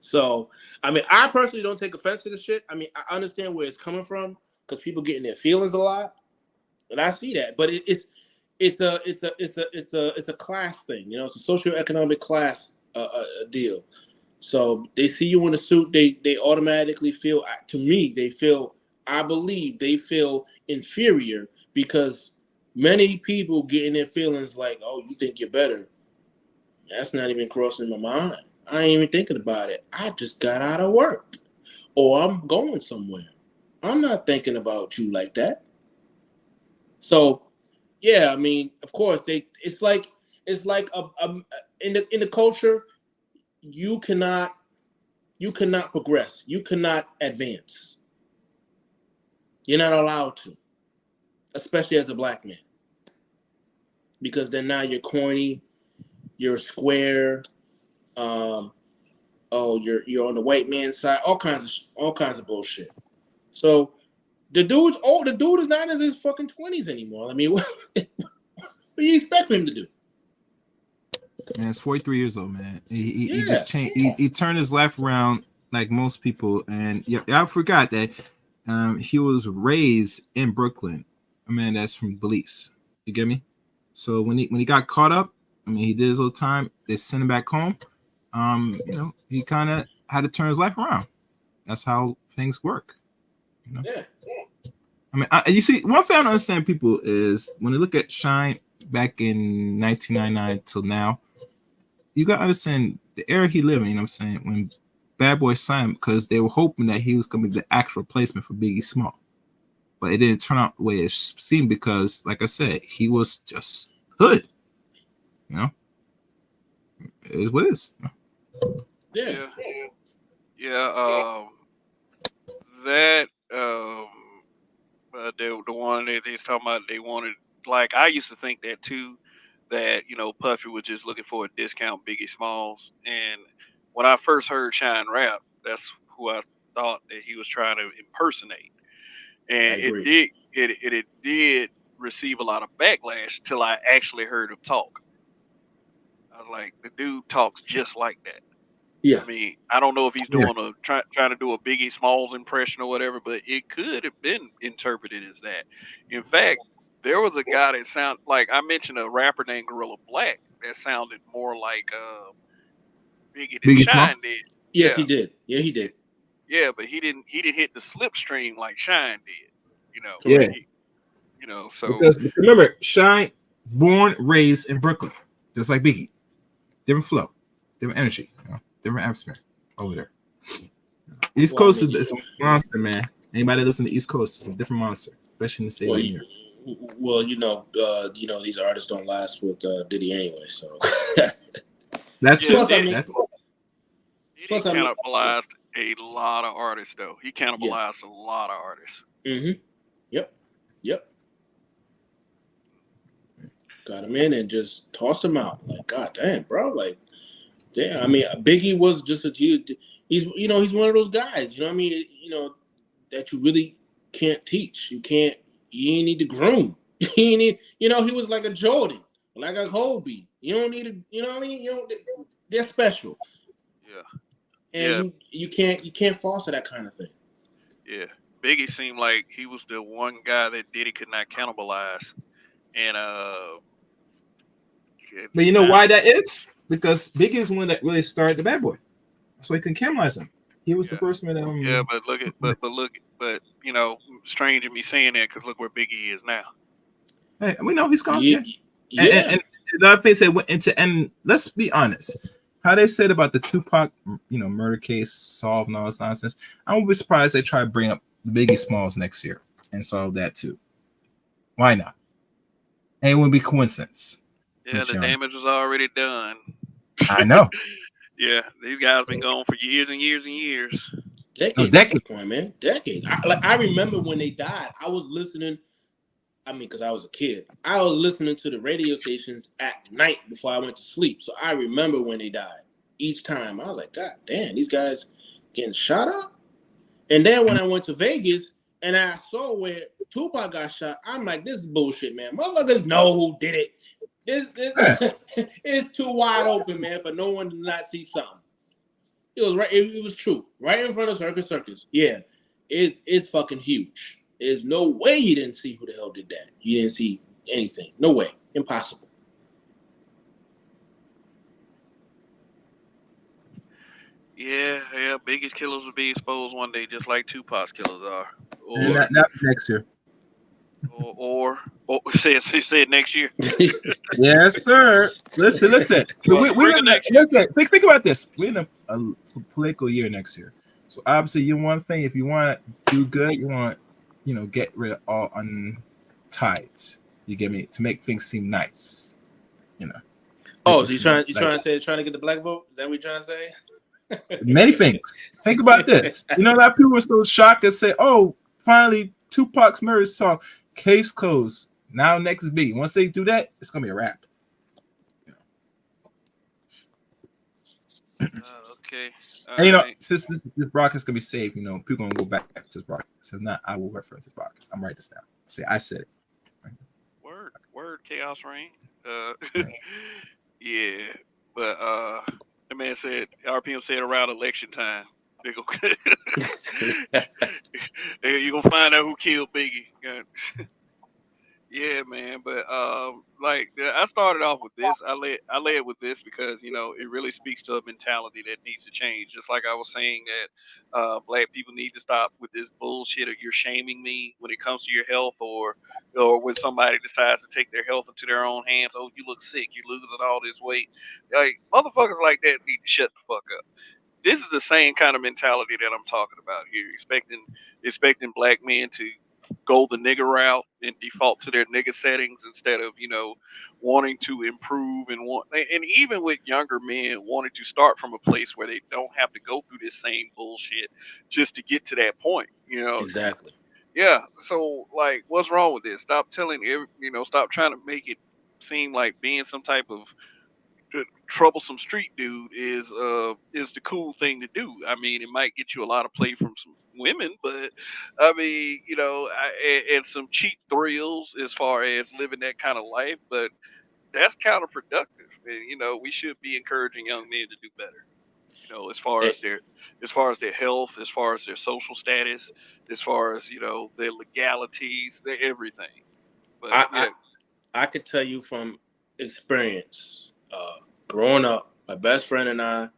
So, I mean, I personally don't take offense to this shit. I mean, I understand where it's coming from because people get in their feelings a lot, and I see that. But it's a class thing. It's a socioeconomic class deal. So they see you in a suit, they automatically feel, to me, I believe they feel inferior because many people get in their feelings like, oh, you think you're better. That's not even crossing my mind. I ain't even thinking about it. I just got out of work or I'm going somewhere. I'm not thinking about you like that. So, yeah, I mean, of course, it's like in the culture, you cannot progress. You cannot advance. You're not allowed to, especially as a black man, because then now you're corny, you're square. You're on the white man's side. All kinds of bullshit. So the dude is not in his fucking 20s anymore. I mean, what do you expect for him to do? Man, he's 43 years old, man. He just changed. He turned his life around like most people. And I forgot that he was raised in Brooklyn. A man that's from Belize. You get me? So when he got caught up, I mean, he did his little time. They sent him back home. He kind of had to turn his life around. That's how things work. Yeah. I mean, you see, one thing I don't understand people is when they look at Shine back in 1999 till now, you gotta understand the era he lived in. You know what I'm saying? When Bad Boy signed him, because they were hoping that he was gonna be the actual replacement for Biggie Small, but it didn't turn out the way it seemed because, like I said, he was just hood. It is what it is. Yeah. yeah. That the one that he's talking about, they wanted, like, I used to think that too, that Puffy was just looking for a discount Biggie Smalls, and when I first heard Shine rap, that's who I thought that he was trying to impersonate, I and agree. it did receive a lot of backlash till I actually heard him talk. I was like, the dude talks just like that. Yeah. I mean, I don't know if he's doing trying to do a Biggie Smalls impression or whatever, but it could have been interpreted as that. In fact, there was a guy that sound like, I mentioned a rapper named Gorilla Black that sounded more like Biggie than Biggie Small. Shine did. Yes, Yeah, he did. Yeah, he did. yeah, but he didn't hit the slipstream like Shine did. Yeah, So because remember, Shine, born, raised in Brooklyn, just like Biggie. Different flow, different energy, different atmosphere over there. East Coast is a monster, man. Anybody that listen to East Coast is a different monster, especially in the city here. Well, these artists don't last with Diddy anyway, so that too. He cannibalized a lot of artists, though. He cannibalized a lot of artists. Mm-hmm. Yep. Got him in and just tossed him out. Like, God damn, bro. Like, damn. I mean, Biggie was just he's one of those guys. You know what I mean? That you really can't teach. You ain't need to groom. You ain't need, he was like a Jordan, like a Kobe. You don't need to, you know what I mean? They're special. Yeah. And Yeah. you can't foster that kind of thing. Yeah. Biggie seemed like he was the one guy that Diddy could not cannibalize. And But you know now, why that is? Because Biggie is one that really started the Bad Boy. That's why he couldn't capitalize him. He was the yeah. first one that Yeah, but look at but strange of me saying that because look where Biggie is now. Hey, we know he's gone. Yeah. Yeah. And the other thing said went into, and let's be honest, how they said about the Tupac, murder case solved and all this nonsense. I won't be surprised they try to bring up the Biggie Smalls next year and solve that too. Why not? And it wouldn't be coincidence. Yeah, the damage was already done. I know. Yeah, these guys been gone for years and years and years. Decades at this point, man. Decades. I remember when they died. I was listening. I mean, because I was a kid, I was listening to the radio stations at night before I went to sleep. So I remember when they died. Each time, I was like, God damn, these guys getting shot up. And then when I went to Vegas and I saw where Tupac got shot, I'm like, this is bullshit, man. Motherfuckers know who did it. This it's too wide open, man, for no one to not see something. It was right. It was true, right in front of Circus. Yeah, it's fucking huge. There's no way you didn't see who the hell did that. You didn't see anything. No way. Impossible. Yeah. Biggest killers will be exposed one day, just like Tupac's killers are. Or not next year. Or say it next year. Yes, sir. Listen. Think about this. We're in a political year next year, so obviously you want thing. If you want to do good, you want get rid of all untieds. You get me, to make things seem nice. Oh, so trying to get the black vote? Is that what you're trying to say? Many things. Think about this. A lot of people were so shocked and say, "Oh, finally, Tupac's murder song, case closed. Now next is B." Once they do that, it's gonna be a wrap. Okay. And since this broadcast gonna be saved, people gonna go back to this broadcast. If not, I will reference this broadcast. I'm writing this down. See, I said it. Word, Chaos Reign. Yeah, but the man said RPM said around election time. You're gonna find out who killed Biggie. Yeah, man. But I started off with this. I led with this because it really speaks to a mentality that needs to change. Just like I was saying that black people need to stop with this bullshit of you're shaming me when it comes to your health, or when somebody decides to take their health into their own hands. Oh, you look sick. You're losing all this weight. Like motherfuckers like that need to shut the fuck up. This is the same kind of mentality that I'm talking about here. Expecting black men to go the nigger route and default to their nigger settings instead of wanting to improve and even with younger men wanting to start from a place where they don't have to go through this same bullshit just to get to that point. Exactly. Yeah. So what's wrong with this? Stop stop trying to make it seem like being some type of troublesome street dude is the cool thing to do. I mean, it might get you a lot of play from some women, but I mean, and some cheap thrills as far as living that kind of life. But that's counterproductive, and we should be encouraging young men to do better. As far as their health, as far as their social status, as far as their legalities, their everything. But yeah. I could tell you from experience, growing up, my best friend and I,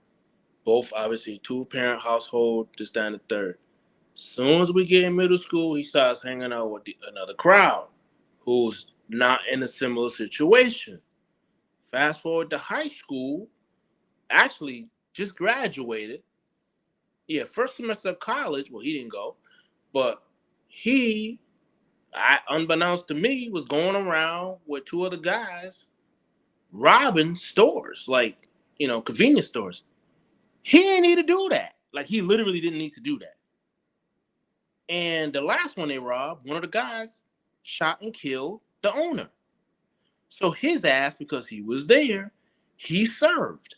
both obviously 2-parent household, this, that, and the third. As soon as we get in middle school, he starts hanging out with another crowd who's not in a similar situation. Fast forward to high school, actually just graduated. Yeah, first semester of college. Well, he didn't go, but unbeknownst to me, was going around with 2 other guys robbing stores, convenience stores. He didn't need to do that. He literally didn't need to do that. And the last one they robbed, one of the guys shot and killed the owner. So his ass, because he was there, he served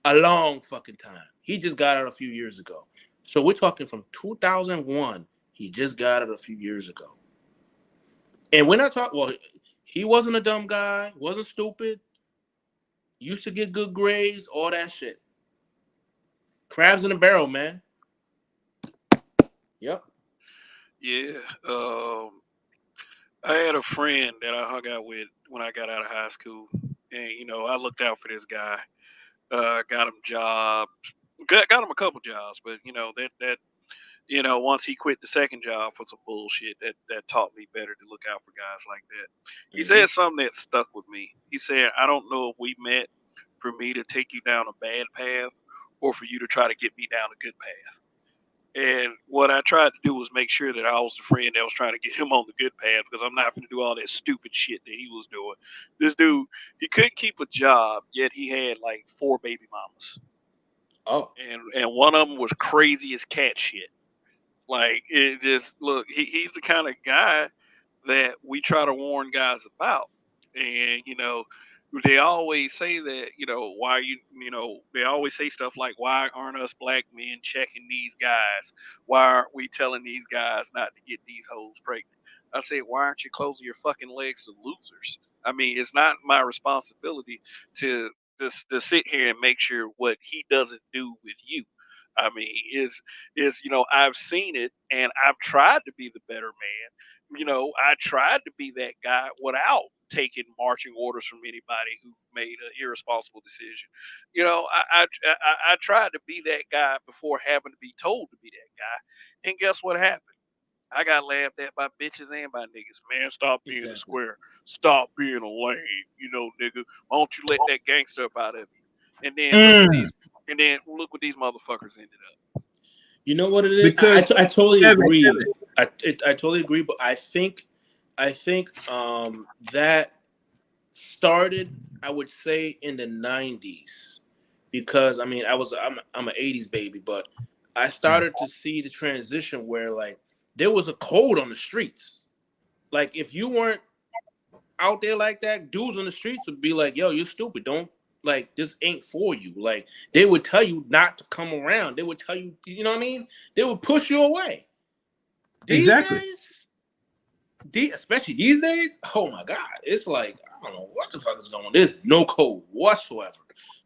a long fucking time. He just got out a few years ago. So we're talking from 2001. He just got it a few years ago. And we're not talking, well, he wasn't a dumb guy, wasn't stupid, used to get good grades, all that shit. Crabs in a barrel, man. Yep. Yeah. I had a friend that I hung out with when I got out of high school, and I looked out for this guy. Got him jobs, got him a couple jobs, but once he quit the second job for some bullshit, that taught me better to look out for guys like that. He Mm-hmm. said something that stuck with me. He said, "I don't know if we met for me to take you down a bad path, or for you to try to get me down a good path." And what I tried to do was make sure that I was the friend that was trying to get him on the good path, because I'm not going to do all that stupid shit that he was doing. This dude, he couldn't keep a job, yet he had like 4 baby mamas, Oh. and one of them was crazy as cat shit. Like, it just look, he's the kind of guy that we try to warn guys about. And they always say that, why they always say stuff like, why aren't us black men checking these guys? Why aren't we telling these guys not to get these hoes pregnant? I said, why aren't you closing your fucking legs to losers? I mean, it's not my responsibility to to sit here and make sure what he doesn't do with you. I mean, I've seen it, and I've tried to be the better man. I tried to be that guy without taking marching orders from anybody who made an irresponsible decision. I tried to be that guy before having to be told to be that guy. And guess what happened? I got laughed at by bitches and by niggas. Man, stop being a Exactly. square. Stop being a lame. Nigga. Why don't you let that gangster up out of you? And then look what Mm, these and then look what these motherfuckers ended up. You know what it is? because I totally Kevin, agree. Kevin, I totally agree, but I think that started, I would say, in the 90s, because I mean I'm an 80s baby, but I started to see the transition where, like, there was a code on the streets. Like, if you weren't out there like that, dudes on the streets would be like, yo, you're stupid, don't, like, this ain't for you. Like, they would tell you not to come around. They would tell you, you know what I mean? They would push you away. These exactly. days, especially these days, oh my God, it's like, I don't know what the fuck is going on. There's no code whatsoever.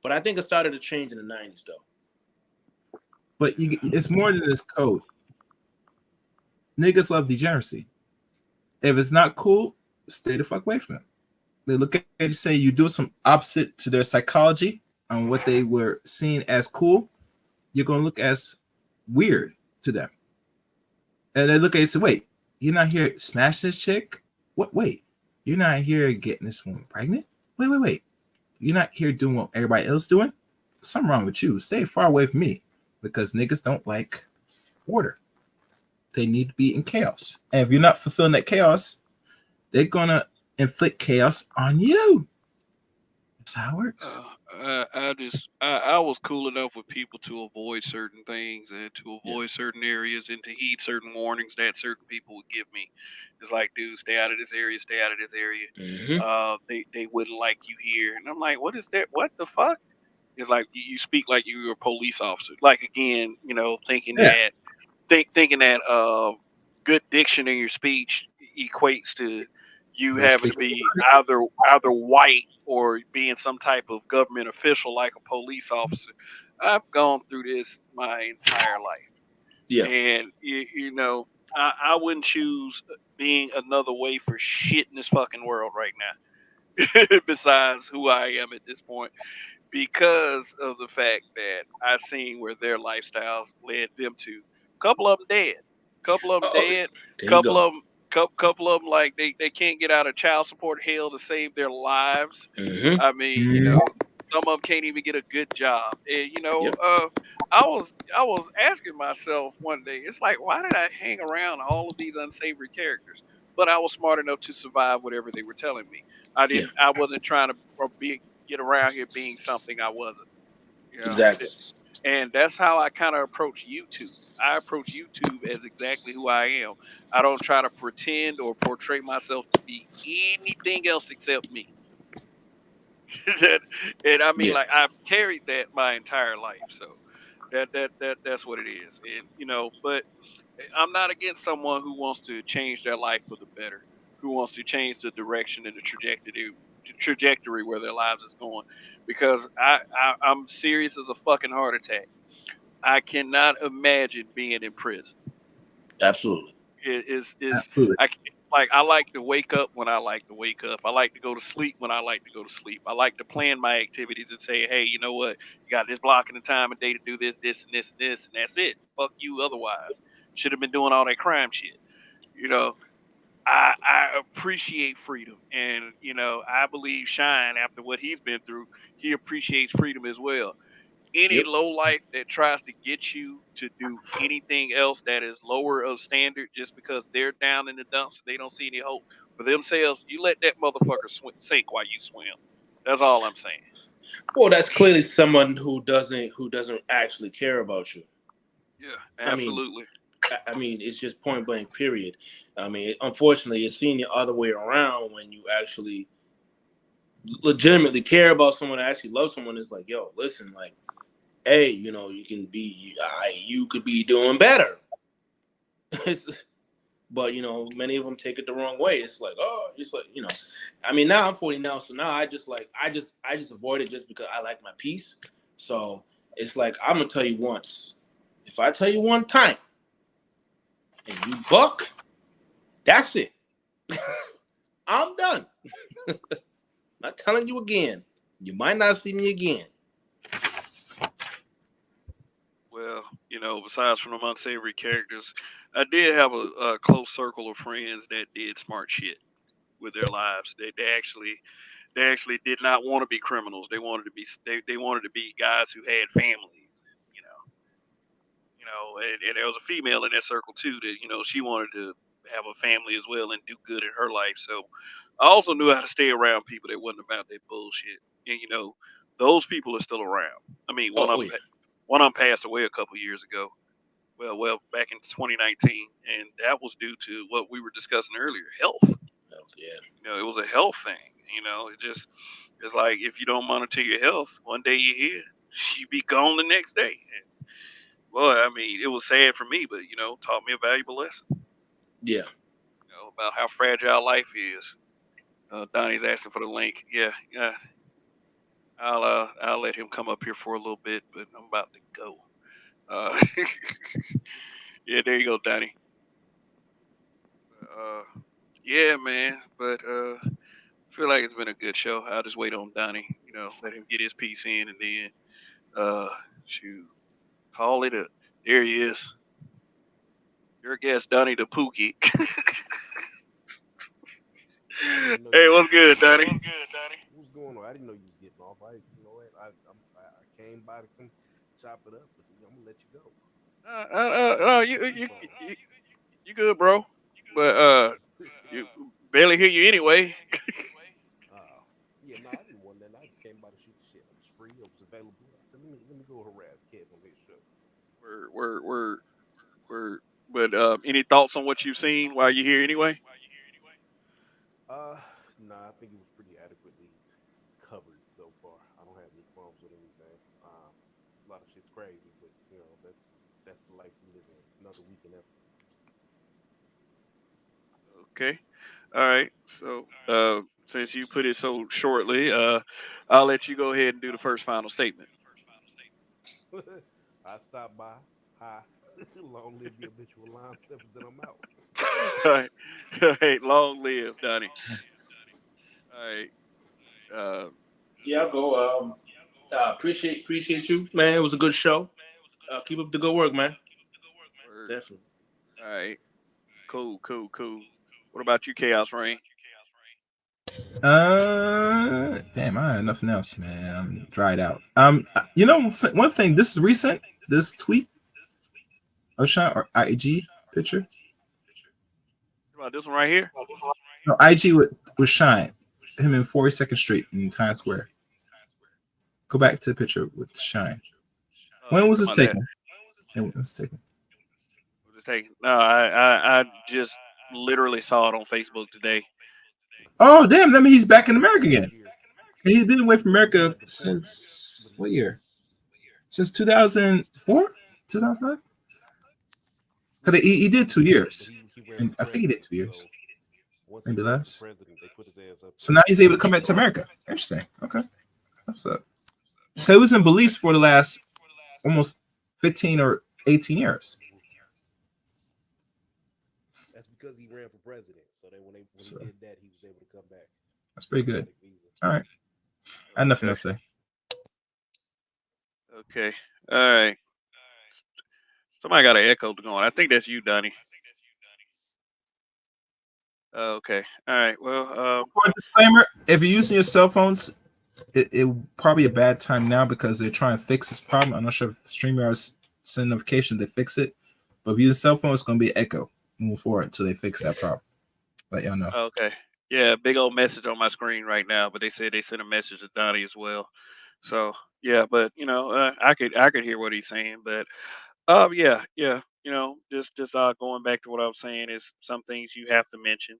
But I think it started to change in the 90s, though. But it's more than this code. Niggas love degeneracy. If it's not cool, stay the fuck away from them. They look at you, say you do some opposite to their psychology on what they were seeing as cool, you're gonna look as weird to them. And they look at you and say, wait, you're not here smashing this chick? What? Wait, you're not here getting this woman pregnant? Wait. You're not here doing what everybody else doing? Something wrong with you. Stay far away from me, because niggas don't like order. They need to be in chaos. And if you're not fulfilling that chaos, they're gonna inflict chaos on you. That's how it works. I was cool enough with people to avoid certain things and to Yeah. avoid certain areas and to heed certain warnings that certain people would give me. It's like, dude, stay out of this area, stay out of this area. Mm-hmm. They wouldn't like you here, and I'm like, what is that? What the fuck? It's like you speak like you're a police officer. Like, again, thinking Yeah. that thinking that good diction in your speech equates to you Don't having speak. to be either white or being some type of government official like a police officer. I've gone through this my entire life, Yeah. and I wouldn't choose being another way for shit in this fucking world right now. Besides who I am at this point, because of the fact that I seen where their lifestyles led them to. Couple of them dead. Couple of them Oh, dead. there you Couple go. of them. Couple of them, like, they can't get out of child support hell to save their lives. Mm-hmm. I mean, Mm, some of them can't even get a good job. And Yep. I was asking myself one day, it's like, why did I hang around all of these unsavory characters? But I was smart enough to survive whatever they were telling me. Yeah. I wasn't trying to get around here being something I wasn't. You know, Exactly. and that's how I kind of approach YouTube. I approach YouTube as exactly who I am. I don't try to pretend or portray myself to be anything else except me. And I mean, Yeah. like, I've carried that my entire life. So, That's what it is. And but I'm not against someone who wants to change their life for the better, who wants to change the direction and the trajectory where their lives is going, because I'm serious as a fucking heart attack. I cannot imagine being in prison. Absolutely. Is Absolutely. I like to wake up when I like to wake up. I like to go to sleep when I like to go to sleep. I like to plan my activities and say, hey, you know what? You got this block and the time and day to do this, this, and this, and this, and that's it. Fuck you otherwise. Should have been doing all that crime shit. You know, I appreciate freedom. And, I believe Shine, after what he's been through, he appreciates freedom as well. Any Yep. low life that tries to get you to do anything else that is lower of standard just because they're down in the dumps, they don't see any hope for themselves, you let that motherfucker sink while you swim. That's all I'm saying. Well, that's clearly someone who doesn't actually care about you. Yeah, I mean, absolutely. it's just point blank. Period. Unfortunately, it's seen the other way around when you actually legitimately care about someone, actually love someone. It's like, yo, listen, like, hey, you could be doing better. But many of them take it the wrong way. It's like, oh, it's like, now I'm 40 now, so now I just avoid it just because I like my peace. So it's like, I'm gonna tell you once. If I tell you one time and you buck, that's it. I'm done. Not telling you again. You might not see me again. Well, besides from the unsavory characters, I did have a close circle of friends that did smart shit with their lives. They actually did not want to be criminals. They wanted to be guys who had families. And there was a female in that circle too that she wanted to have a family as well and do good in her life. So I also knew how to stay around people that wasn't about that bullshit. And those people are still around. I mean, Oh, one of oh them yeah. one of them passed away a couple years ago. Well, back in 2019, and that was due to what we were discussing earlier, health. Yeah. It was a health thing. It's like if you don't monitor your health, one day you're here, you be gone the next day. And, well, I mean, it was sad for me, but taught me a valuable lesson. Yeah. About how fragile life is. Donnie's asking for the link. Yeah, yeah. I'll let him come up here for a little bit, but I'm about to go. Uh, yeah, there you go, Donnie. Uh, yeah, man. But I feel like it's been a good show. I'll just wait on Donnie. Let him get his piece in, and then uh, shoot, call it a. There he is. Your guest, Donnie the Pookie. I didn't know Hey, you was what's getting good, off. Donnie? What's going on? I didn't know you was getting off. You know what? I came by to come chop it up, but I'm gonna let you go. No, What's you, the you speaker on? you you good, bro? But you barely hear you anyway. uh, yeah, no, I didn't want that. I just came by to shoot the shit. I was free. It was available. I said, let me go harass Kev on his show. We're. But any thoughts on what you've seen while you're here anyway? Uh, nah, I think it was pretty adequately covered so far. I don't have any qualms with anything. A lot of shit's crazy, but that's the life we live in. Another week in Effery. Okay. All right. So since you put it so shortly, I'll let you go ahead and do the first final statement. I stopped by. Hi. Long live the habitual line steppers, and I'm out. All right. All right. Long live, Donnie. All right. Uh, Yeah, I'll go. Appreciate you, man. It was a good show. Keep up the good work, man. word. Definitely. All right. Cool. Cool. Cool. What about you, Chaos Rain? Damn, I had nothing else, man. I'm dried out. One thing. This is recent. This tweet, Ocean or IG picture. What about this one right here? No, IG with Shine, him in 42nd Street in Times Square. Go back to the picture with Shine. When You was talking this about that? taken? When was this taken? Just taking. No, I just literally saw it on Facebook today. Oh, damn! That means he's back in America Last again. year And he's been away from he America had deported, but since what year? since 2004, 2005. Because he did 2 years, He ran and for I think he did president. 2 years, So once he maybe ran for less. president, they put his ass up So there. now he's able to come back to America. Interesting. Okay, what's up? He was in Belize for the last almost 15 or 18 years. That's because he ran for president. So that when he So did that, he was able to come back. that's pretty good. Diplomatic visa. All right, I have nothing Okay. to say. Okay. All right. Somebody got an echo going. I think that's you, Donnie. Okay. All right. Well, For a disclaimer, if you're using your cell phones, it probably a bad time now because they're trying to fix this problem. I'm not sure if StreamYard send notification to fix it, but if you use cell phone, it's going to be echo moving forward until they fix that problem. Let y'all know. okay. Yeah, big old message on my screen right now, but they said they sent a message to Donnie as well. So yeah, but I could hear what he's saying, but yeah, going back to what I was saying is some things you have to mention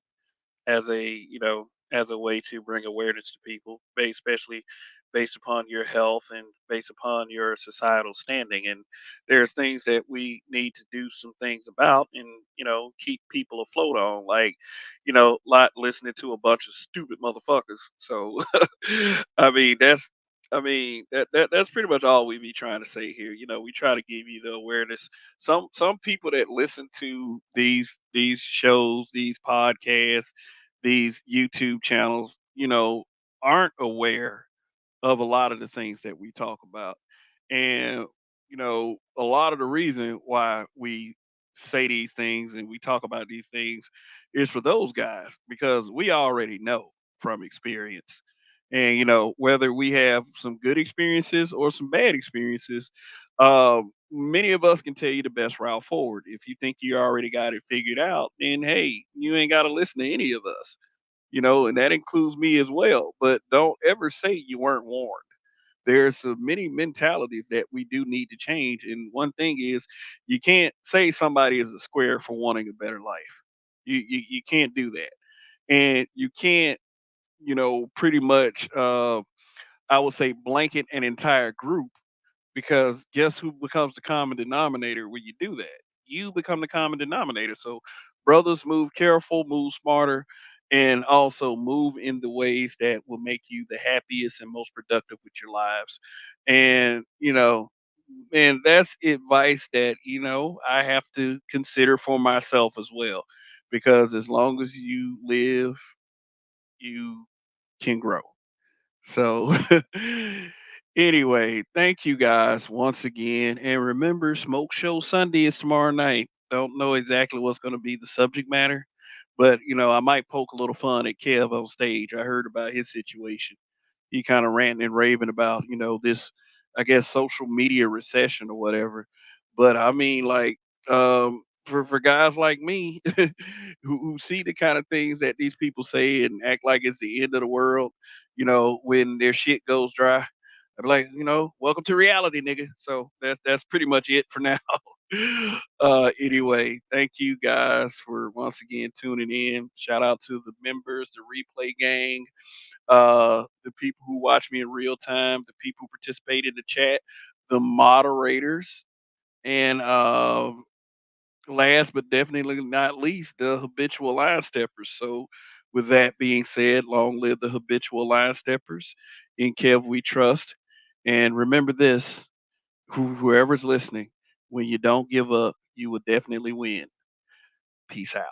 as a way to bring awareness to people, especially based upon your health and based upon your societal standing. And there's things that we need to do some things about and keep people afloat on, like not listening to a bunch of stupid motherfuckers. So I mean that's pretty much all we be trying to say here. We try to give you the awareness. Some people that listen to these shows, these podcasts, these YouTube channels, aren't aware of a lot of the things that we talk about. And, a lot of the reason why we say these things and we talk about these things is for those guys because we already know from experience. And, whether we have some good experiences or some bad experiences, many of us can tell you the best route forward. If you think you already got it figured out, then hey, you ain't got to listen to any of us, and that includes me as well. But don't ever say you weren't warned. There's so many mentalities that we do need to change. And one thing is, you can't say somebody is a square for wanting a better life. You can't do that. And you can't, pretty much, I would say, blanket an entire group because guess who becomes the common denominator when you do that? You become the common denominator. So, brothers, move careful, move smarter, and also move in the ways that will make you the happiest and most productive with your lives. And, and that's advice that, I have to consider for myself as well. Because as long as you live, you can grow. So, anyway, thank you guys once again. And remember, Smoke Show Sunday is tomorrow night. Don't know exactly what's going to be the subject matter, but I might poke a little fun at Kev on stage. I heard about his situation. He kind of ranting and raving about, this, I guess, social media recession or whatever. But I mean, like, for guys like me who see the kind of things that these people say and act like it's the end of the world, when their shit goes dry, I'm like, welcome to reality, nigga. So that's pretty much it for now. Anyway, thank you guys for once again tuning in. Shout out to the members, the replay gang, the people who watch me in real time, the people who participate in the chat, the moderators, and last but definitely not least, the habitual line steppers. So, with that being said, long live the habitual line steppers. In Kev, we trust. And remember this, whoever's listening, when you don't give up, you will definitely win. Peace out.